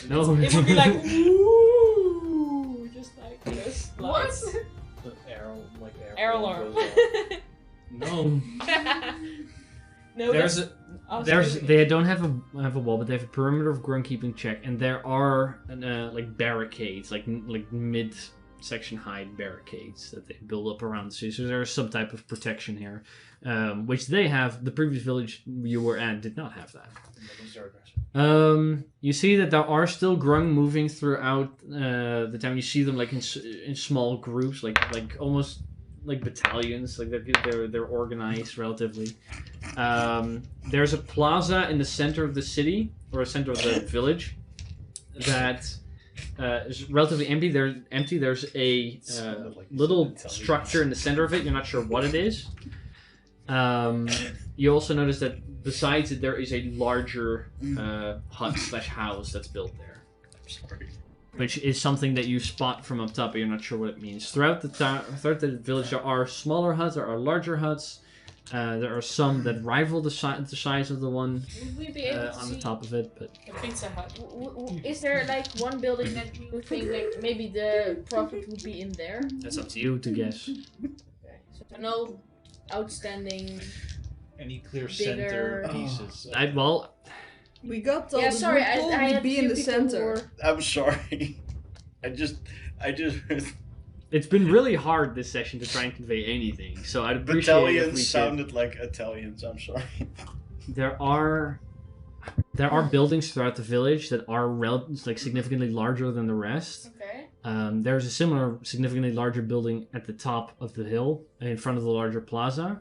No. It would be like, ooh, just like this. What? Air alarm. No. No, There's that's- they don't have a wall, but they have a perimeter of ground keeping check, and there are like barricades, like mid-section height barricades that they build up around the city. So there's some type of protection here, which they have. The previous village you were at did not have that. You see that there are still grung moving throughout the town. You see them like in small groups, like almost like battalions. Like they're organized relatively. There's a plaza in the center of the city or center of the village that is relatively empty. There's a little structure in the center of it. You're not sure what it is. You also notice that besides it, there is a larger hut/house that's built there, I'm sorry. which is something that you spot from up top, but you're not sure what it means. Throughout the village, there are smaller huts, there are larger huts. There are some that rival the size of the one Would we be able to on see the top of it, but A Pizza Hut. Is there like one building that you would think like maybe the profit would be in there? that's up to you to guess. Okay. So no outstanding. Any clear Bigger- center pieces. Well, We got told Yeah, it sorry, would I probably had be few in the people who center. were- I'm sorry. I just. it's been really hard this session to try and convey anything, so I'd appreciate if we Battalions could. sounded like Italians. I'm sorry. There are buildings throughout the village that are significantly larger than the rest. Okay. There's a similar, significantly larger building at the top of the hill in front of the larger plaza.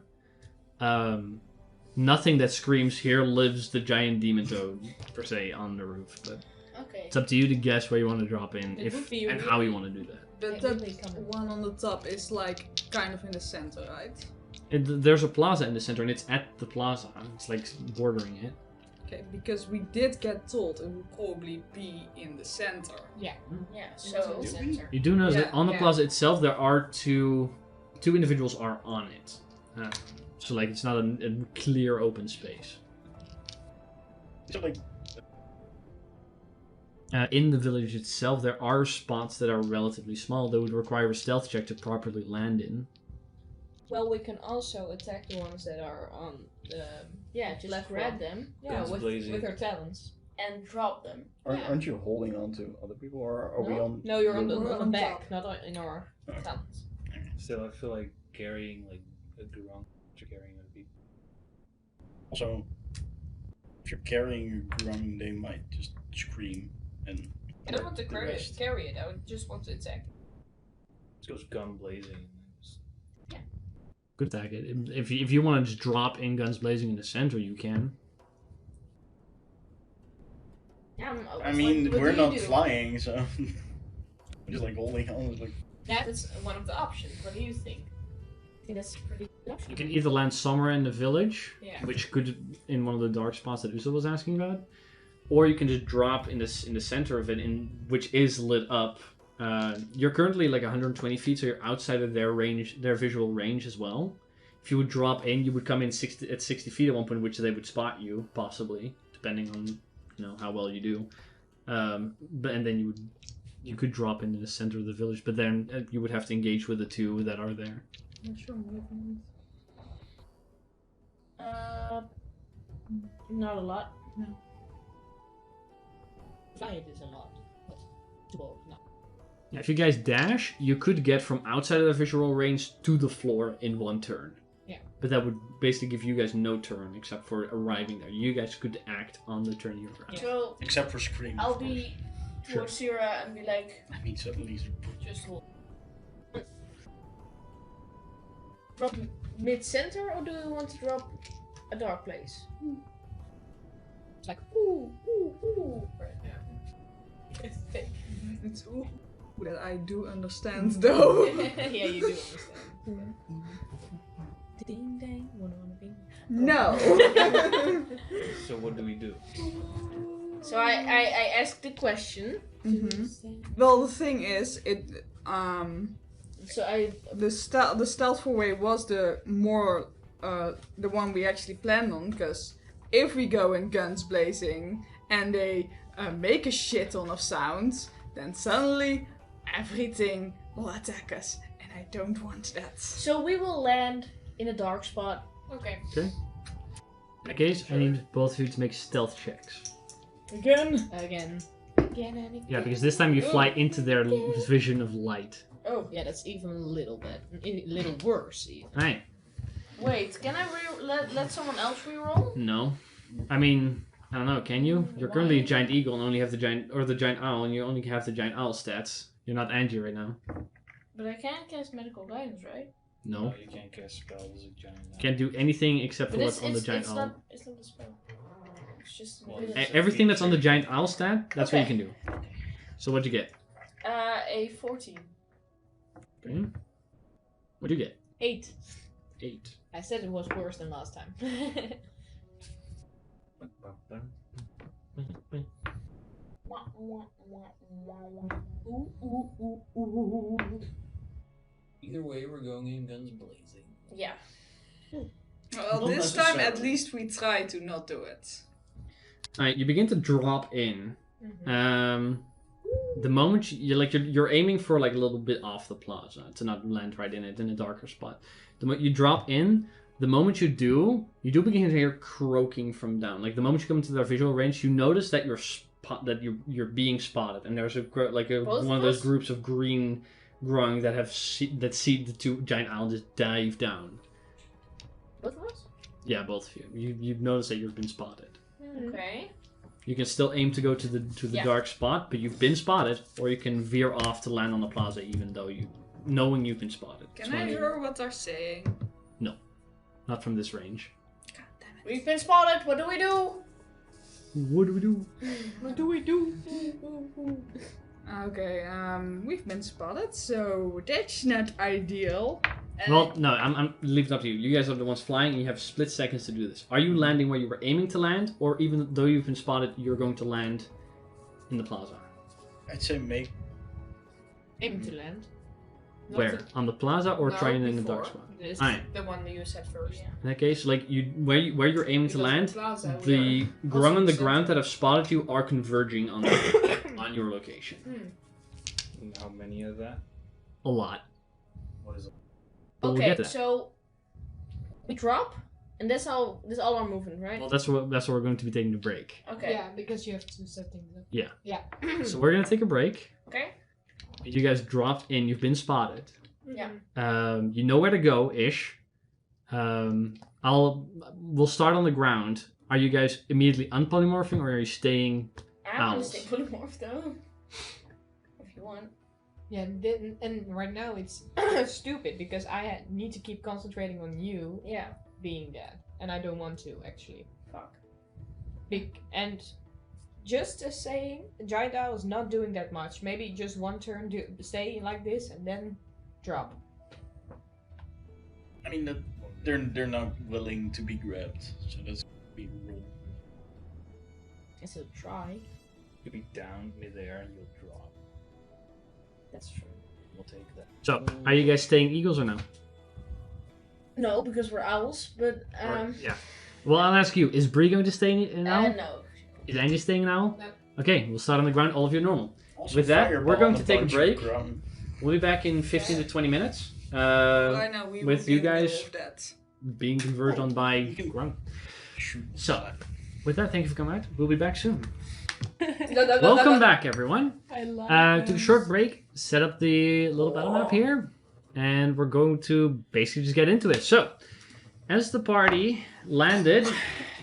Nothing that screams "Here lives the giant demon toad" per se on the roof, but Okay. it's up to you to guess where you want to drop in, It would be and how you want to do that. But It that really come- one on the top is like kind of in the center, right? There's a plaza in the center, and it's at the plaza. It's like bordering it. Okay, because we did get told it would probably be in the center. Yeah. So. You do know that Yeah, on the yeah. plaza itself, there are two individuals are on it. So like it's not a clear open space. So like, In the village itself, there are spots that are relatively small that would require a stealth check to properly land in. Well, we can also attack the ones that are on the just left grab front. them Yeah, Guns blazing. with our talons. and drop them. Aren't you holding on to other people, or are we No? on? No, you're on We're the on back, not in our talons. Still, I feel like carrying like a grung to carrying other people. Also, if you're carrying your grung, they might just scream and. I don't want to the carry rest. it. I would just want to attack. It goes gun blazing. Good attack it. If you want to just drop in guns blazing in the center, you can. I mean, what we're do you not do? flying, so I'm just like holding on. Like, That's one of the options. What do you think? I think that's a pretty good option. You can either land somewhere in the village, Yeah. which could in one of the dark spots that Uso was asking about, or you can just drop in the center of it, which is lit up. You're currently like 120 feet, so you're outside of their range, their visual range as well. If you would drop in, you would come in at 60 feet at one point, which they would spot you, possibly, depending on how well you do. And then you could drop into the center of the village, but then you would have to engage with the two that are there. Not sure movement. Not a lot. Flying is a lot. But 12, no. Yeah, if you guys dash, you could get from outside of the visual range to the floor in one turn. Yeah. But that would basically give you guys no turn except for arriving there. You guys could act on the turn you arrive. So except for screaming. I'll of course. be towards Sierra and be like, I mean, suddenly. Just hold. drop mid-center, or do you want to drop a dark place? It's like, Ooh, ooh, ooh. Right now. It's thick. It's ooh that I do understand though. Yeah, you do understand. Ding dang, wanna be. No. So what do we do? So I asked the question. Well, the thing is, So I the stealthful way was the one we actually planned on, because if we go in guns blazing and they make a shit ton of sounds, then suddenly everything will attack us, and I don't want that. So we will land in a dark spot. Okay. In that case, I need both of you to make stealth checks. Again. Again. Again and again. Yeah, because this time you fly into their vision of light. Oh, Yeah, that's even a little worse. Even. Right. wait. Can I let someone else reroll? No. I mean, I don't know, can you? You're currently a giant eagle and only have the giant owl, and you only have the giant owl stats. You're not Angie right now. But I can't cast medical guidance, right? No. You can't cast spells as a giant. Can't do anything except for But what's on the giant it's owl. not. It's not a spell. It's just. Well, ability. it's Everything that's on the giant owl stat, that's what you Okay. can do. So what'd you get? A 14. Okay. What'd you get? 8. 8. I said it was worse than last time. Either way, we're going in guns blazing. Yeah. Well, Not this time at necessarily. least we try to not do it. Alright, you begin to drop in. The moment you're aiming for like a little bit off the plaza to not land right in it in a darker spot. The moment you drop in, the moment you do begin to hear croaking from down. Like the moment you come into their visual range, you notice that you're being spotted, and there's Both one of of those us? groups of green grung that see the two giant owls just dive down. Both of us? Yeah, both of you. You've noticed that you've been spotted. Okay. You can still aim to go to the Yeah. dark spot, but you've been spotted, or you can veer off to land on the plaza, even though knowing you've been spotted. Can It's I one of the- hear what they're saying? Not from this range. God damn it. We've been spotted. What do we do? What do we do? What do we do? Okay, we've been spotted, so that's not ideal. Well, no, I'm leave it up to you. You guys are the ones flying, and you have split seconds to do this. Are you landing where you were aiming to land, or even though you've been spotted, you're going to land in the plaza? I'd say make. Aim to land. Not Where? to- On the plaza, or No, trying in the dark before. spot? This Alright. the one that you said first. Yeah. In that case, like where you're aiming to Because land, the plaza, we the are grung on the also ground that have spotted you are converging on on your location. And how many of that? A lot. What is it? But we'll Okay, get to that. so we drop, and that's all our movement, right? Well, that's what we're going to be taking a break. Okay. Yeah, because you have to set things up. Yeah. Yeah. So we're gonna take a break. Okay. You guys dropped in. You've been spotted. Yeah. You know where to go, ish. We'll start on the ground. Are you guys immediately unpolymorphing, or are you staying? I'm gonna Owls. stay polymorph though. If you want. Yeah, and right now it's stupid because I need to keep concentrating on you Yeah. being dead, and I don't want to actually. Fuck. And just as saying, Giant Owl is not doing that much. Maybe just one turn, stay like this, and then drop. I mean, they're not willing to be grabbed, so that's be a rule. It's a try. You'll be down midair and you'll drop. That's true. We'll take that. So, are you guys staying eagles or no? No, because we're owls. But Yeah. Well, I'll ask you: is Bree going to stay in owl? no. Is Angie staying in owl? No. Okay, we'll start on the ground. All of you normal. Also, With that, fireball we're going on to take a bunch of break. ground. We'll be back in 15 to 20 minutes. I know we with will be you in the middle guys of that. being converged on by You can- ground. Shoot. So, with that, thank you for coming out. We'll be back soon. No, Welcome back, everyone. I love Took a short break, set up the little battle map here, and we're going to basically just get into it. So, as the party landed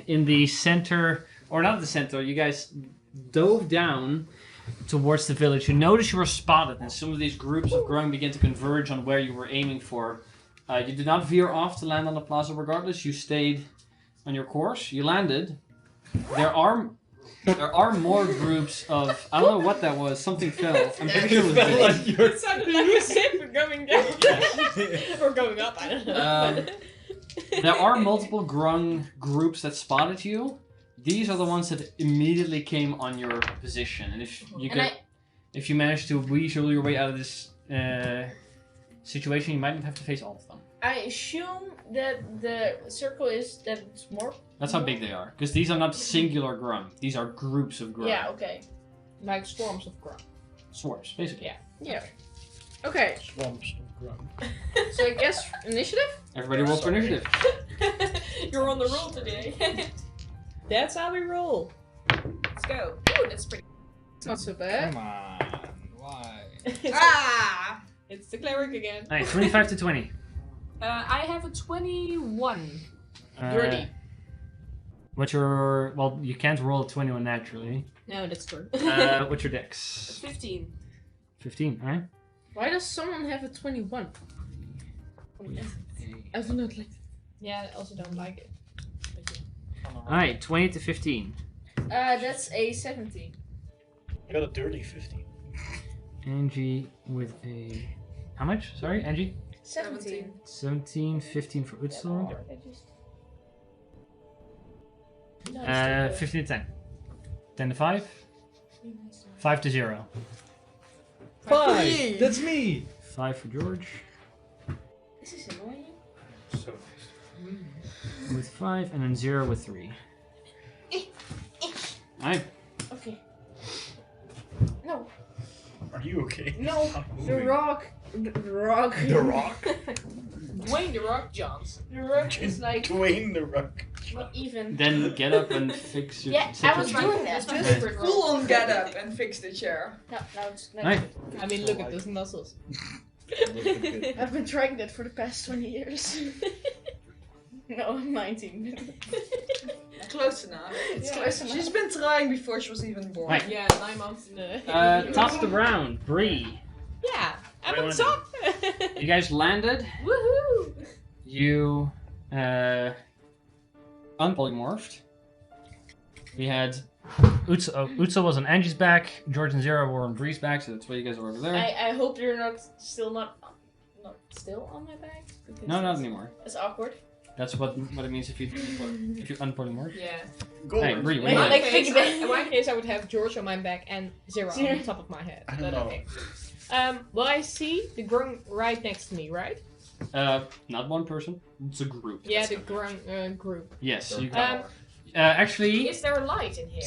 in the center, or not the center, you guys dove down towards the village. You noticed you were spotted, and some of these groups of growing began to converge on where you were aiming for. You did not veer off to land on the plaza regardless. You stayed on your course. You landed. There are more groups of... I don't know what that was. Something fell. I'm pretty sure it was Billy. It sounded like a ship going down. Or going up, I don't know. There are multiple grung groups that spotted you. These are the ones that immediately came on your position. And if you manage to weasel your way out of this situation, you might not have to face all of them. I assume that the circle is that it's more. That's how big they are. Because these are not singular grung. These are groups of grung. Yeah. Okay. Like swarms of grub. Swarms, basically. Yeah. Yeah. Okay. Swamps of ground. So I guess initiative. Everybody roll for initiative. You're on the roll today. That's how we roll. Let's go. Ooh, that's pretty. It's not so bad. Come on. Why? Ah! It's the cleric again. Alright, 25 to 20. I have a 21. Dirty. What's your... Well, you can't roll a 21 naturally. No, that's true. What's your dex? 15. 15, alright. Why does someone have a 21? I do not like. Yeah, I also don't like it. Alright, 20 to 15. That's a 17. I got a dirty 15. Angie with a... How much? Sorry, Angie? 17. 17, 15 for Utsil. I just... 15 to 10. 10 to 5. 5 to 0. 5! That's me! 5 for George. This is annoying. So With 5, and then 0 with 3. Alright. Okay. No. Are you okay? No. Stop The moving. rock. The rock. The Rock? Dwayne the Rock Johnson. The rock is like Dwayne the Rock. not even. Then get up and fix your Yeah, I was doing that. That's my Just favorite Full roll. on get up and fix the chair. no, it's not. Alright. I mean, look at those muscles. I've been trying that for the past 20 years. No, I'm 19. Close enough. It's Yeah. close enough. She's been trying before she was even born. Right. Yeah, 9 months in the... Toss the round. Bree. Yeah, I'm What on do you top! You guys landed. Woohoo! You unpolymorphed. We had Utsa was on Angie's back. George and Zero were on Bree's back, so that's why you guys are over there. I hope you're not still on my back. Because No, not anymore. It's awkward. That's what it means if you unpolymorph. Yeah. Go Hey, on. Bree, what In do you Like my, think? think case, of it. in my case, I would have George on my back and Zero on the top of my head. I don't But know. okay. Well, I see the grung right next to me, right? Not one person. It's a group. Yeah, the grung group. Yes. You, Actually, Is there a light in here?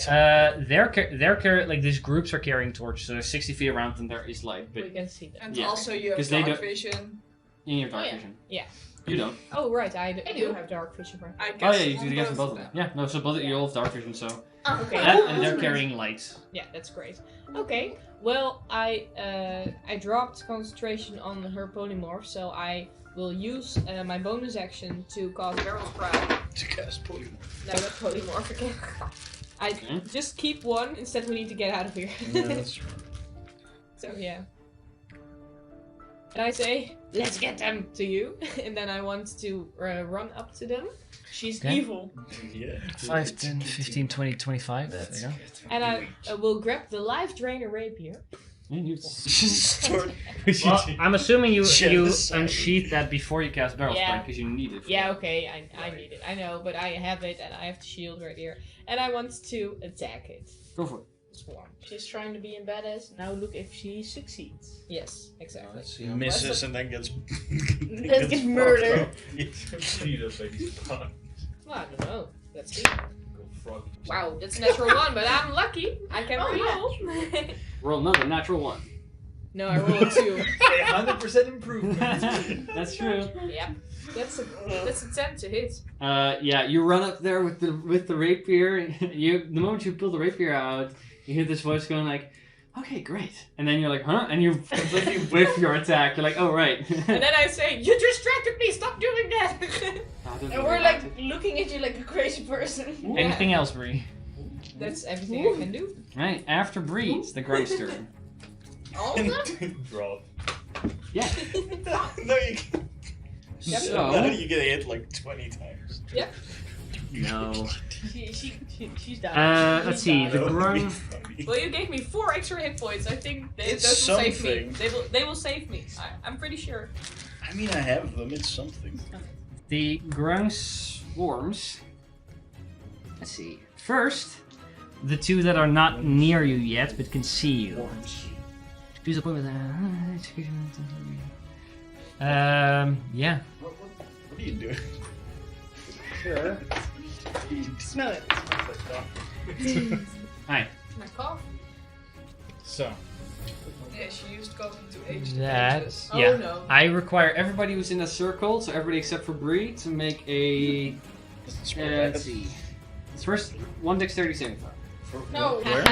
they're like these groups are carrying torches, so there's 60 feet around them. There is light, We but can see them. And Yeah, also you have 'cause they dark don't- vision. in your dark Oh, yeah. vision. Yeah. You don't. Oh right, I do have dark vision. Right? I Oh guess yeah, you on do against both of them. Yeah, no, so both of you all have dark vision, so Okay. and they're carrying lights. Yeah, that's great. Okay, well, I dropped concentration on her polymorph, so I will use my bonus action to cast Barrel's Pride. To cast polymorph. No, not polymorph again. I Okay. just keep one, instead we need to get out of here. Yeah, that's true. So yeah. And I say, let's get them to you. And then I want to run up to them. She's Okay. evil. Yeah. 5, 10, 15, 20, 25. That's There you And I will grab the life drainer rapier. go. Just start. Well, I'm assuming you Genocide. unsheath that before you cast Barrel Yeah. Strike because you need it. Yeah, okay, I need it. I know, but I have it and I have the shield right here. And I want to attack it. Go for it. Swarm. She's trying to be a badass. Now look if she succeeds. Yes, exactly. Let's see how Misses and then gets. Gets murdered. Well, I don't know. Let's see. Go frog. Wow, that's a natural one, but I'm lucky. I can Oh, roll. Roll another natural one. No, I rolled a 2. 100% improvement. That's true. Yep. That's a 10 to hit. Yeah, you run up there with the rapier. The moment you pull the rapier out, you hear this voice going like, "Okay, great," and then you're like, "Huh?" And you completely whiff your attack. You're like, "Oh right." And then I say, "You distracted me. Stop doing that." And we're like looking at you like a crazy person. Anything else, Bree? That's everything I can do. Right after Bree, it's the Grunk's turn. All of them? Drop. Yeah. No, you can. So No, you get hit like 20 times. Yep. no. She's down. Let's see. The That would be Grunk. funny. Well, you gave me 4 extra hit points. I think It's those will save me. something. They will save me. I'm pretty sure. I mean, I have them. It's something. The Grunk swarms. Let's see. First, the two that are not near you yet but can see you. Use a point with yeah. What are you doing? Sure. Smell it. Hi. My cough. So. Yeah, she used coughing to age That. the ages. Yeah. Oh no. I require everybody who's in a circle, so everybody except for Bree, to make a. Let's see. It's first one dexterity saving throw. No. Where?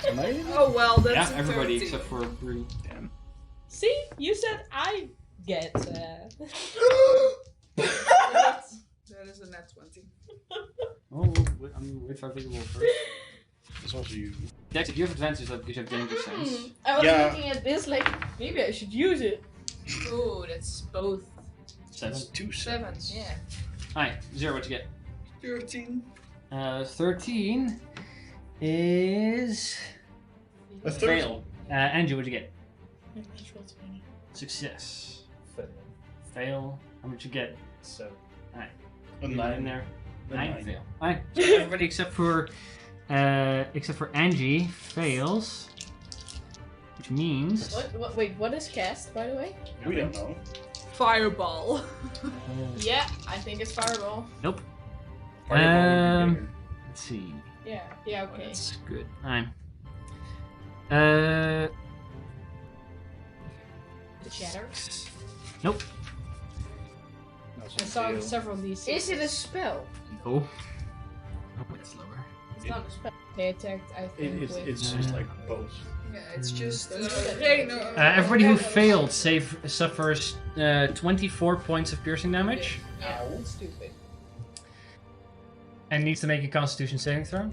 Am I in? Oh well, that's Yeah, a everybody 13. except for Bree. See, you said I get. That is a net 20. Oh, I'm wait for a big roll first. It's also you. Dex, if you have advantage, because you have danger sense. I was Yeah. looking at this like, maybe I should use it. Ooh, that's both. 7. It's 2 7. sevens. Yeah. Hi, 0, what you get? 13. 13 is. A third. Fail. Andrew, what'd you get? Natural 20. Success. Fail. How much you get? 7. A You in 9. there. A 9 9. fail. Alright, so everybody except for Angie fails, which means What? Wait, what is cast, by the way? We don't know. Fireball. Yeah, I think it's fireball. nope. Fireball would be bigger. Let's see. Yeah. Yeah. Okay. That's good. Alright. The shatter. Nope. I saw several of these. Is it a spell? No. Oh, it's lower. It's not a spell. They attacked, I think. It's just like both. Yeah, it's just. no. Everybody who failed suffers 24 points of piercing damage Yeah, that's stupid. and needs to make a Constitution saving throw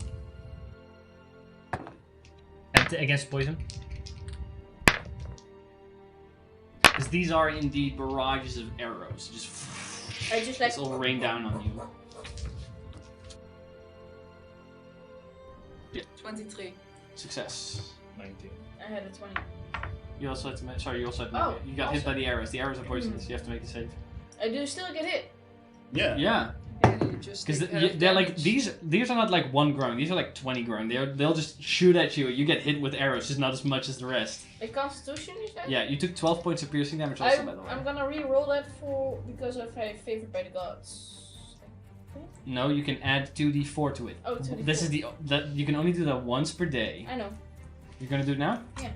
against poison. Because these are indeed barrages of arrows, just I just like. this will rain down on you. 23. Success. 19. I had a 20. You also had to make. Sorry, you also had to make Oh, it. You got hit by the arrows. The arrows are poisonous. You have to make the save. I do still get hit. Yeah. Yeah, And you just. because take half they're like damage. these are not like 1 grung. These are like 20 grung. They'll just shoot at you. You get hit with arrows, just not as much as the rest. A constitution, you said? Yeah, you took 12 points of piercing damage also, by the way. I'm gonna re-roll that because of a favored by the gods. I think. No, you can add 2d4 to it. Oh, 2d4. This is you can only do that once per day. I know. You're gonna do it now? Yeah.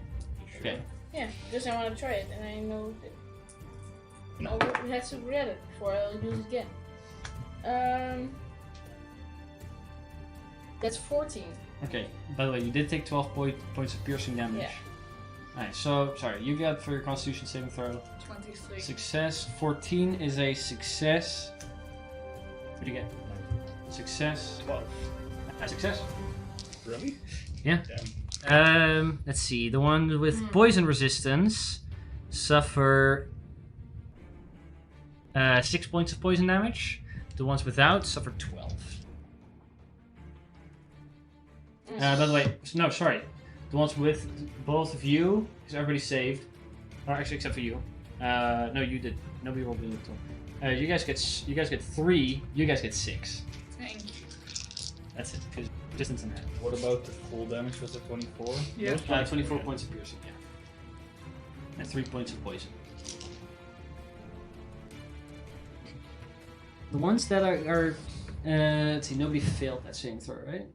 Okay. Yeah, because I want to try it, and I know that we had to read it before I'll use it again. That's 14. Okay. By the way, you did take 12 points of piercing damage. Yeah. Alright, so sorry, you got for your Constitution saving throw 23. success. 14 is a success. What do you get? Success. 12. Success. Really? Yeah. Damn. Let's see. The one with poison resistance suffer 6 points of poison damage. The ones without suffer 12. By the way, no, sorry. The ones with both of you, because everybody saved. Or actually, except for you. No, you did. Nobody rolled really at all. You guys get 3. You guys get 6. Thank you. That's it. Because distance and half. What about the full damage? Was it 24? Yeah. 24 points of piercing. Yeah. And 3 points of poison. The ones that are let's see, nobody failed that saving throw, right?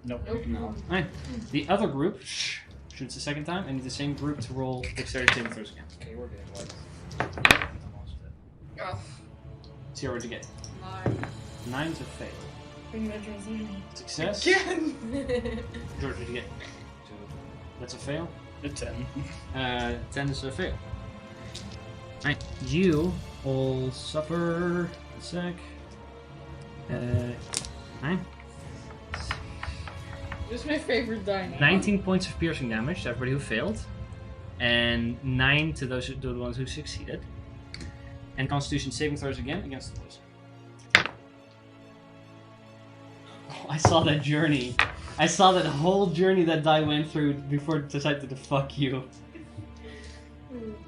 Nope. No. Alright. The other group shoots the second time, and the same group to roll dexterity saving throws again. Okay, we're getting like. Oh, See what you get. 9. 9's a fail. Bring that transition. Success. Again! George, what did you get? 2. That's a fail. A 10. 10 is a fail. Alright. You all suffer. A sec. 9. This is my favorite die now. 19 points of piercing damage to everybody who failed, and 9 to the ones who succeeded. And Constitution saving throws again against the poison. Oh, I saw that journey. I saw that whole journey that die went through before it decided to fuck you.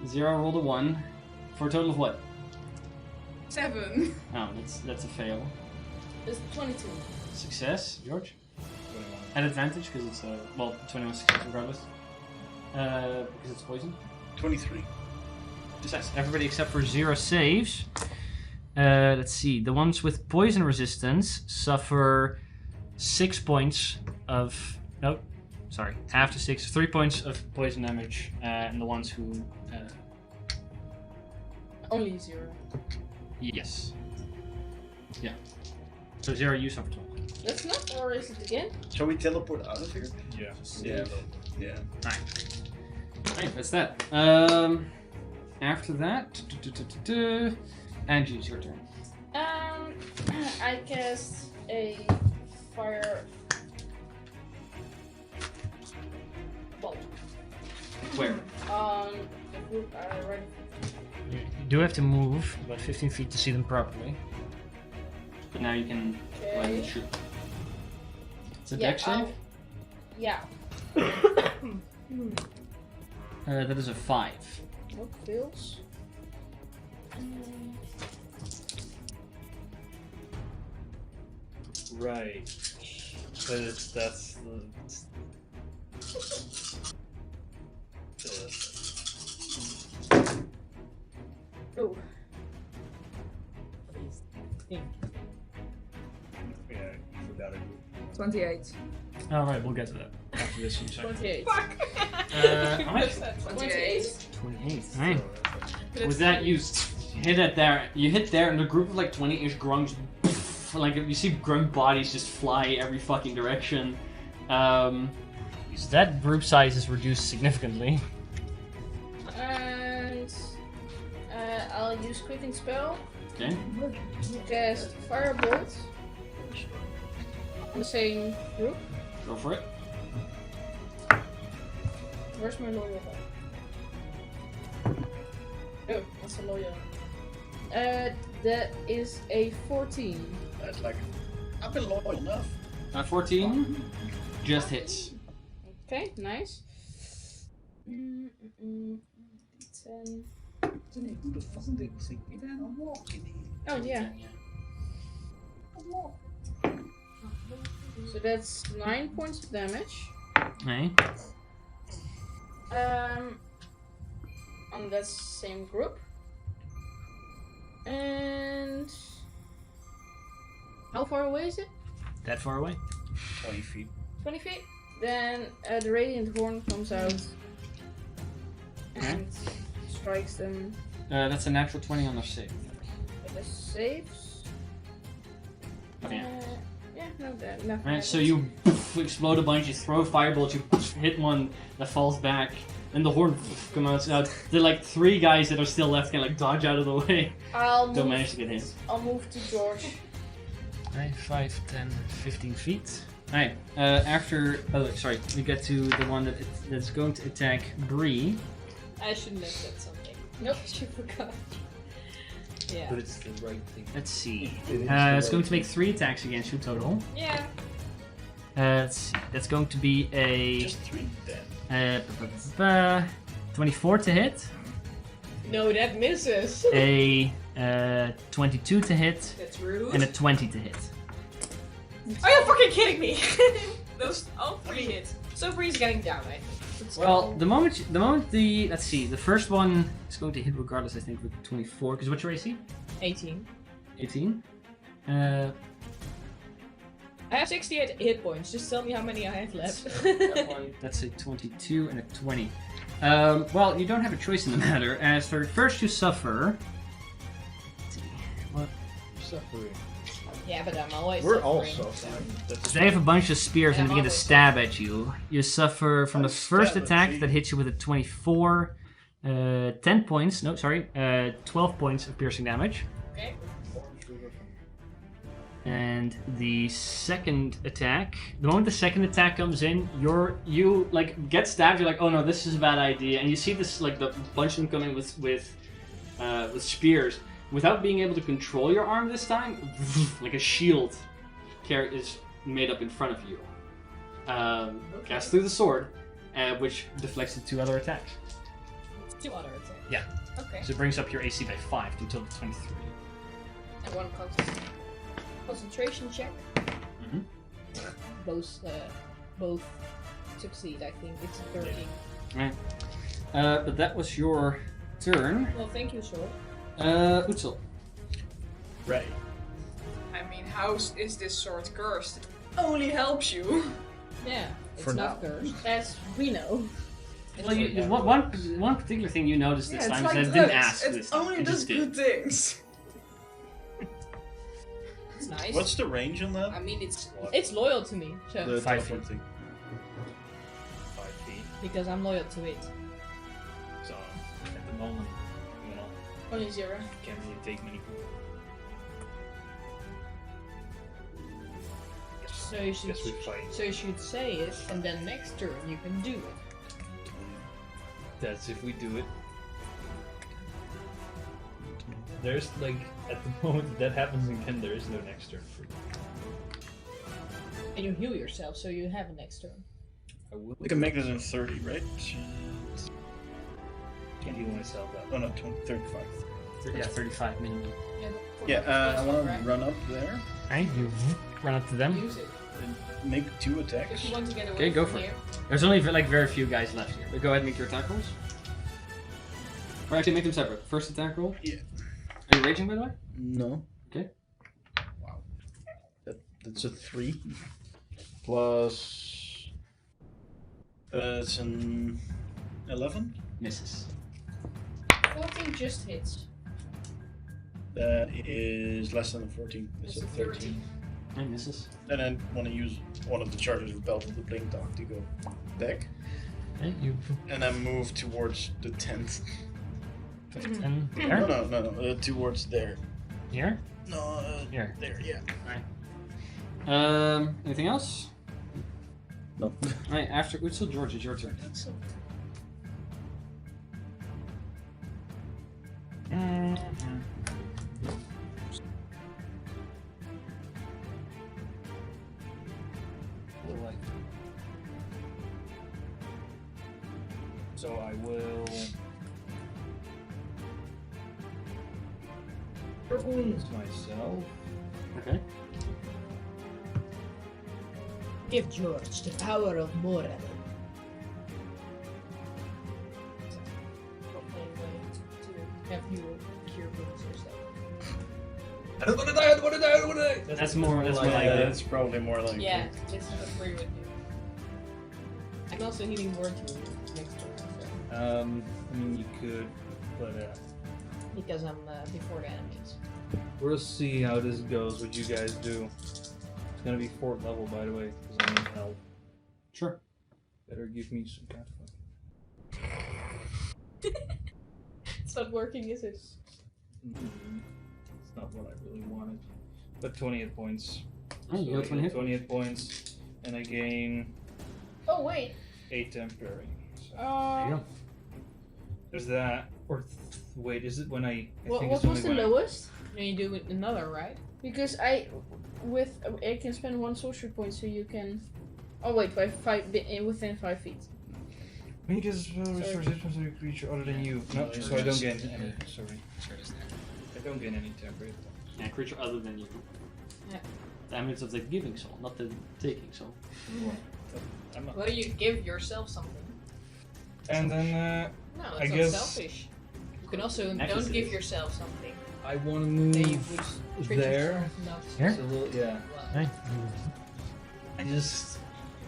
0 rolled a 1 for a total of what? 7. Oh, that's a fail. It's 22. Success, George. 21. At advantage because it's 21 success regardless. Because it's poison. 23. Success. Everybody except for 0 saves. Let's see. The ones with poison resistance suffer 6 points of. No, sorry. Half to 6. 3 points of poison damage. And the ones who. Only 0. Yes. Yeah. So 0, you suffer 12. That's not, or is it again? Shall we teleport out of here? Yeah. Yeah. Yeah. Alright, that's that. After that. Angie, it's your turn. I cast a fire bolt Where? on the group I already. You do have to move about 15 feet to see them properly. But now you can go ahead and shoot. It's a dex save? Yeah. That is a 5. What fails? Right. But that's Oh. yeah, you forgot it. 28. Alright, we'll get to that after this in a second. 28. How much? 28. 28. Alright. With that, you hit it there. You hit there, and the group of like 20-ish grunts, like you see grunk bodies just fly every fucking direction. So that group size is reduced significantly. And I'll use quitting spell. Okay. Cast firebolt on the same group. Go for it. Where's my loyal die? Oh, that's a loyal. That is a 14. That's like, I've been loyal enough. 14 just hits. Okay, nice. 10. Who the fuck did you think? I'm walking here. Oh yeah. So that's 9 points of damage. Okay. On that same group. And How far away is it? That far away? 20 feet. 20 feet? Then the radiant horn comes out and strikes them. That's a natural 20 on their save. It saves. Yeah. Yeah, no, nothing. Right, so you explode a bunch, you throw a firebolt, you hit one that falls back, and the horn comes out. There are like 3 guys that are still left can like dodge out of the way. Don't manage to get hit. I'll move to George. Alright, 5, 10, 15 feet. Alright, after... Oh, sorry. We get to the one that's going to attack Bree. I shouldn't have said something. Nope, she forgot. Yeah. But it's the right thing. Let's see. It's going to make 3 attacks against you total. Yeah. Let's see. That's going to be a... Just 3 then. 24 to hit. No, that misses. A 22 to hit. That's rude. And a 20 to hit. Are you fucking kidding me? Those all 3 hits. So Bree's getting down, I think. Well, the moment let's see, the first one is going to hit regardless, I think, with 24. Because what's your AC? 18. 18. I have 68 hit points. Just tell me how many I have left. That one, that's a 22 and a 20. Well, you don't have a choice in the matter. As for first, you suffer. Let's see, what? Suffering. Yeah, but I'm always We're suffering. all suffering. They have a bunch of spears and And begin to I'm stab at you. You suffer from the first stab at attack you. that hits you with a 24. 10 points. No, sorry. 12 points of piercing damage. Okay. And the second attack, the moment the second attack comes in, you like get stabbed. You're like, oh no, this is a bad idea. And you see this like the bunch of them coming with spears, without being able to control your arm this time. Like a shield, is made up in front of you. Cast through the sword, which deflects the 2 other attacks. 2 other attacks. Yeah. Okay. So it brings up your AC by 5 to a total of 23. And 1 concentration check. Mhm. Both succeed, I think. It's 13. Right. But that was your turn. Well, thank you, Sword. Utzel. Right. I mean, how is this sword cursed? It only helps you. Yeah, it's For not now. cursed. As we know. Well, one particular thing you noticed this Yeah, time it's is like that it didn't drugs. ask It this time. only It does just did. good things. It's nice. What's the range on that? I mean, it's loyal to me, so The 5 telephone feet. thing. 5 feet. because I'm loyal to it. So at the moment, you know, Only 0. can't really take many. So you should. Guess we fight. So you should say it, and then next turn you can do it. That's if we do it. There's like at the moment that happens again, there is no next turn for you. And you heal yourself, so you have a next turn. I will. We can make this in 30, right? Can heal myself up. Oh no, 20, 35. Yeah, 35 minimum. Yeah, I want to run up there Right, you run up to them. Use it. and make 2 attacks. If you want to get away Okay, go from for it. here. There's only like very few guys left here. But go ahead and make your attack rolls. Or actually, make them separate. First attack roll. Yeah. Are you raging, by the way? No. Okay. Wow. That's a 3. Plus... it's an 11. Misses. 14 just hits. That is less than a 14. It's a 13. And misses. And I want to use one of the charges of Belt of the Blink Dog to go back. Okay, you And then move towards the tent. 10 No, there. no, towards there. Here. No, Here. there, yeah. Anything else? No. Alright, after Utsil, George, it's your turn. So I will. Wounds myself. Okay. Give George the power of Morel. To have you cure wounds yourself. I don't want to die, I don't want to die, I don't want to die. That's more like Yeah, it. that's probably more like Yeah, it. it's agree with you. I'm also healing word to you next turn, so. I mean, you could, but Because I'm before the enemies. we'll see how this goes, what you guys do. It's gonna be 4th level, by the way, because I need help. Sure. Better give me some kind of It's not working, is it? It's not what I really wanted. But 20 hit points. Oh, you got 20 hit 20 hit points, and I gain Oh wait. 8 temporary. So There you go. there's that. Or wait, is it when I What think was it's only the when lowest? Then you do it another, right? Because I can spend 1 sorcery point, so you can. Oh wait, within 5 feet. Because restores hit points to a creature other than you. No, so I don't gain any. Sorry. I don't gain any temporary hit points. Yeah, creature other than you. Yeah. Damage of the giving soul, not the taking soul. I'm not. Well, you give yourself something. And then No, I it's not guess- selfish. You can also Necklaces. don't give yourself something. I want to Then you move would treat there. yourself not Here? It's a little, yeah. well. Hey. I just,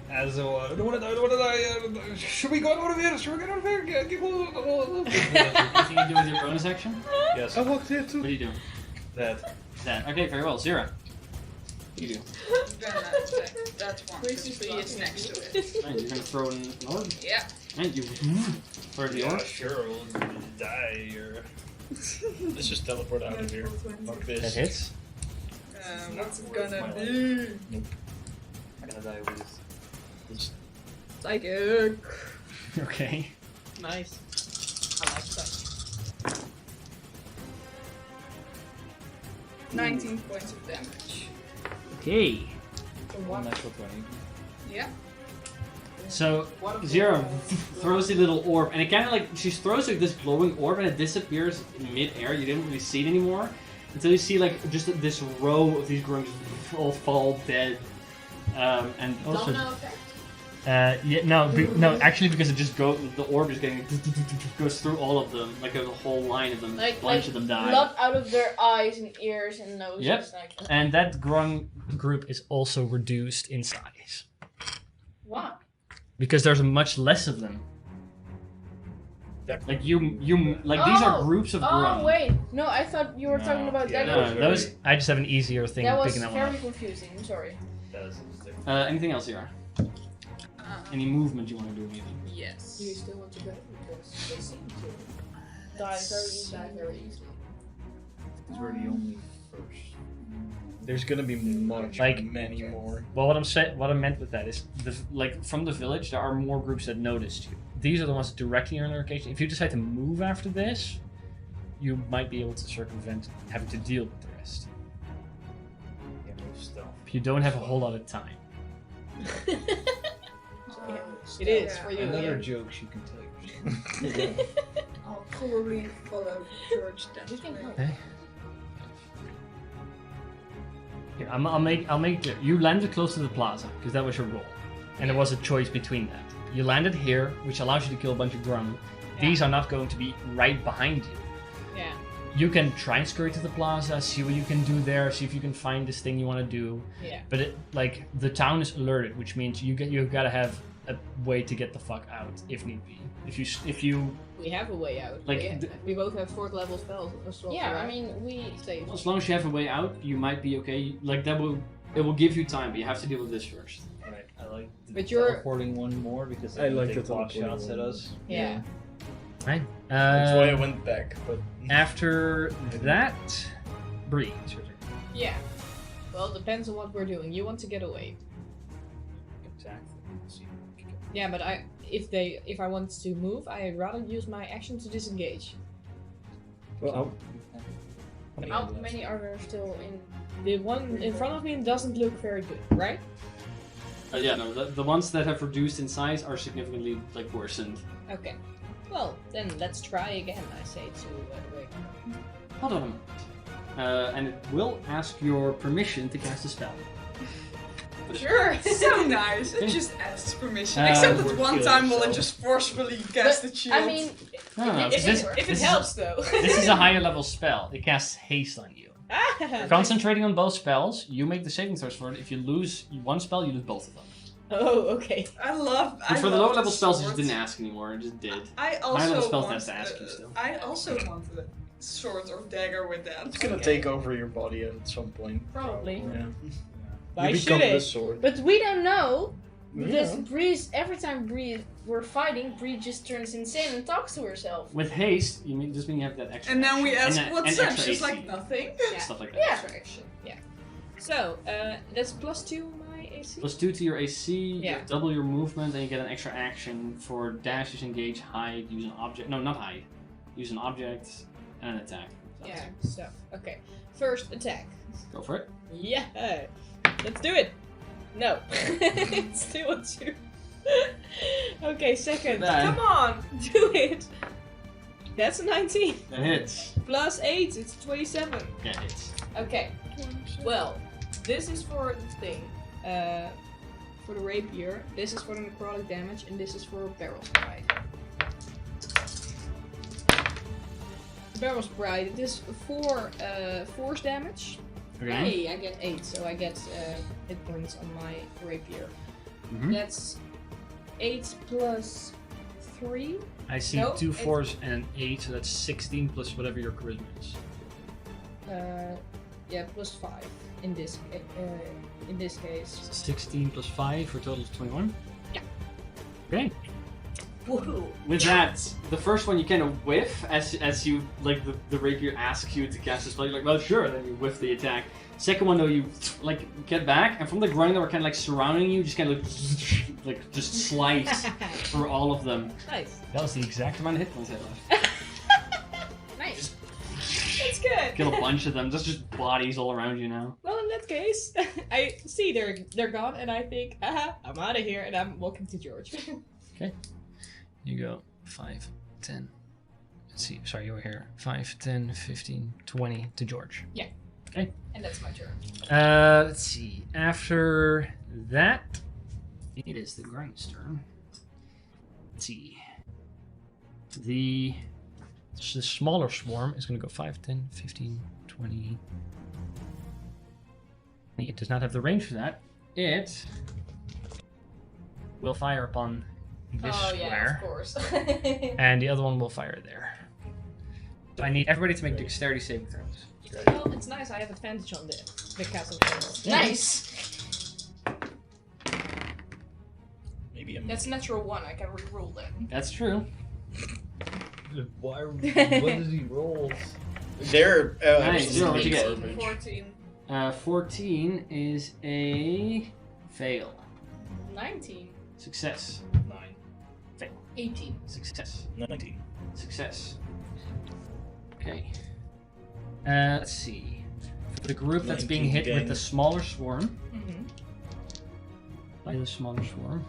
as a, I don't want to die, I don't want to die. Should we go out of here? Should we get out of here? Get What do you do with your bonus action? Yes. I walked here What too. do you do? That. That. Okay, very well. Zira. What do you do? Then that one. Basically, Because it's next to it. Right, you're gonna throw an orb. Yeah. And you throw the orb. Sure, we'll die or. Let's just teleport out of here. Fuck That this. hits. What's it gonna be? I'm gonna die with this. Psychic. Okay. nice. I like that. 19 points of damage. Okay. One natural 20. Yeah. So Zira throws the little orb, and it kind of like she throws like this glowing orb, and it disappears in mid-air. You didn't really see it anymore until you see like just this row of these grunts all fall dead. And also, Domino effect? yeah, no, actually because it just the orb is getting goes through all of them, like a whole line of them, Like- bunch like of them die. Blood out of their eyes and ears and noses. Yep. Like, And that grung group is also reduced in size wow. because there's much less of them. Like you like these are groups of grung. Oh wait, no, I thought you were talking about yeah, that. No, was that was I just have an easier thing that was picking that one very up. confusing. I'm sorry. Anything else here? Any movement you want to do? Maybe? Yes. Do you still want to go? Because they seem to Die very easily. die very easily. Because we're the only first. There's gonna be many more. Well, what I meant with that is like from the village, there are more groups that noticed you. These are the ones directly in their location. If you decide to move after this, you might be able to circumvent having to deal with the rest. Yeah, move stealth. If you don't have a whole lot of time. It is for you. Another Yeah. joke you can tell yourself. I'll probably follow George You can then. help. Okay. Here, I'll make it. You landed close to the plaza because that was your goal, and there was a choice between that. You landed here, which allows you to kill a bunch of grung. These are not going to be right behind you. Yeah. You can try and scurry to the plaza, see what you can do there, see if you can find this thing you want to do. Yeah. But the town is alerted, which means you've got to have a way to get the fuck out if need be. If you We have a way out. Like, we both have 4th level spells as well. Yeah, right? I mean we. Stay. as long as you have a way out, you might be okay. Like it will give you time, but you have to deal with this first. Right, I like the But you're- teleporting one more because I they like take the pot teleporting shots one at more. us. Yeah. Right. That's why I went back. But After that, Bree, it's your turn. Yeah. Well, it depends on what we're doing. You want to get away. Exactly. See, Yeah, but if I want to move, I'd rather use my action to disengage. well, How many are there still in? The one in front of me doesn't look very good, right? Yeah, no, the ones that have reduced in size are significantly like worsened. Okay. Well, then let's try again, I say to the way. Hold on a moment. And it will ask your permission to cast a spell. Sure, so nice. It just asks permission. Uh, Except that Kill one time will it yourself. just forcefully cast the shield. I mean, No, no, If this it is- helps, though. This is a higher level spell. It casts haste on you. You're concentrating on both spells. You make the saving throws for it. If you lose one spell, you lose both of them. Oh, okay. But for the lower level spells, you just didn't ask anymore. You just did. I Higher level also spells want, has to ask you still. I also want a sword or dagger with that. It's gonna take over your body at some point. Probably. Yeah. Why You should become the it? sword. But we don't know. Because Yeah. Breeze, every time we're fighting, Breeze just turns insane and talks to herself. With haste, you mean you have that extra. And then we action. ask And, what's and up. extra She's AC. like nothing. Yeah. Stuff like that. Yeah. Extra action. Yeah. So, that's +2 my AC? +2 to your AC, Yeah. you double your movement, and you get an extra action for dash, use engage, hide, use an object. No, not hide. Use an object and an attack. Yeah, so, okay. First attack. Go for it. Yeah! Let's do it! No. It's still a 2. Okay, second. Then- Come on! Do it! That's a 19. That hits. +8, it's 27. Yeah, hits. Okay. Well, this is for the thing. For the rapier. This is for the necrotic damage, and this is for barrel sprite. Barrel sprite. It is 4 force damage. Okay. Hey, I get 8, so I get hit points on my rapier. Mhm. That's 8 plus 3. I see No, 2 it's- 4s and an 8, so that's 16 plus whatever your charisma is. Yeah, plus 5 in this case. 16 plus 5 for a total of 21? Yeah. Okay. Woohoo! With that, the first one you kind of whiff as you, like, the rapier asks you to cast a spell. You're like, well, sure, and then you whiff the attack. Second one, though, you, like, get back, and from the ground that were kind of, like, surrounding you, just kind of, like, just slice through all of them. Nice. That was the exact amount of hit points I left. Nice. That's good. Kill a bunch of them. There's just bodies all around you now. Well, in that case, I see they're gone, and I think, I'm out of here, and I'm walking to George. Okay. You go 5, 10. Let's see. Sorry, you were here. 5, 10, 15, 20 to George. Yeah. Okay. And that's my turn. Let's see. After that, it is the grind's turn. Let's see. The smaller swarm is going to go 5, 10, 15, 20. It does not have the range for that. It will fire upon this Oh yeah, square, of course. and the other one will fire there. So I need everybody to make dexterity saving throws. Well, it's nice. I have advantage on the castle. Nice. Maybe a That's natural 1. I can reroll that. That's true. Why? What does he roll? There. Nice. Zero, what'd you get? 14. 14 is a fail. 19. Success. 9. 18. Success. 19. Success. Okay. Let's see. For the group that's being 19 hit with again. the smaller swarm. Mm-hmm. By the smaller swarm.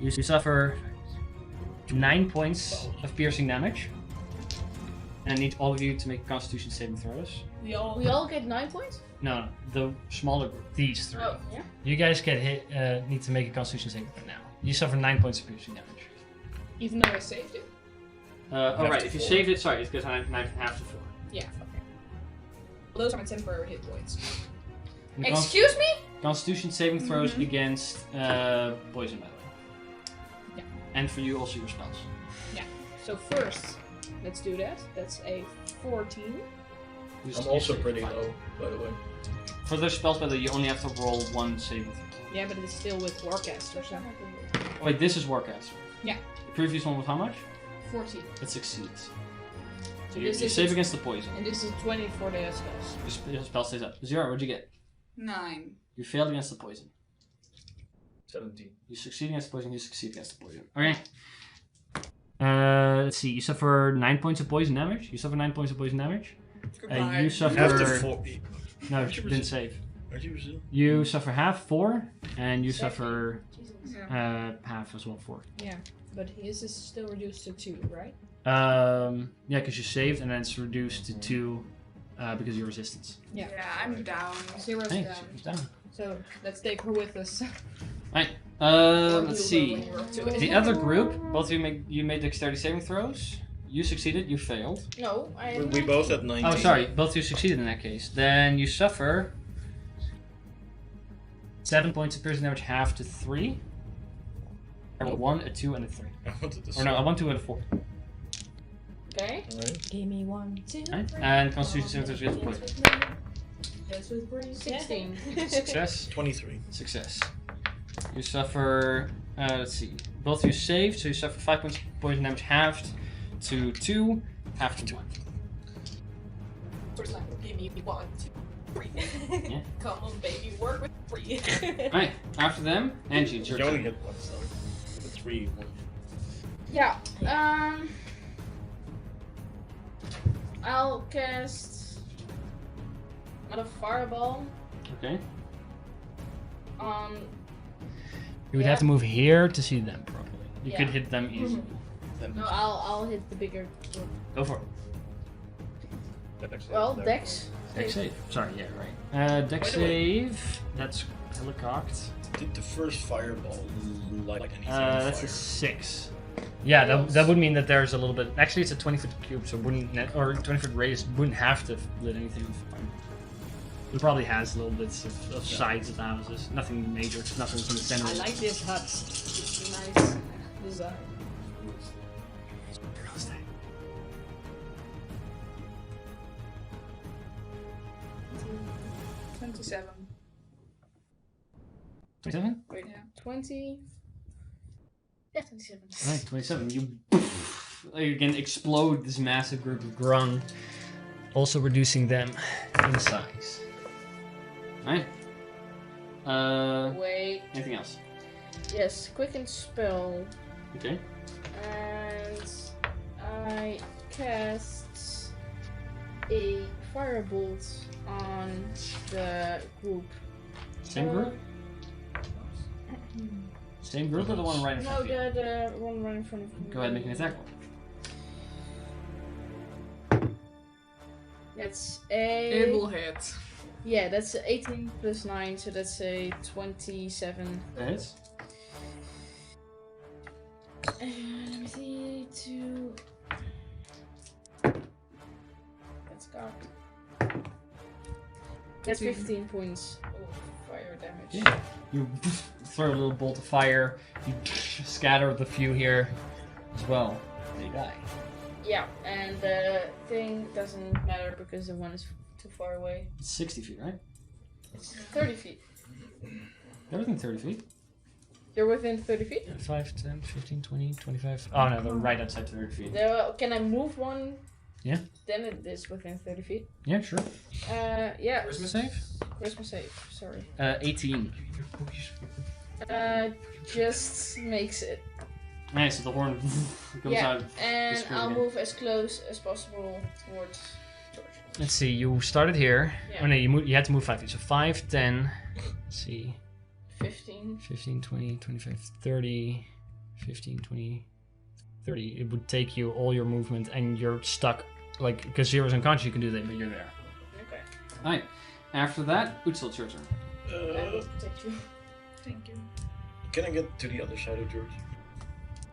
You suffer 9 points of piercing damage. And I need all of you to make Constitution saving throws. We all get 9 points? No, the smaller group. These 3. Oh, yeah. You guys get hit. Need to make a Constitution saving throw now. You suffer 9 points of piercing damage. Even though I saved it. Oh Half right, to if you 4. saved it, sorry, it goes on half to 4. Yeah. Okay. Well, those are my temporary hit points. And the Excuse me? Constitution saving throws against poison, by the way. Yeah. And for you, also your spells. So first, let's do that. That's a 14. I'm also pretty low, by the way. For those spells, by the way, you only have to roll 1 saving throw. Yeah, but it's still with Warcaster, so. Oh, wait, this is Warcaster. Yeah. The previous one was how much? 14. It succeeds. So You this is save against the poison. And this is 20 for the spells. Your spell stays up. 0, what'd you get? 9. You failed against the poison. 17. You succeed against the poison, you succeed against the poison. Okay. Let's see, you suffer 9 points of poison damage. You suffer 9 points of poison damage. Goodbye. You suffer... After 4. No, Aren't you didn't save. Aren't you Brazil? You suffer half 4, and you Seven. suffer Yeah. half as well 4. Yeah, but his is still reduced to 2, right? Yeah, because you saved, and then it's reduced to 2 because of your resistance. Yeah. Yeah, I'm down. Zero's Hey, down. it's down. So let's take her with us. Right. Or Let's you will see. when you're up to it. The other group, both of you made dexterity saving throws. You succeeded, you failed. No, I. We both had 19. Oh, sorry, both you succeeded in that case. Then you suffer 7 points of piercing damage, half to 3. I rolled a 1, a 2, and a 3. I wanted to Or no, a 1, 2, and a 4. Okay. Alright. Give me 1, 2. Right? And Constitution saving throws with poison. That's with Bree. 16. Success. 23. Success. You suffer. Let's see. Both you saved, so you suffer 5 points of poison damage, halved to 2, half to 1. First line, give me 1, 2, 3. Yeah. Come on, baby, work with 3. Alright, after them, Angie, it's your You only turn. hit once though. The 3. Yeah. I'll cast another fireball Okay. on. You would have to move here to see them properly. You Yeah. could hit them easily. No, I'll hit the bigger. Go for it. Well, Dex. Dex save. Sorry, yeah, right. Dex By the way- save. That's hella cocked. Did the first fireball like anything? That's a 6. Yeah, that would mean that there's a little bit. Actually, it's a 20-foot cube, so wouldn't or 20-foot radius wouldn't have to lit anything on fire. It probably has little bits of sides of the houses. Nothing major. Nothing's in the center. I like this hut. It's a nice design. 27. 27. Wait, Yeah. 20. Yeah, 27. Right, 27. You can explode this massive group of grung, also reducing them in size. Right. Wait. Anything else? Yes, quicken spell. Okay. And I cast a firebolt on the group. Same group? Same group or the one right in front No, of you? the one right in front of me. Go ahead and make an attack roll. That's a. It will hit. Yeah, that's a 18 plus 9, so that's a 27. That hits. And let me see, 2. That's cocked. That's 15 points of fire damage. Yeah. You throw a little bolt of fire. You scatter the few here as well. They die. Yeah, and the thing doesn't matter because the one is too far away. It's 60 feet, right? It's 30 feet. They're within 30 feet. You're within 30 feet? 5, 10, 15, 20, 25. Oh no, they're right outside 30 feet. Can I move one? Yeah. Then it is within 30 feet. Yeah, sure. Yeah. Charisma save? Charisma save, sorry. 18. Just makes it. Nice, so the horn comes out. And screen I'll again. move as close as possible towards George. Let's see, you started here. Yeah. Oh no, you had to move 5 feet. So 5, 10, let's see, 15. 15, 20, 25, 30, 15, 20, 30. It would take you all your movement and you're stuck. Like, because Zero's unconscious, you can do that, but you're there. Okay. Alright, after that, Utsil, it's your turn. I will protect you. Thank you. Can I get to the other side of George?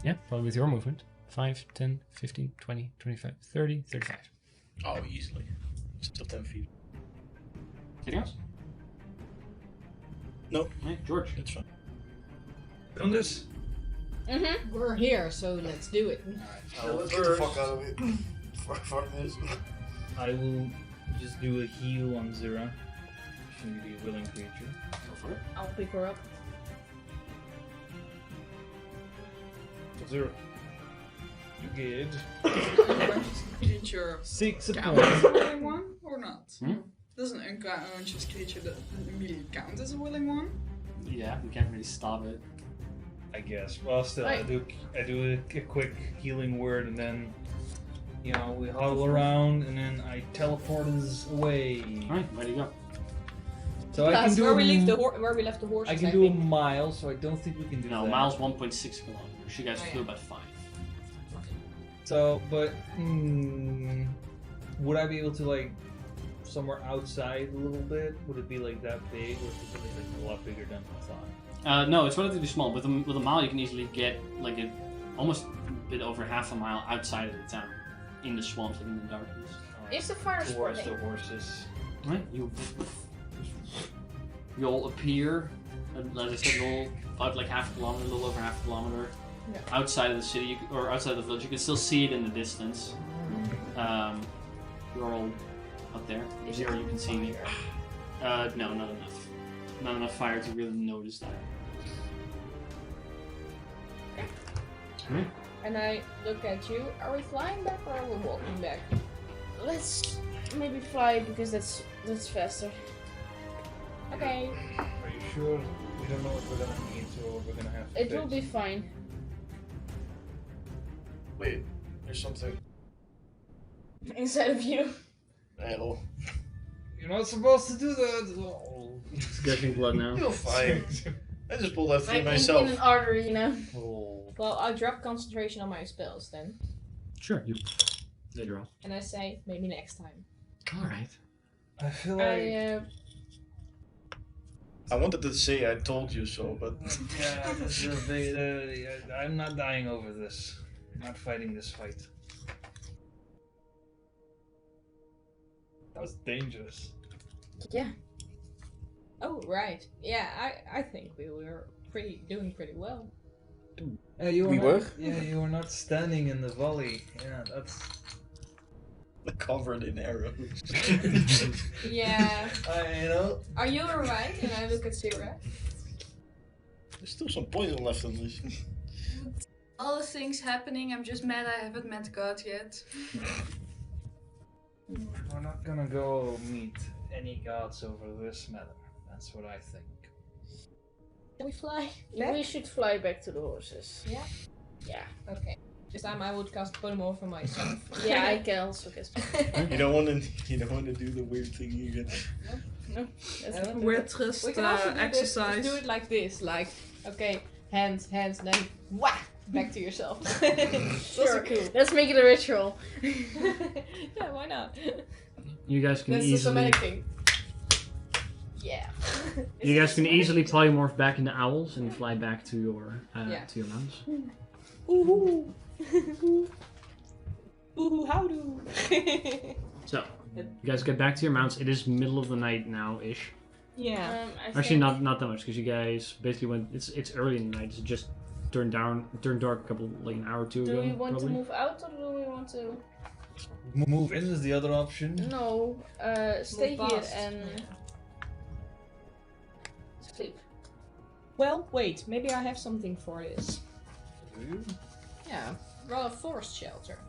Yeah, probably with your movement. 5, 10, 15, 20, 25, 30, 35. Oh, easily. Still 10 feet. Anything else? No, Alright, George. it's fine. On this? Mm-hmm. We're here, so let's do it. Let's get the fuck out of it. Fuck this. I will just do a heal on Zira. She may be a willing creature. Go for it. I'll pick her up. Zira. You get Creature 6 count points. as a willing one or not? Hmm? Does an unconscious creature that immediately count as a willing one? Yeah, we can't really stop it. I guess. Well, still, I do a quick healing word, and then, you know, we huddle around, and then I teleport us away. Alright, ready to go. So I can That's do where a, we leave the where we left the horses. I can do a think. mile, so I don't think we can do No, that. miles 1.6 kilometers. You guys Oh, flew yeah. about 5. So, but would I be able to like somewhere outside a little bit? Would it be like that big, or is it like a lot bigger than I thought? No, it's relatively small. With a mile, you can easily get like almost a bit over half a mile outside of the town. in the swamp, like in the darkness. It's the fire Towards spreading. the horses. Right, you'll appear, as I said, you'll about like half a kilometer, a little over half a kilometer outside of the city, or outside of the village. You can still see it in the distance. You're all up there. Zero, you can see me. No, not enough. Not enough fire to really notice that. Okay. And I look at you. Are we flying back or are we walking back? Let's maybe fly because that's faster. Okay. Are you sure? We don't know what we're gonna need, so we're gonna have to It will be fine. Wait, there's something. Inside of you. Hello. You're not supposed to do that! Oh. It's gushing blood now. You're fine. I just pulled that through Like myself. in an artery, you know. Oh. Well, I'll drop concentration on my spells then. Sure, you. They draw. And I say, maybe next time. Alright. I feel like... I wanted to say I told you so, but yeah, I'm not dying over this. I'm not fighting this fight. That was dangerous. Yeah. Oh, right. Yeah, I think we were doing pretty well. You We not, were? Yeah, you were not standing in the valley. Yeah, that's... covered in arrows. Yeah. you know... Are you alright? And I look at Sira. There's still some poison left in this. All the things happening, I'm just mad I haven't met God yet. We're not gonna go meet any gods over this matter. That's what I think. Can we fly back? We should fly back to the horses. Yeah? Yeah. Okay. This time I would cast polymorph for myself. Yeah, I can also guess. You don't want to do the weird thing again. No. That's not Weird trust We can also do exercise. This, do it like this, like, okay, hands, and then whack, back to yourself. Sure. Cool. Let's make it a ritual. Yeah, why not? You guys can That's the easily. somatic thing. Yeah. You guys can easily polymorph back into owls and fly back to your mounts. Ooh. Ooh, how do? So, you guys get back to your mounts. It is middle of the night now-ish. Yeah. Actually, not that much, because you guys basically went. It's early in the night. It's just turned dark an hour or two ago. Do we want probably. to move out or do we want to? Move in is the other option. No. Stay Move here past. and sleep. Well, wait, maybe I have something for this. Do you? Yeah, roll a forest shelter.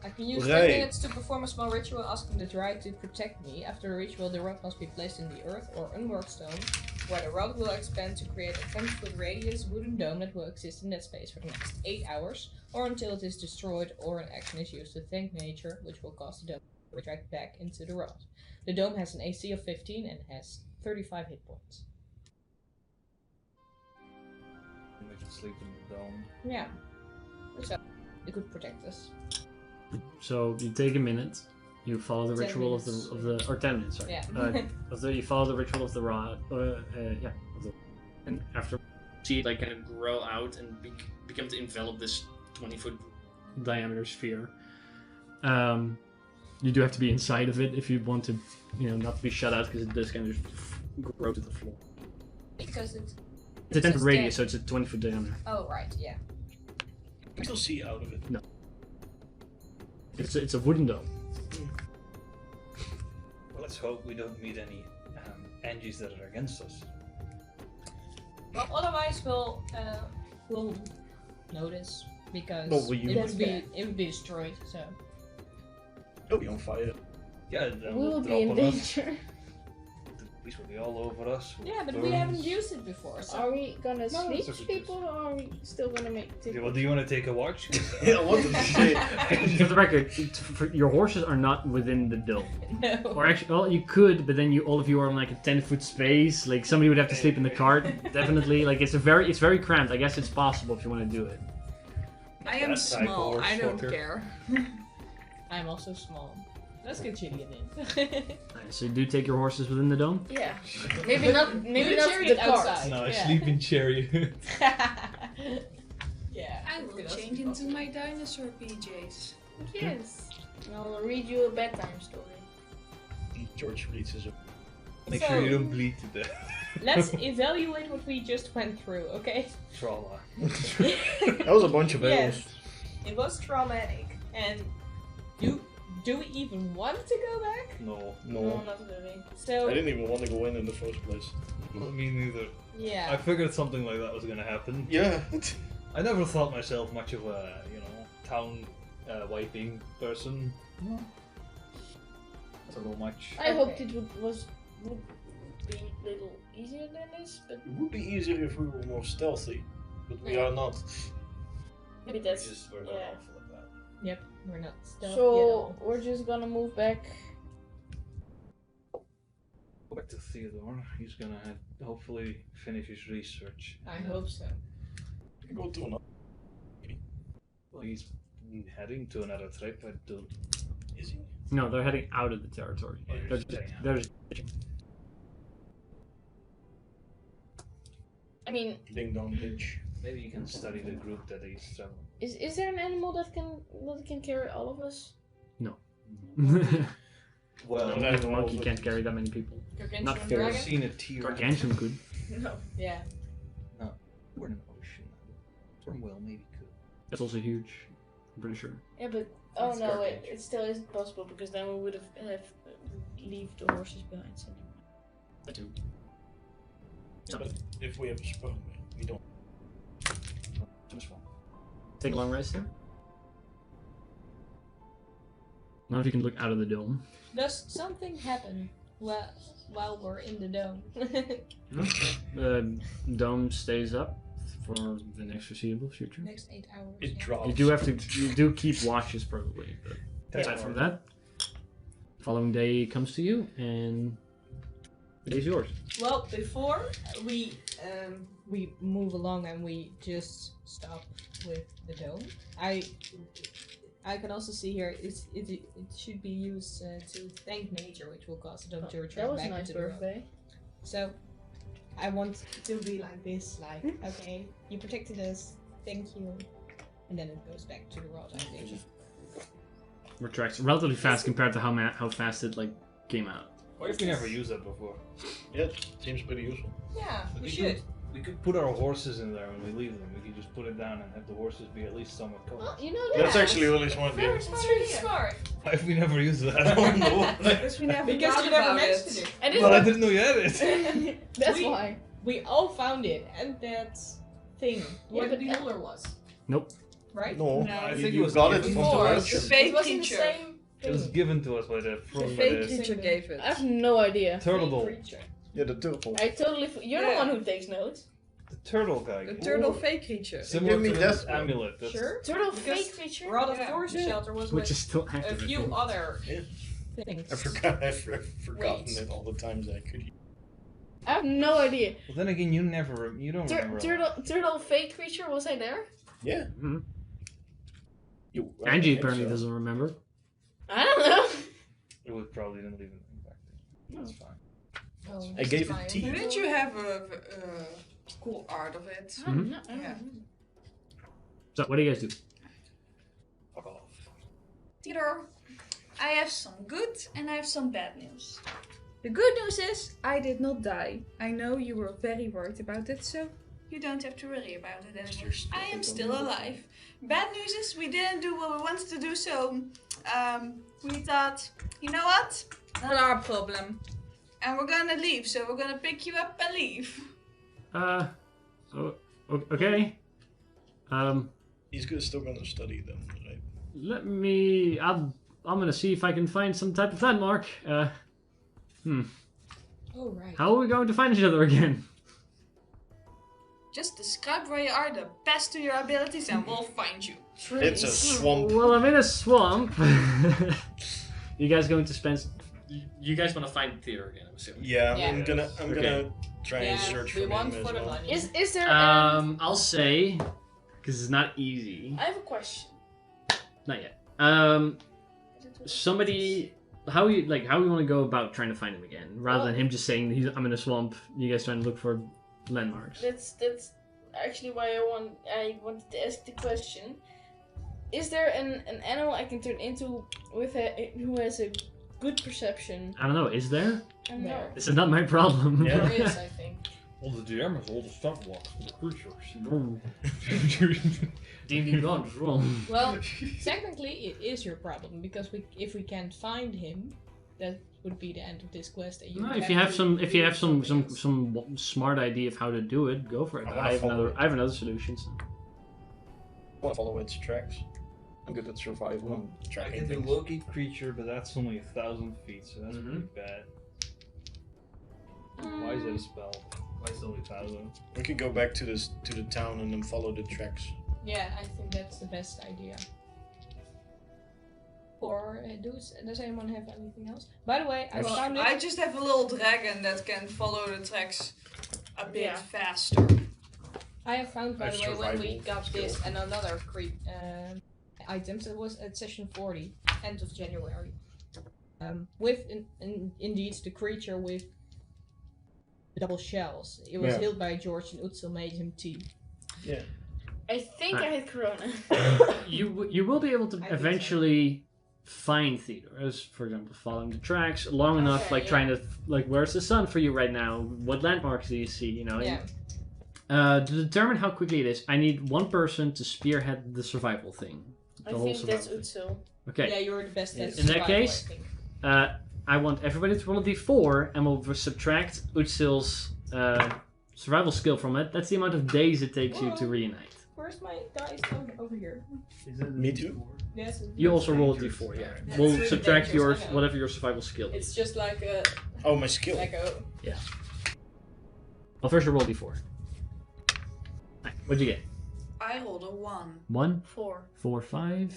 I can use Right. 10 minutes to perform a small ritual asking the dry to protect me. After the ritual, the rod must be placed in the earth or unworked stone, where the rod will expand to create a 10-foot radius wooden dome that will exist in that space for the next 8 hours, or until it is destroyed or an action is used to thank nature, which will cause the dome to retract back into the rod. The dome has an AC of 15 and has 35 hit points. We can sleep in the dome. Yeah. So, it could protect us. So you take a minute. You follow the 10 ritual minutes. of the or 10 minutes. Sorry. Yeah. You follow the ritual of the rod. And after you see it like kind of grow out and become to envelop this 20-foot diameter sphere. You do have to be inside of it if you want to, not to be shut out, because it does kind of just grow to the floor. Because it's It's a 10-foot just radius, dead. so it's a 20-foot diameter. Oh, right, yeah. You can still see out of it. No. It's a wooden dome. Well, let's hope we don't meet any Angies that are against us. Well, otherwise we'll notice, because Well, will you- it would be destroyed, so. You'll be on fire. Yeah, then We will we'll be in drop on us. danger. The police will be all over us. with Yeah, but we burns. haven't used it before, so. Are we gonna No, sleep it's okay, people or are we still gonna Yeah, well, do you want to take a watch? Yeah, I wanted to say. For the record, your horses are not within the dome. No. Or actually, well, you could, but then all of you are in like a 10-foot space. Like somebody would have to sleep in the cart, definitely. Like it's very cramped. I guess it's possible if you want to do it. I am That type of small, I don't horse care. I'm also small. Let's get Chili in. Alright, so do take your horses within the dome. Yeah. Maybe not We the chariot cart. outside. No, I Yeah. sleep in chariot. Yeah. I will change into my dinosaur PJs. Yes. I'll read you a bedtime story. George reads his. Make So- sure you don't bleed to death. Let's evaluate what we just went through, okay? Trauma. That was a bunch of Yes. arrows. It was traumatic. And do we even want to go back? No. No, not really. So, I didn't even want to go in the first place. Me neither. yeah. I figured something like that was gonna happen. Yeah. I never thought myself much of a, town wiping person. That's a little much. I hoped it would be a little easier than this, but It would be easier if we were more stealthy, but we are not. maybe that's We're not yeah. awful at that. Yep, we're not stealthy at So all. we're just gonna move back. Go back to Theodore. He's gonna hopefully finish his research. I hope so. We can go to another. Well, he's heading to another trip. I don't. Is he? No, they're heading out of the territory. Oh, you're They're staying out. they're I mean, Ding dong ditch. Maybe you can study the group that he's traveling. is there an animal that can carry all of us? Well, No, the that's monkey all- can't carry that many people. Gargantuan Not I've fair. never dragon? seen a T-Rex. Gargantuan could. No. Yeah. We're in an ocean. Wormwhale maybe could. That's also huge. I'm pretty sure. Yeah, but It's no, gargantuan. it still isn't possible because then we would have leave the horses behind. So. But if we have a sperm whale, we don't. Just one. Take a long rest there. Now if you can look out of the dome. Does something happen while we're in the dome? The dome stays up for the next foreseeable future. Next 8 hours. It yeah. drops. You do keep watches probably, but aside from that, following day comes to you and it is yours. Well, before we move along and we just stop with the dome, I can also see here it should be used to thank nature, which will cause the dome to return That was a back nice into the road. birthday. So I want it to be like this, like okay, you protected us, thank you, and then it goes back to the raw nature. Retracts relatively fast compared to how fast it came out. Why have we never used that before? Yeah, seems pretty useful. Yeah, But we we should. We could put our horses in there when we leave them. We could just put it down and have the horses be at least somewhat covered. Well, you know That's that. actually really smart. Very Yeah. smart It's really idea. smart. Why have we never used that? I don't know. Because we never Because thought you never about mentioned it. it. And Well, I it's didn't know you had it. that's We- why. We all found it, and that thing. What but the that- dealer was. Nope. Right? No, No. I you, think it you was got it given from the before. web The shop. fake It wasn't the creature. same It was thing. given to us by the The fake the creature gave it. I have no idea. turtle. Creature. Yeah, the turtle. I totally. You're the Yeah. one who takes notes. The turtle guy. The turtle fake creature. Similar Give me to that this one. amulet. That's Sure. Turtle Because fake creature. Rod of Yeah. Forest Yeah. Shelter was Which with is still a active. I few think. other Yeah. things. I've forgotten Wait. it all the times I could. I have no idea. Well, then again, you don't remember. Turtle fake creature. Was I there? Yeah. Mhm. You. Angie apparently doesn't remember. I don't know. It would probably didn't leave anything back there. That's fine. Oh, I gave it fine. tea. Didn't you have a cool art of it? I don't know. I don't Yeah. know. So what do you guys do? Fuck off. Theodore, I have some good and I have some bad news. The good news is, I did not die. I know you were very worried about it, so You don't have to worry about it anymore. I am still alive. Bad news is we didn't do what we wanted to do, so we thought, you know what? not our problem. And we're gonna leave, so we're gonna pick you up and leave. Okay. He's still gonna study them, right? Let me. I'm gonna see if I can find some type of landmark. Oh, right. How are we going to find each other again? Just describe where you are the best to your abilities and we'll find you. It's a swamp. Well, I'm in a swamp. You guys going to spend? You guys want to find Theodore again? I'm assuming. Yeah, Yeah. I'm gonna Okay. try and search for we him want as for the well. money. Is there? I'll say, because it's not easy. I have a question. Not yet. Somebody, how you want to go about trying to find him again, rather than him just saying I'm in a swamp. You guys trying to look for landmarks. That's actually why I wanted to ask the question. Is there an animal I can turn into who has a good perception? I don't know, is there? I don't know. This is not my problem. Yeah. There is, I think. Well, the DM has all the stuff blocks for the creatures. D&D gods, wrong. Well, technically it is your problem because if we can't find him, that would be the end of this quest. And No, if you have some smart idea of how to do it, go for it. I have another solution. So. I want to follow its tracks. I'm good at survival and I tracking can do things. Loki creature, but that's only 1,000 feet, so that's pretty bad. Why is that a spell? Why is it only 1,000? We could go back to the town and then follow the tracks. Yeah, I think that's the best idea. Or does anyone have anything else? By the way, I found it. I just have a little dragon that can follow the tracks a bit faster. I have found, by the way, when we survival got this and another items. It was at session 40, end of January. With indeed the creature with the double shells. It was healed by George and Utsil made him tea. Yeah. I think I had corona. You will be able to eventually find Theodore, as for example, following the tracks long enough, like trying to where's the sun for you right now? What landmarks do you see? You know. Yeah. To determine how quickly it is, I need one person to spearhead the survival thing. I think that's Utsil. Okay. Yeah, you're the best at In that case, I think. I want everybody to roll a d4, and we'll subtract Utsil's survival skill from it. That's the amount of days it takes you to reunite. Where's my dice? Over here. Me too. Yes. You also roll a d4, yeah. We'll really subtract dangerous, your I know. whatever your survival skill is. It's just like a. Oh, my skill. Like a. Yeah. Well, first you roll d4. Right, what'd you get? I rolled a 1. 1, 4. 4, 5,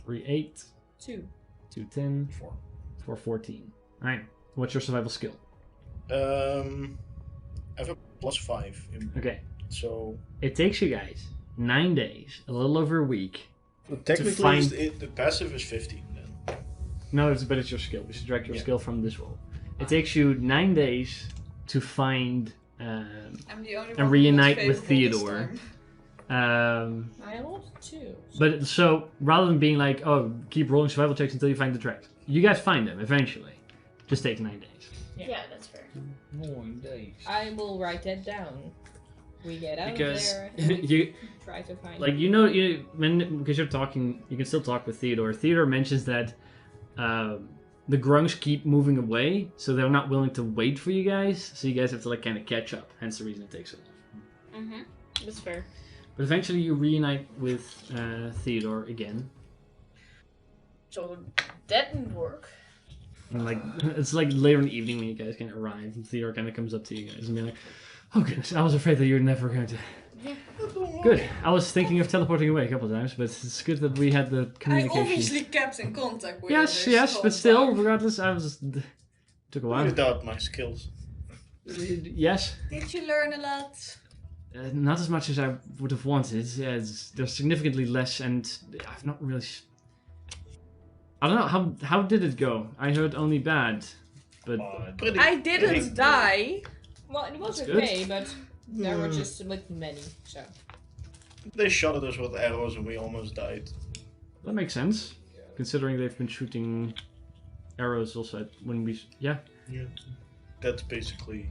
3, 8, 2. 2, 10, 4, 14. Alright, what's your survival skill? I have a +5. Okay. So It takes you guys 9 days, a little over a week. technically, find- the passive is 15 then. No, but it's your skill. We subtract your skill from this roll. It takes you 9 days to find I'm the only one and who reunite was with favorable this Theodore. time. I rolled 2. But so rather than being like, oh, keep rolling survival checks until you find the tracks, you guys find them eventually. Just take 9 days. Yeah, that's fair. 9 days. I will write that down. We get out Because there and we you try to find like because you're talking, you can still talk with Theodore. Theodore mentions that the grunts keep moving away, so they're not willing to wait for you guys. So you guys have to like kind of catch up. Hence the reason it takes so long. Mm-hmm. That's fair. But eventually you reunite with Theodore again. So that didn't work. And like it's like later in the evening when you guys kind of arrive, and Theodore kind of comes up to you guys and be like, "Oh goodness, I was afraid that you were never going to." Yeah. Good. I was thinking of teleporting away a couple of times, but it's good that we had the I communication. obviously kept in contact with Yes, him yes, this but whole still, time. regardless, I was took a while. Without my skills. Yes, Did you learn a lot? not as much as I would have wanted. Yeah, there's significantly less, and I've not really. I don't know how did it go. I heard only bad, but Pretty I didn't die. Well, it was That's okay, but there were just with many, so. They shot at us with arrows and we almost died. that makes sense, considering they've been shooting arrows also when we. Yeah, That's basically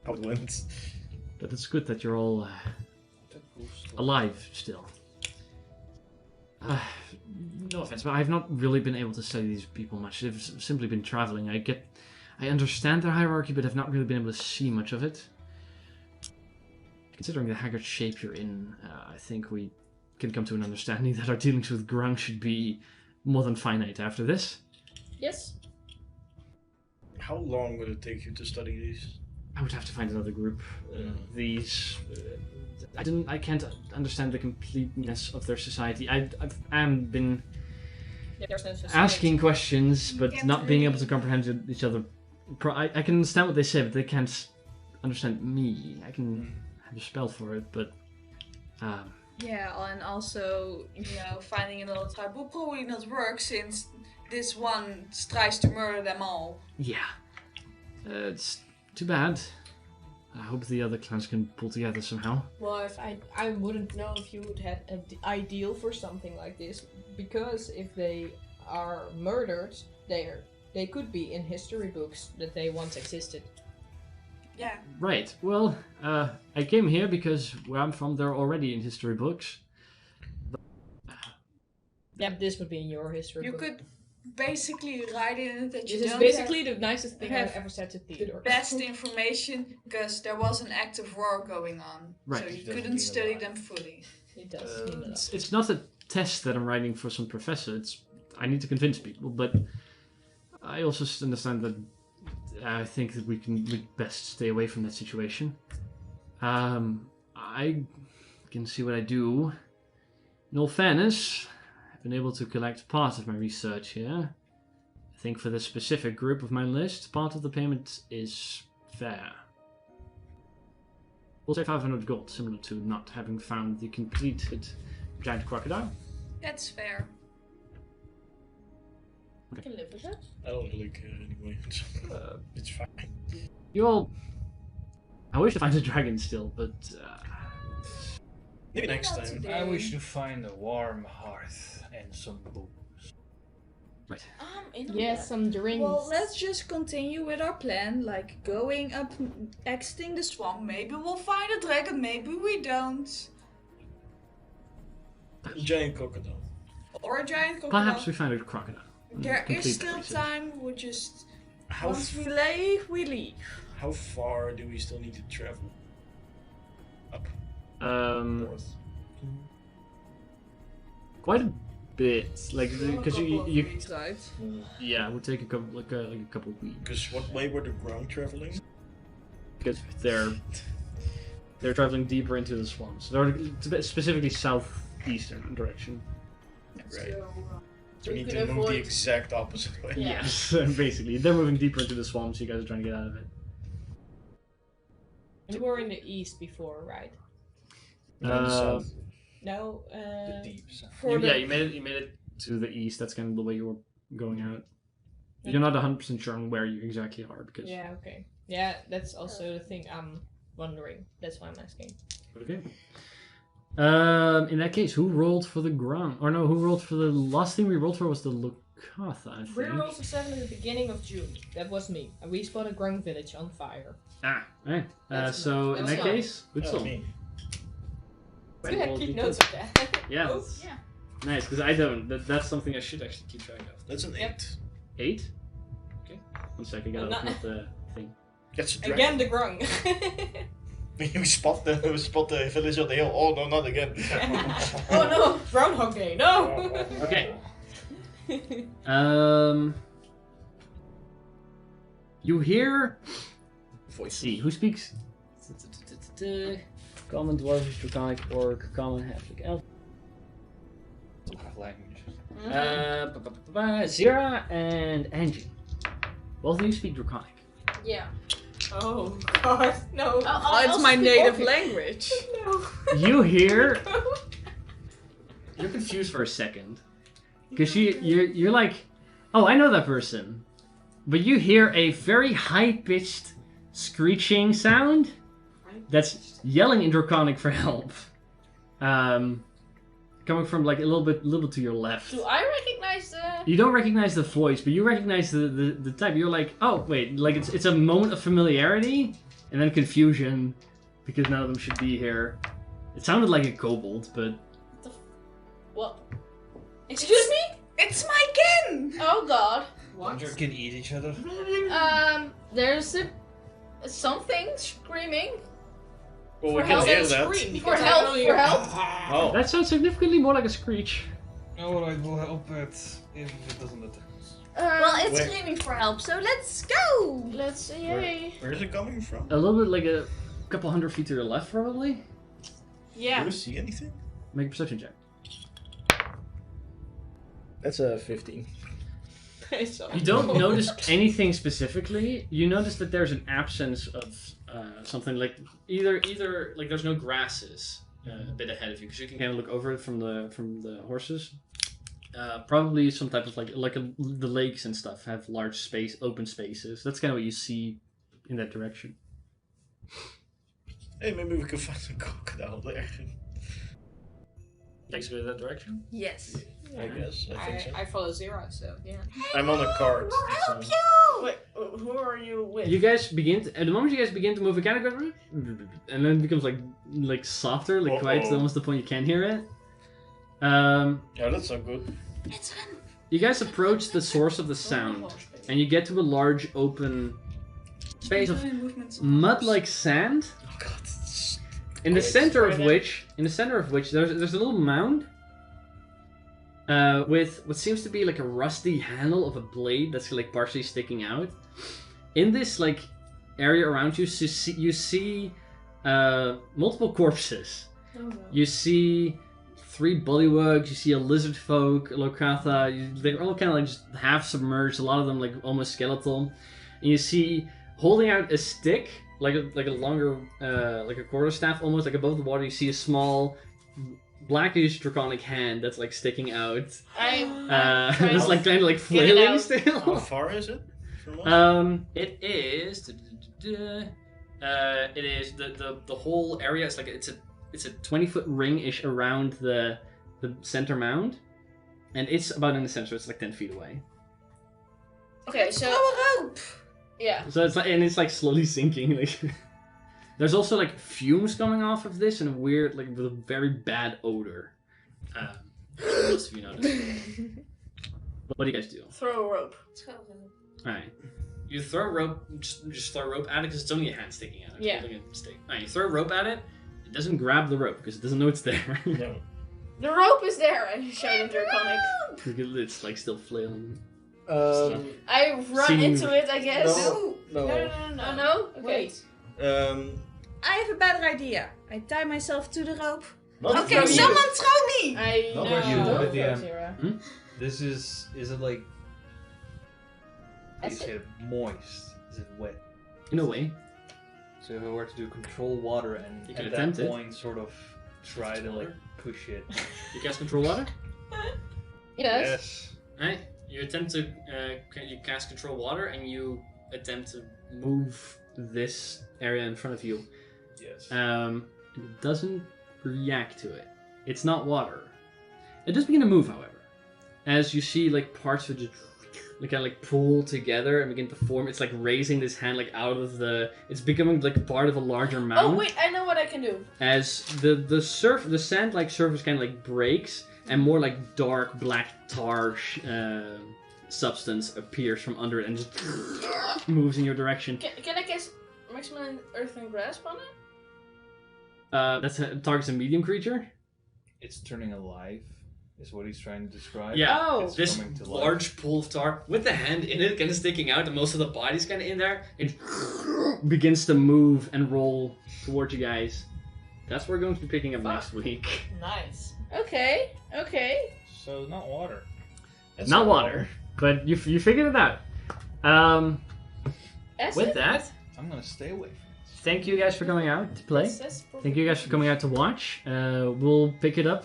how it went. but it's good that you're all alive still. No offense, but I've not really been able to study these people much. They've simply been traveling. I understand their hierarchy, but I've not really been able to see much of it. Considering the haggard shape you're in, I think we can come to an understanding that our dealings with Grung should be more than finite after this. Yes. How long would it take you to study these? I would have to find another group. These, I can't understand the completeness of their society. I've been There's no society. asking questions, but can't not being able really- to comprehend each other. I can understand what they say, but they can't understand me. I can have a spell for it, but Yeah, and also, finding another tribe will probably not work since this one tries to murder them all. yeah, it's too bad. I hope the other clans can pull together somehow. Well, if I wouldn't know if you would have an ideal for something like this, because if they are murdered, they could be in history books that they once existed. Yeah. Right. Well, I came here because where I'm from, they're already in history books. Yeah, this would be in your history You book. could basically write in it that you This is don't basically have the nicest thing I've ever said to the Theodore. best information because there was an active war going on. Right. So you It doesn't couldn't mean study a lot. them fully. It does mean a lot. It's not a test that I'm writing for some professor. I need to convince people, but I also understand that I think that we best stay away from that situation. I can see what I do. In all fairness, I've been able to collect part of my research here. I think for the specific group of my list, part of the payment is fair. We'll say 500 gold, similar to not having found the completed giant crocodile. That's fair. I can live with that. I don't really care anyway. It's fine. You all... I wish to find a dragon still, but... Maybe next Not time. today. I wish to find a warm hearth and some booze. Right. Yes, some drinks. Well, let's just continue with our plan, like going up, exiting the swamp. Maybe we'll find a dragon, maybe we don't. Giant crocodile. Or a giant crocodile. Perhaps we find a crocodile. There Complete is the still research. time, we'll just... How Once we leave, we leave. how far do we still need to travel? Up north. Quite a bit, like because you Right. yeah, it would take a couple like a couple of weeks Because what way were the ground traveling? because they're traveling deeper into the swamps. They're specifically southeastern direction. Right. So we we need could to move the avoid- exact opposite way. Yeah. Yes, basically they're moving deeper into the swamps. You guys are trying to get out of it. You were in the east before, right? No, the south. No, The deep south. You made it to the east. That's kind of the way you were going out. You're not 100% sure on where you exactly are because. Yeah, okay. Yeah, that's also the thing I'm wondering. That's why I'm asking. Okay. In that case, who rolled for the ground? Or no, who rolled for the last thing we rolled for was the Lukatha, I think. We rolled for 7 at the beginning of June. That was me. And we spotted Grung Village on fire. Ah, right. That's So in that's that not- case, good That's song. me. Good, I keep notes of that. Yeah, Oh, that's yeah. nice because I don't. That's something I should actually keep track of. That's an Yep. 8. 8. Okay. 1 second. I gotta No, open not- up the thing. That's a Again, dragon. the Grung. we spot the village on the hill. Oh no, not again. Oh no! Groundhog Day, no! Okay. You hear. Let's see who speaks. Common, Dwarvish, Draconic, Orc, Common, Halfling, Elf. Some kind of language. Zira and Angie. Both of you speak Draconic. Yeah. Oh god, no. I it's also my speak native Orcish. language. No. You hear. You're confused for a second, because you're like, oh, I know that person, but you hear a very high-pitched screeching sound that's yelling in Draconic for help, coming from like a little bit to your left. Do I recognize the... You don't recognize the voice, but you recognize the type. You're like, oh wait, like it's a moment of familiarity and then confusion because none of them should be here. It sounded like a kobold, but What? Excuse me? It's my kin! Oh god. Wonder can eat each other. There's something screaming. Well, we For can help. hear that. Scream, For because I help, only for hear- help. Oh. that sounds significantly more like a screech. Alright, we'll help it if it doesn't attack us. Well, it's Wait. screaming for help, so let's go! let's see. Yay. Where is it coming from? A little bit like a couple hundred feet to your left, probably. Do Yeah. you see anything? Make a perception check. That's a 15. You don't notice anything specifically. You notice that there's an absence of something like either like there's no grasses a bit ahead of you because you can kind of look over it from the horses. Probably some type of the lakes and stuff have large open spaces. That's kind of what you see in that direction. Hey, maybe we can find some crocodile there. Takes you in that direction? Yes. I guess. I think so. I follow Zero, so yeah. I'm on a cart. So. Wait, who are you with? You guys begin to, at the moment you guys begin to move, it kind of goes, and then it becomes like softer, like quiet to almost the point you can't hear it. Yeah, that's so good. You guys approach the source of the sound, and you get to a large open space of mud-like sand. Oh god. In the center of which there's a little mound with what seems to be like a rusty handle of a blade that's like partially sticking out. In this like area around you, you see multiple corpses. Oh, no. You see 3 bullywugs. You see a lizard folk, a locatha. They're all kind of like just half submerged. A lot of them like almost skeletal. And you see holding out a stick. Like a longer, like a quarterstaff, almost like above the water. You see a small, blackish draconic hand that's like sticking out. It's like kind of like flailing still. How far is it from us? It is. It is the whole area. Is like it's a 20-foot ring-ish around the center mound, and it's about in the center. So it's like 10 feet away. Okay, so Throw a rope! yeah. So it's like slowly sinking. Like there's also like fumes coming off of this and a weird like with a very bad odor. Most of you notice. What do you guys do? Throw a rope. All right. You throw a rope. Just throw a rope at it because it's only a hand sticking out. Yeah. Holding a stick. All right. You throw a rope at it. It doesn't grab the rope because it doesn't know it's there. No. The rope is there, and you show them draconic. It's like still flailing. I run into it, I guess. No. Oh no? Okay. Wait. I have a better idea. I tie myself to the rope. Okay, someone throw me! I No, know. but you Don't have the, throw Zero. This is it like... Is it moist? Is it wet? In a way. So if I were to do control water and You can at attempt that it. point sort of try to like push it. You cast control water. Yes. Alright, you attempt to you cast control water and you attempt to move this area in front of you. Yes. It doesn't react to it. It's not water. It does begin to move, however, as you see like parts of it just kind of like pull together and begin to form. It's like raising this hand like out of the. It's becoming like part of a larger mound. Oh wait, I know what I can do. As the sand like surface kind of like breaks and more like dark black tar substance appears from under it and just moves in your direction. Can I cast maximum earth and grasp on it? Targets a medium creature. It's turning alive, is what he's trying to describe. Yeah, Oh. It's this coming to life. large pool of tar with the hand in it, kind of sticking out, and most of the body's kind of in there. It begins to move and roll towards you guys. That's what we're going to be picking up next week. Nice. Okay. So not water. Not water, but you figured it out. Acid? With that, I'm gonna stay away from thank you guys for coming out to play. Thank you guys for coming out to watch. We'll pick it up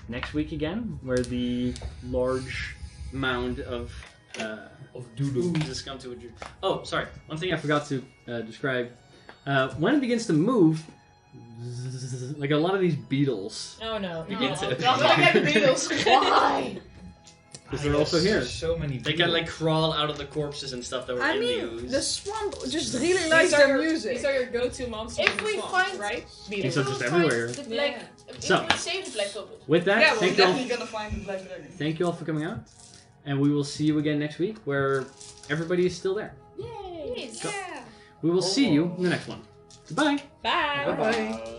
next week again, where the large mound of doodoo has come to a. Oh, sorry. One thing I forgot to describe. When it begins to move, like a lot of these beetles Oh no. begin to. Not like the Beatles. Why? Because they're also here. There's so many. They can like crawl out of the corpses and stuff that were I in the mean, ooze. the swamp just really likes These are their your music. These are your go-to monsters. If in we the swamp, find- right? Things are just everywhere. The black. Yeah. If So. we save the black puppet. With that, Yeah, we're thank you all. definitely gonna find the black dragon. Thank you all for coming out, and we will see you again next week, where everybody is still there. Yay! We will see you in the next one. Goodbye. Bye. Bye.